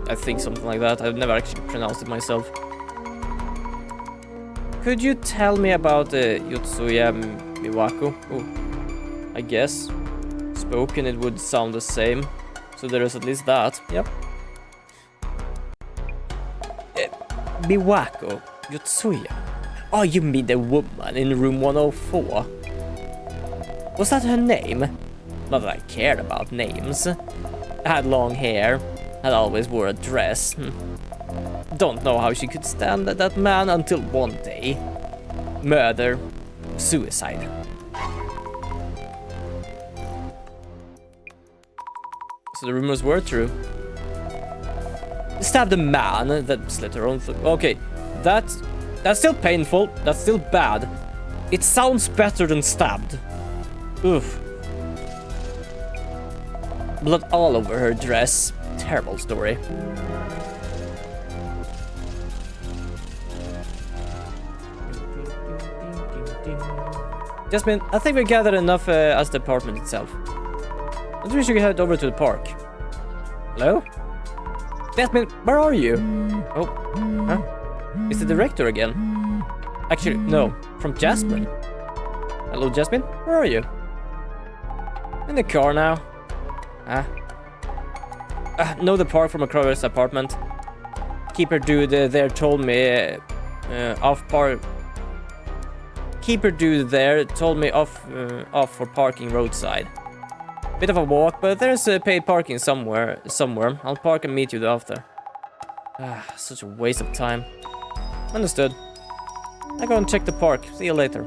I think something like that. I've never actually pronounced it myself. Could you tell me about Yotsuya Miwako? Oh, I guess. Spoken, it would sound the same. So there is at least that. Yep. Miwako Yotsuya. Oh, you mean the woman in room 104? Was that her name? Not that I cared about names. Had long hair. Had always wore a dress. Don't know how she could stand that man until one day. Murder. Suicide. So the rumors were true. Stabbed a man that slit her own throat. Okay, that's still painful. That's still bad. It sounds better than stabbed. Oof. Blood all over her dress. Terrible story. Jasmine, I think we gathered enough as the apartment itself. I think we should head over to the park. Hello? Jasmine, where are you? Oh, huh? It's the director again. Actually, no, from Jasmine. Hello, Jasmine, where are you? In the car now. Huh? Know the park from across the apartment. Keeper dude there told me Keeper dude there told me off for parking roadside. Bit of a walk, but there's paid parking somewhere. I'll park and meet you after. Such a waste of time. Understood. I go and check the park. See you later.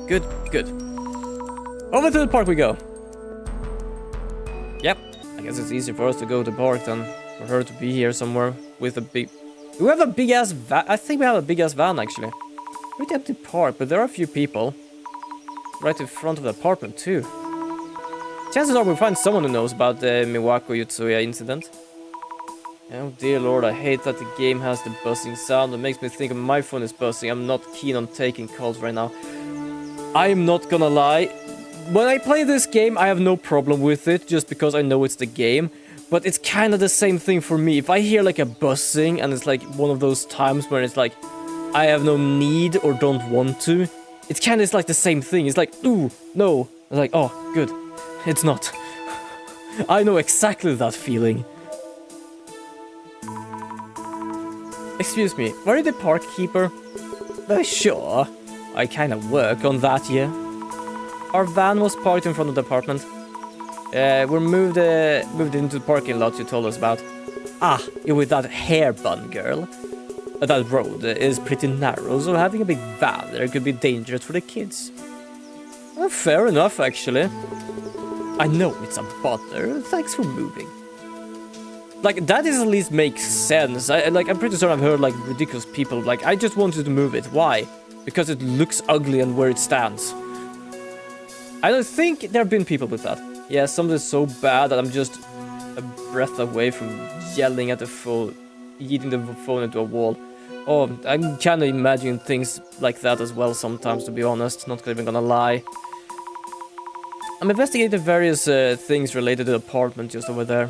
Good. Over to the park we go. Yep. I guess it's easier for us to go to the park than for her to be here somewhere with a big... Do we have a big ass van? I think we have a big ass van actually. Pretty empty park, but there are a few people. Right in front of the apartment too. Chances are we'll find someone who knows about the Miwako Yotsuya incident. Oh dear lord, I hate that the game has the buzzing sound. It makes me think my phone is buzzing. I'm not keen on taking calls right now. I'm not gonna lie. When I play this game, I have no problem with it, just because I know it's the game. But it's kind of the same thing for me. If I hear like a buzzing, and it's like one of those times where it's like, I have no need or don't want to, it's kind of like the same thing. It's like, ooh, no. It's like, oh, good. It's not. I know exactly that feeling. Excuse me, were you the park keeper? Sure. I kind of work on that, yeah. Our van was parked in front of the apartment. We moved into the parking lot you told us about. You're with that hair bun girl. That road is pretty narrow, so having a big van there could be dangerous for the kids. Well, fair enough, actually. I know it's a bother. Thanks for moving. Like, that at least makes sense. I'm pretty sure I've heard, like, ridiculous people, like, I just wanted to move it. Why? because it looks ugly and where it stands. I don't think there have been people with that. Yeah, something so bad that I'm just a breath away from yelling at the phone, eating the phone into a wall. Oh, I'm kind of imagining things like that as well sometimes, to be honest, not even gonna lie. I'm investigating various things related to the apartment just over there.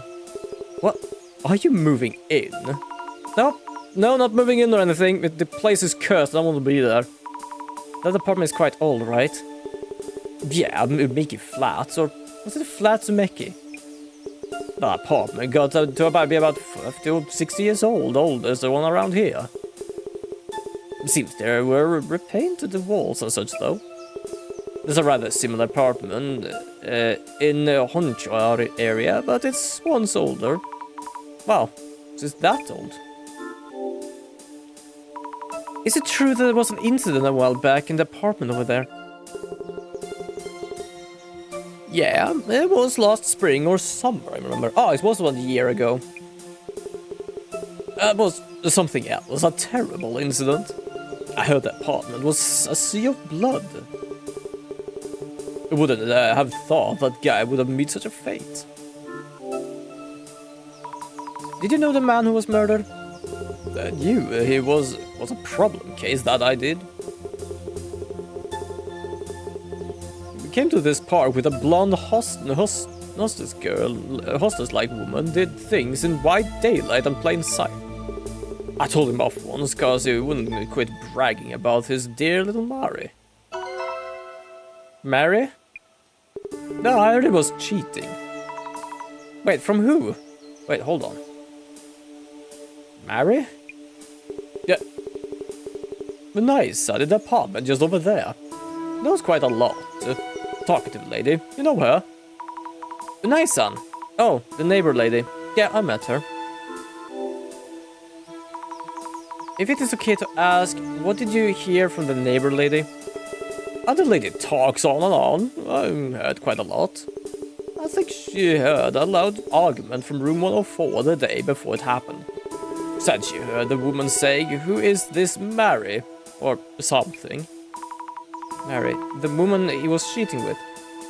What? Are you moving in? No, no, not moving in or anything. The place is cursed, I don't want to be there. That apartment is quite old, right? Yeah, Mickey Flats, or was it Flats or Mickey? That apartment got to about be about 50 or 60 years old, oldest the one around here. Seems there were repainted the walls and such though. There's a rather similar apartment in the Honcho area, but it's once older. Wow, it's that old. Is it true that there was an incident a while back in the apartment over there? Yeah, it was last spring or summer, I remember. Oh, it was 1 year ago. It was something else, a terrible incident. I heard the apartment was a sea of blood. I wouldn't have thought that guy would have met such a fate. Did you know the man who was murdered? I knew he was a problem case, that I did. We came to this park with a blonde hostess girl, a hostess-like woman, did things in white daylight and plain sight. I told him off once cause he wouldn't quit bragging about his dear little Mary. Mary? No, I heard he was cheating. Wait, from who? Wait, hold on. Mary? Yeah. The nice in the apartment just over there. Knows quite a lot. Talkative lady. You know her? The nice son. Oh, the neighbor lady. Yeah, I met her. If it is okay to ask, what did you hear from the neighbor lady? The lady talks on and on. I heard quite a lot. I think she heard a loud argument from room 104 the day before it happened. Said she heard the woman saying, "Who is this Mary?" Or something. Mary, the woman he was cheating with.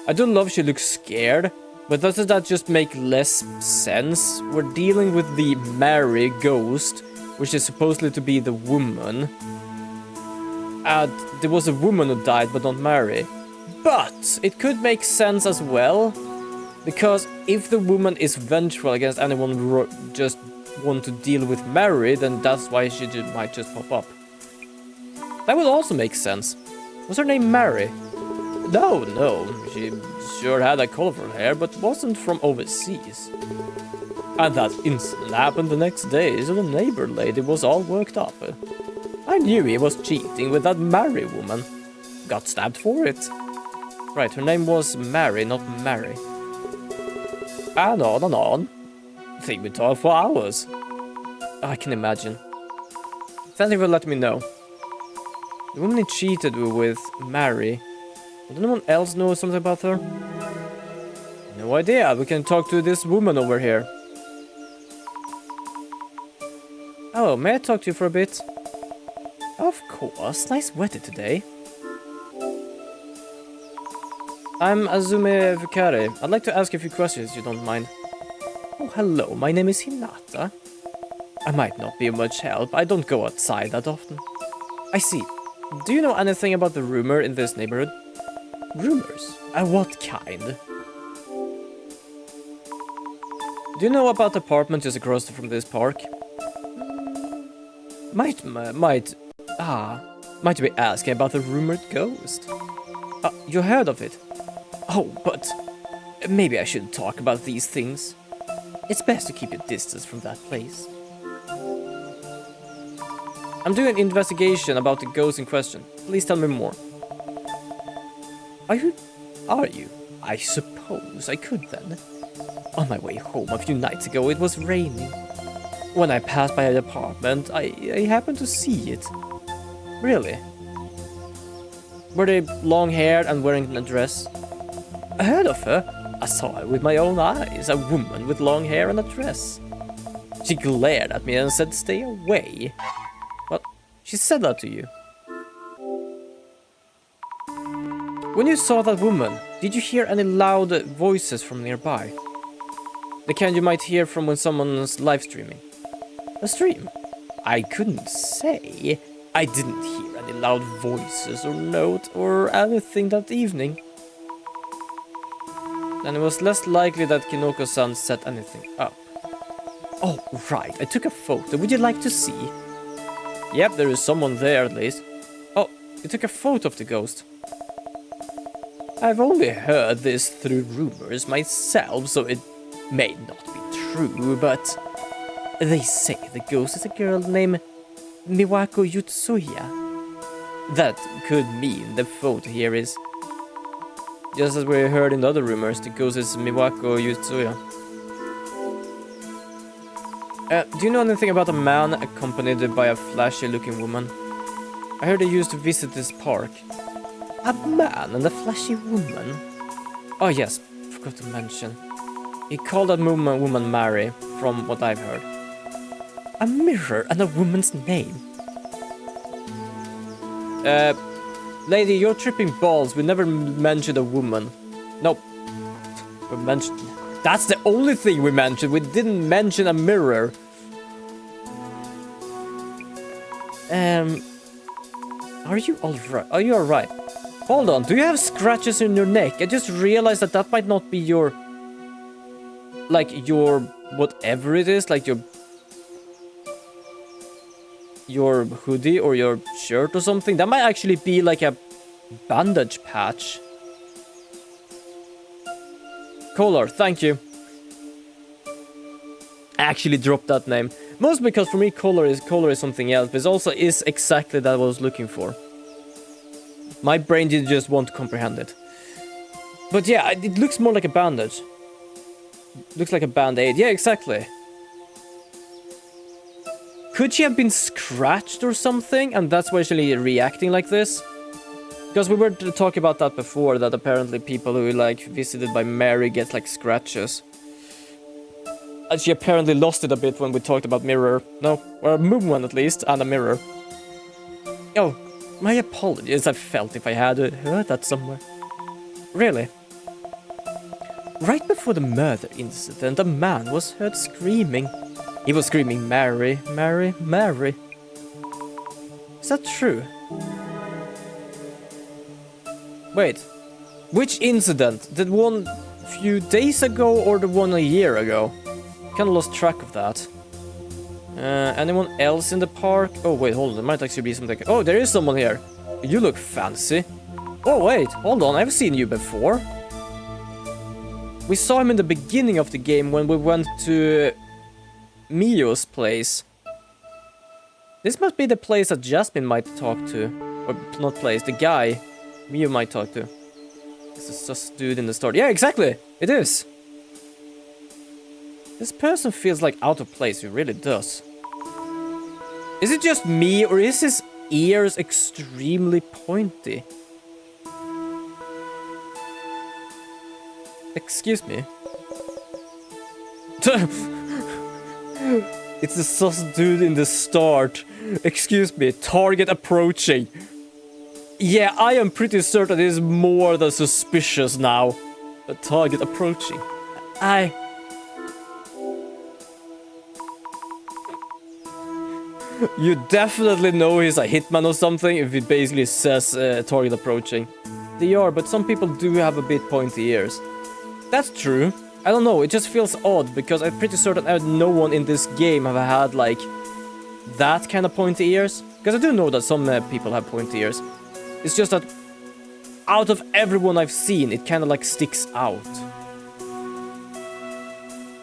I do love she looks scared, but doesn't that just make less sense? We're dealing with the Mary ghost, which is supposedly to be the woman. And there was a woman who died, but not Mary. But it could make sense as well, because if the woman is vengeful against anyone who just want to deal with Mary, then that's why she might just pop up. That would also make sense. Was her name Mary? No, she sure had a colorful hair, but wasn't from overseas. And that incident happened the next day, so the neighbor lady was all worked up. I knew he was cheating with that Mary woman. Got stabbed for it. Right, her name was Mary, not Mary. And on and on. I think we talked for hours. I can imagine. Thank you for letting me know. The woman he cheated with, Mary. Does anyone else know something about her? No idea. We can talk to this woman over here. Oh, may I talk to you for a bit? Of course. Nice weather today. I'm Azume Fukare. I'd like to ask a few questions if you don't mind. Oh, hello. My name is Hinata. I might not be of much help. I don't go outside that often. I see. Do you know anything about the rumor in this neighborhood? Rumors? What kind? Do you know about the apartment just across from this park? Might you be asking about the rumored ghost? You heard of it? Oh, but maybe I shouldn't talk about these things. It's best to keep your distance from that place. I'm doing an investigation about the ghost in question. Please tell me more. Are you? I suppose I could then. On my way home a few nights ago, it was raining. When I passed by the apartment, I happened to see it. Really? Were they long-haired and wearing a dress? I heard of her. I saw her with my own eyes, a woman with long hair and a dress. She glared at me and said, "Stay away." What? She said that to you? When you saw that woman, did you hear any loud voices from nearby? The kind you might hear from when someone's live streaming. A stream? I couldn't say. I didn't hear any loud voices or note or anything that evening. And it was less likely that Kinoko-san set anything up. Oh, right, I took a photo. Would you like to see? Yep, there is someone there at least. Oh, you took a photo of the ghost. I've only heard this through rumors myself, so it may not be true, but they say the ghost is a girl named Miwako Yutsuya. That could mean the photo here is... Just as we heard in the other rumors, the ghost is Miwako Yutsuya. Do you know anything about a man accompanied by a flashy-looking woman? I heard they used to visit this park. A man and a flashy woman? Oh yes, forgot to mention. He called that woman Mary, from what I've heard. A mirror and a woman's name? Lady, you're tripping balls. We never mentioned a woman. Nope. We mentioned... That's the only thing we mentioned. We didn't mention a mirror. Are you alright? Are you alright? Hold on, do you have scratches in your neck? I just realized that that might not be your... Like, your... Whatever it is, like your hoodie or your shirt or something. That might actually be like a bandage patch. Color, thank you. I actually dropped that name. Mostly because for me color is something else, but it also is exactly that I was looking for. My brain didn't just want to comprehend it. But yeah, it looks more like a bandage. Looks like a band-aid. Yeah, exactly. Could she have been scratched or something? And that's why she's reacting like this? Because we were talking about that before, that apparently people who like visited by Mary get like scratches. And she apparently lost it a bit when we talked about mirror. No, or a movement at least, and a mirror. Oh, my apologies, I felt if I had heard that somewhere. Really? Right before the murder incident, a man was heard screaming. He was screaming, Mary, Mary, Mary. Is that true? Wait, which incident? The one a few days ago or the one a year ago? Kinda lost track of that. Anyone else in the park? Oh wait, hold on, there might actually be something. Oh, there is someone here. You look fancy. Oh wait, hold on, I've seen you before. We saw him in the beginning of the game when we went to Mio's place. This must be the place that Jasmine might talk to. Or not place, the guy Mio might talk to. This is just dude in the store. Yeah, exactly! It is! This person feels like out of place, it really does. Is it just me, or is his ears extremely pointy? Excuse me? It's the sus dude in the start. Excuse me, target approaching. Yeah, I am pretty certain it is more than suspicious now. A target approaching. You definitely know he's a hitman or something if it basically says target approaching. They are, but some people do have a bit pointy ears. That's true. I don't know, it just feels odd because I'm pretty certain no one in this game have had like that kind of pointy ears. Because I do know that some people have pointy ears. It's just that out of everyone I've seen, it kind of like sticks out.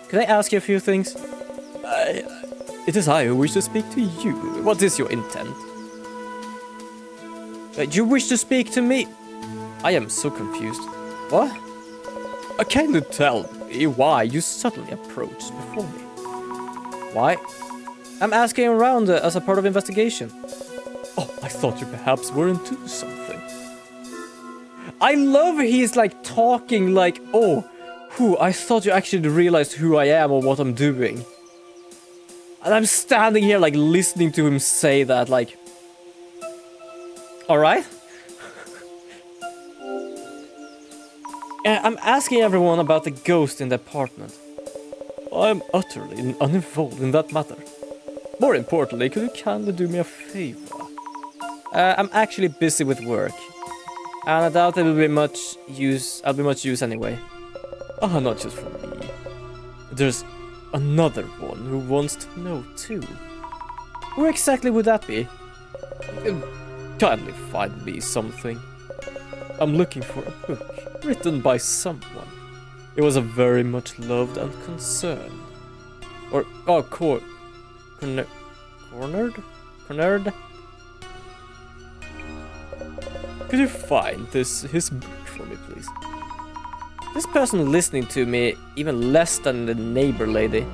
Can I ask you a few things? It is I who wish to speak to you. What is your intent? Do you wish to speak to me? I am so confused. What? Can you tell me why you suddenly approached before me? Why? I'm asking around as a part of investigation. Oh, I thought you perhaps were into something. I love he's like talking like, oh, I thought you actually realized who I am or what I'm doing. And I'm standing here like listening to him say that like, alright? I'm asking everyone about the ghost in the apartment. I'm utterly uninvolved in that matter. More importantly, could you kindly do me a favor? I'm actually busy with work, and I doubt it will be much use. I'll be much use anyway. Not just for me. There's another one who wants to know too. Who exactly would that be? Kindly find me something. I'm looking for a book written by someone. It was a very much loved and concerned. Or, cornered? Could you find his book for me, please? This person listening to me even less than the neighbor lady.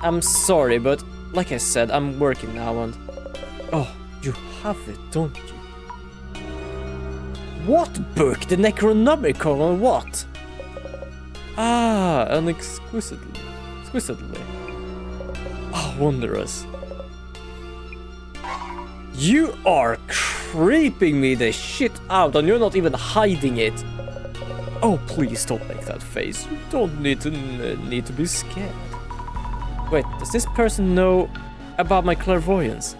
I'm sorry, but like I said, I'm working now and... Oh, you have it, don't you? What book? The Necronomicon or what? Ah, and exquisitely. Ah, wondrous. You are creeping me the shit out and you're not even hiding it. Oh, please don't make that face. You don't need to be scared. Wait, does this person know about my clairvoyance?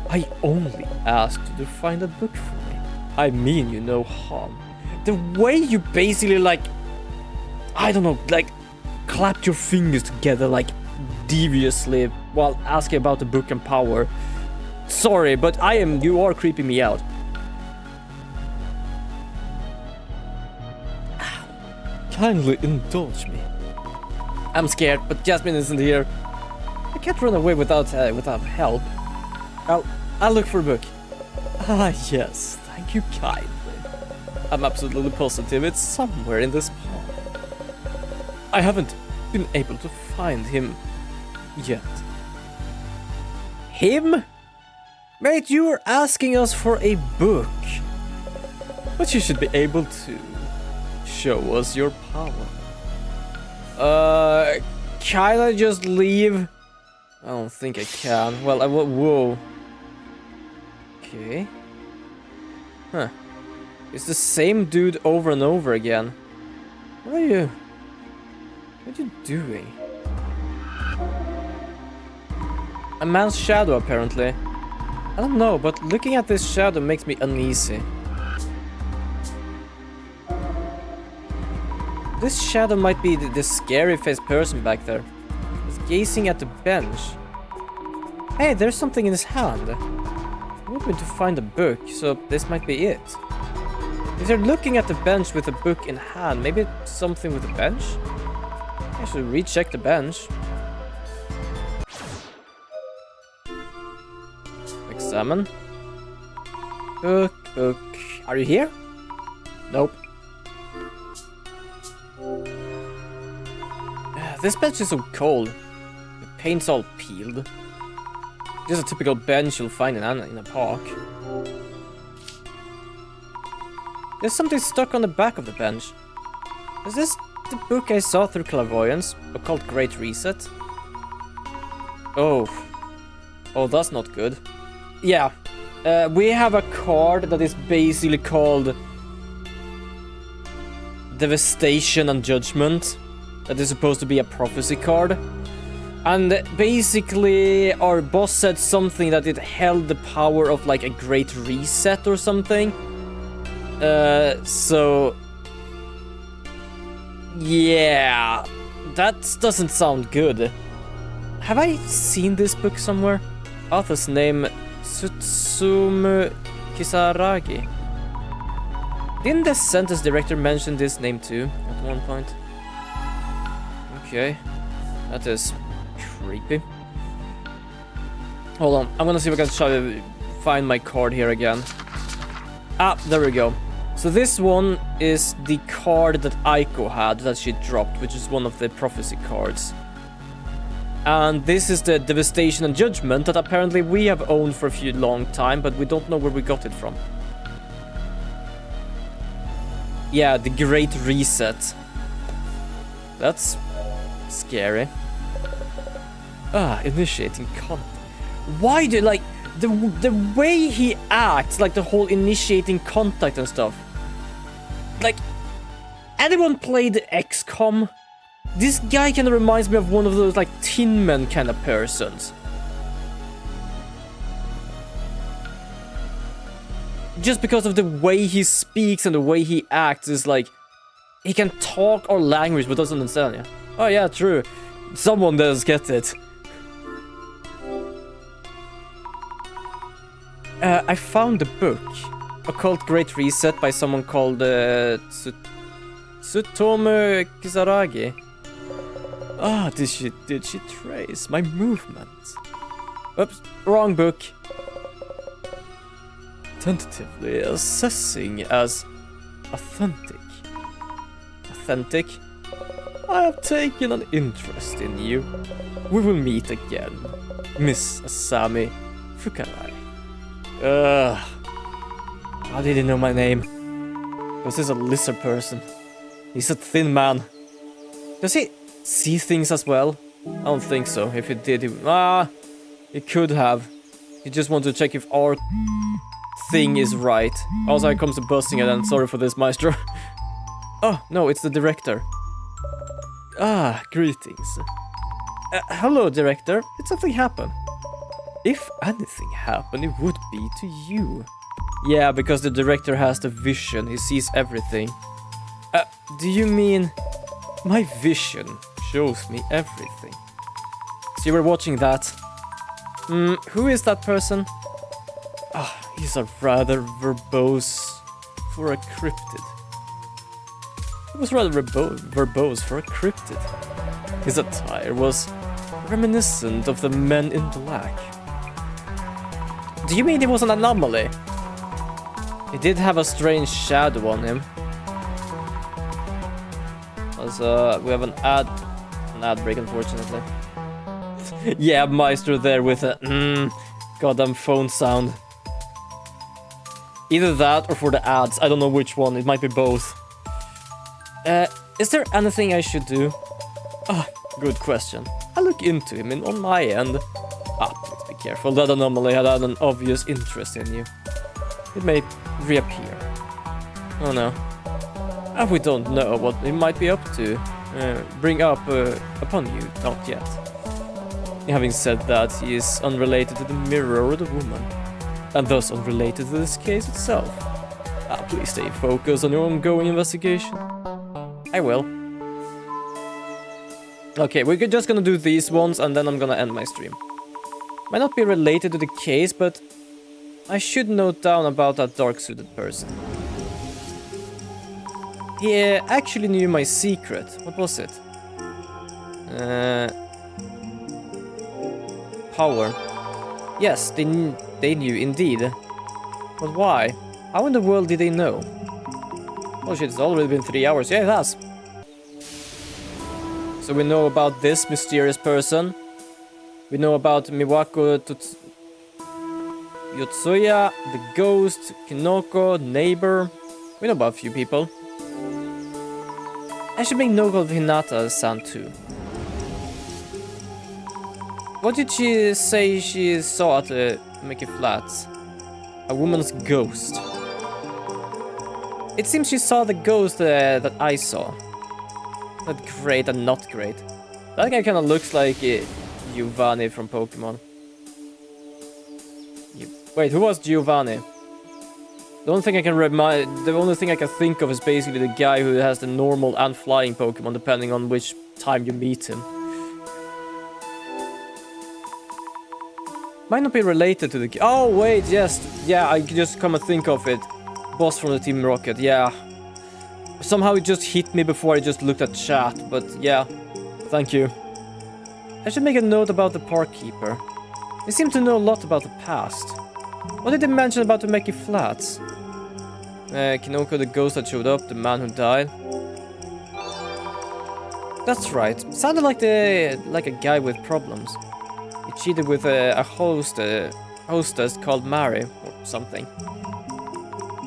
I only asked you to find a book for me. I mean you no harm. The way you basically I don't know, clapped your fingers together deviously while asking about the book and power. Sorry, but you are creeping me out. Kindly indulge me. I'm scared, but Jasmine isn't here. I can't run away without help. I'll look for a book. Ah, yes, thank you kindly. I'm absolutely positive it's somewhere in this park. I haven't been able to find him yet. Him? Mate, you were asking us for a book. But you should be able to show us your power. Can I just leave? I don't think I can. Well, whoa. Okay. Huh. It's the same dude over and over again. What are you doing? A man's shadow, apparently. I don't know, but looking at this shadow makes me uneasy. This shadow might be the scary-faced person back there. He's gazing at the bench. Hey, there's something in his hand. I want me to find a book, so this might be it. If they're looking at the bench with a book in hand, maybe it's something with the bench? I should recheck the bench. Examine. Book. Are you here? Nope. This bench is so cold. The paint's all peeled. Just a typical bench you'll find in a park. There's something stuck on the back of the bench. Is this the book I saw through clairvoyance? Called Great Reset? Oh, that's not good. Yeah, we have a card that is basically called Devastation and Judgment. That is supposed to be a prophecy card. And basically our boss said something that it held the power of a great reset or something. So yeah, that doesn't sound good. Have I seen this book somewhere? Author's name Sutsumu Kisaragi. Didn't the sentence director mention this name too at one point? Okay, that is creepy. Hold on, I'm gonna see if I can try to find my card here again. Ah, there we go. So this one is the card that Aiko had that she dropped, which is one of the prophecy cards. And this is the Devastation and Judgment that apparently we have owned for a long time, but we don't know where we got it from. Yeah, the Great Reset. That's scary. Initiating contact. Why do the way he acts, the whole initiating contact and stuff. anyone played XCOM? This guy kind of reminds me of one of those like Tin Men kind of persons. Just because of the way he speaks and the way he acts is like he can talk our language but doesn't understand you. Oh yeah, true. Someone does get it. I found the book, Occult Great Reset, by someone called Tsutomu Kisaragi. Ah, did she trace my movements? Oops, wrong book. Tentatively assessing as authentic. Authentic? I have taken an interest in you. We will meet again, Miss Asami Fukarai. How did he know my name? Because he's a lizard person. He's a thin man. Does he see things as well? I don't think so. If he did, he could have. He just wanted to check if our thing is right. Also, it comes to busting it, and sorry for this, Maestro. Oh, no, it's the director. Ah, greetings. Hello, director. Did something happen? If anything happened, it would be to you. Yeah, because the director has the vision. He sees everything. Do you mean... My vision shows me everything. So you were watching that. Who is that person? He's a rather verbose for a cryptid. He was rather verbose for a cryptid. His attire was reminiscent of the Men in Black. Do you mean he was an anomaly? He did have a strange shadow on him. We have an ad break, unfortunately. Yeah, Maestro there with a goddamn phone sound. Either that or for the ads. I don't know which one. It might be both. Is there anything I should do? Good question. I'll look into him on my end. Please be careful. That anomaly had an obvious interest in you. It may reappear. Oh no. We don't know what he might be up to. Bring up upon you, not yet. Having said that, he is unrelated to the mirror or the woman, and thus unrelated to this case itself. Please stay focused on your ongoing investigation. I will. Okay, we're just gonna do these ones, and then I'm gonna end my stream. Might not be related to the case, but I should note down about that dark-suited person. He actually knew my secret. What was it? Power. Yes, they knew indeed. But why? How in the world did they know? Oh shit, it's already been 3 hours. Yeah, it has. So we know about this mysterious person. We know about Miwako Yotsuya, the ghost, Kinoko, neighbor. We know about a few people. I should make note of Hinata-san too. What did she say she saw at Mickey Flats? A woman's ghost. It seems she saw the ghost that I saw. Not great and not great. That guy kind of looks like Giovanni from Pokemon. Wait, who was Giovanni? The only thing I can think of is basically the guy who has the normal and flying Pokemon, depending on which time you meet him. Might not be related to the... Oh, wait, yes. Yeah, I just come and think of it. Boss from the Team Rocket, yeah. Somehow it just hit me before I just looked at chat, but yeah. Thank you. I should make a note about the park keeper. They seem to know a lot about the past. What did they mention about the Meki Flats? Kinoko, the ghost that showed up, the man who died. That's right. Sounded like a guy with problems. He cheated with a hostess called Mary or something.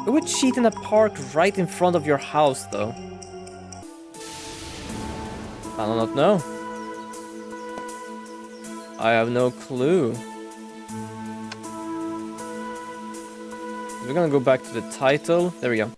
Who would cheat in a park right in front of your house, though? I do not know. I have no clue. We're gonna go back to the title. There we go.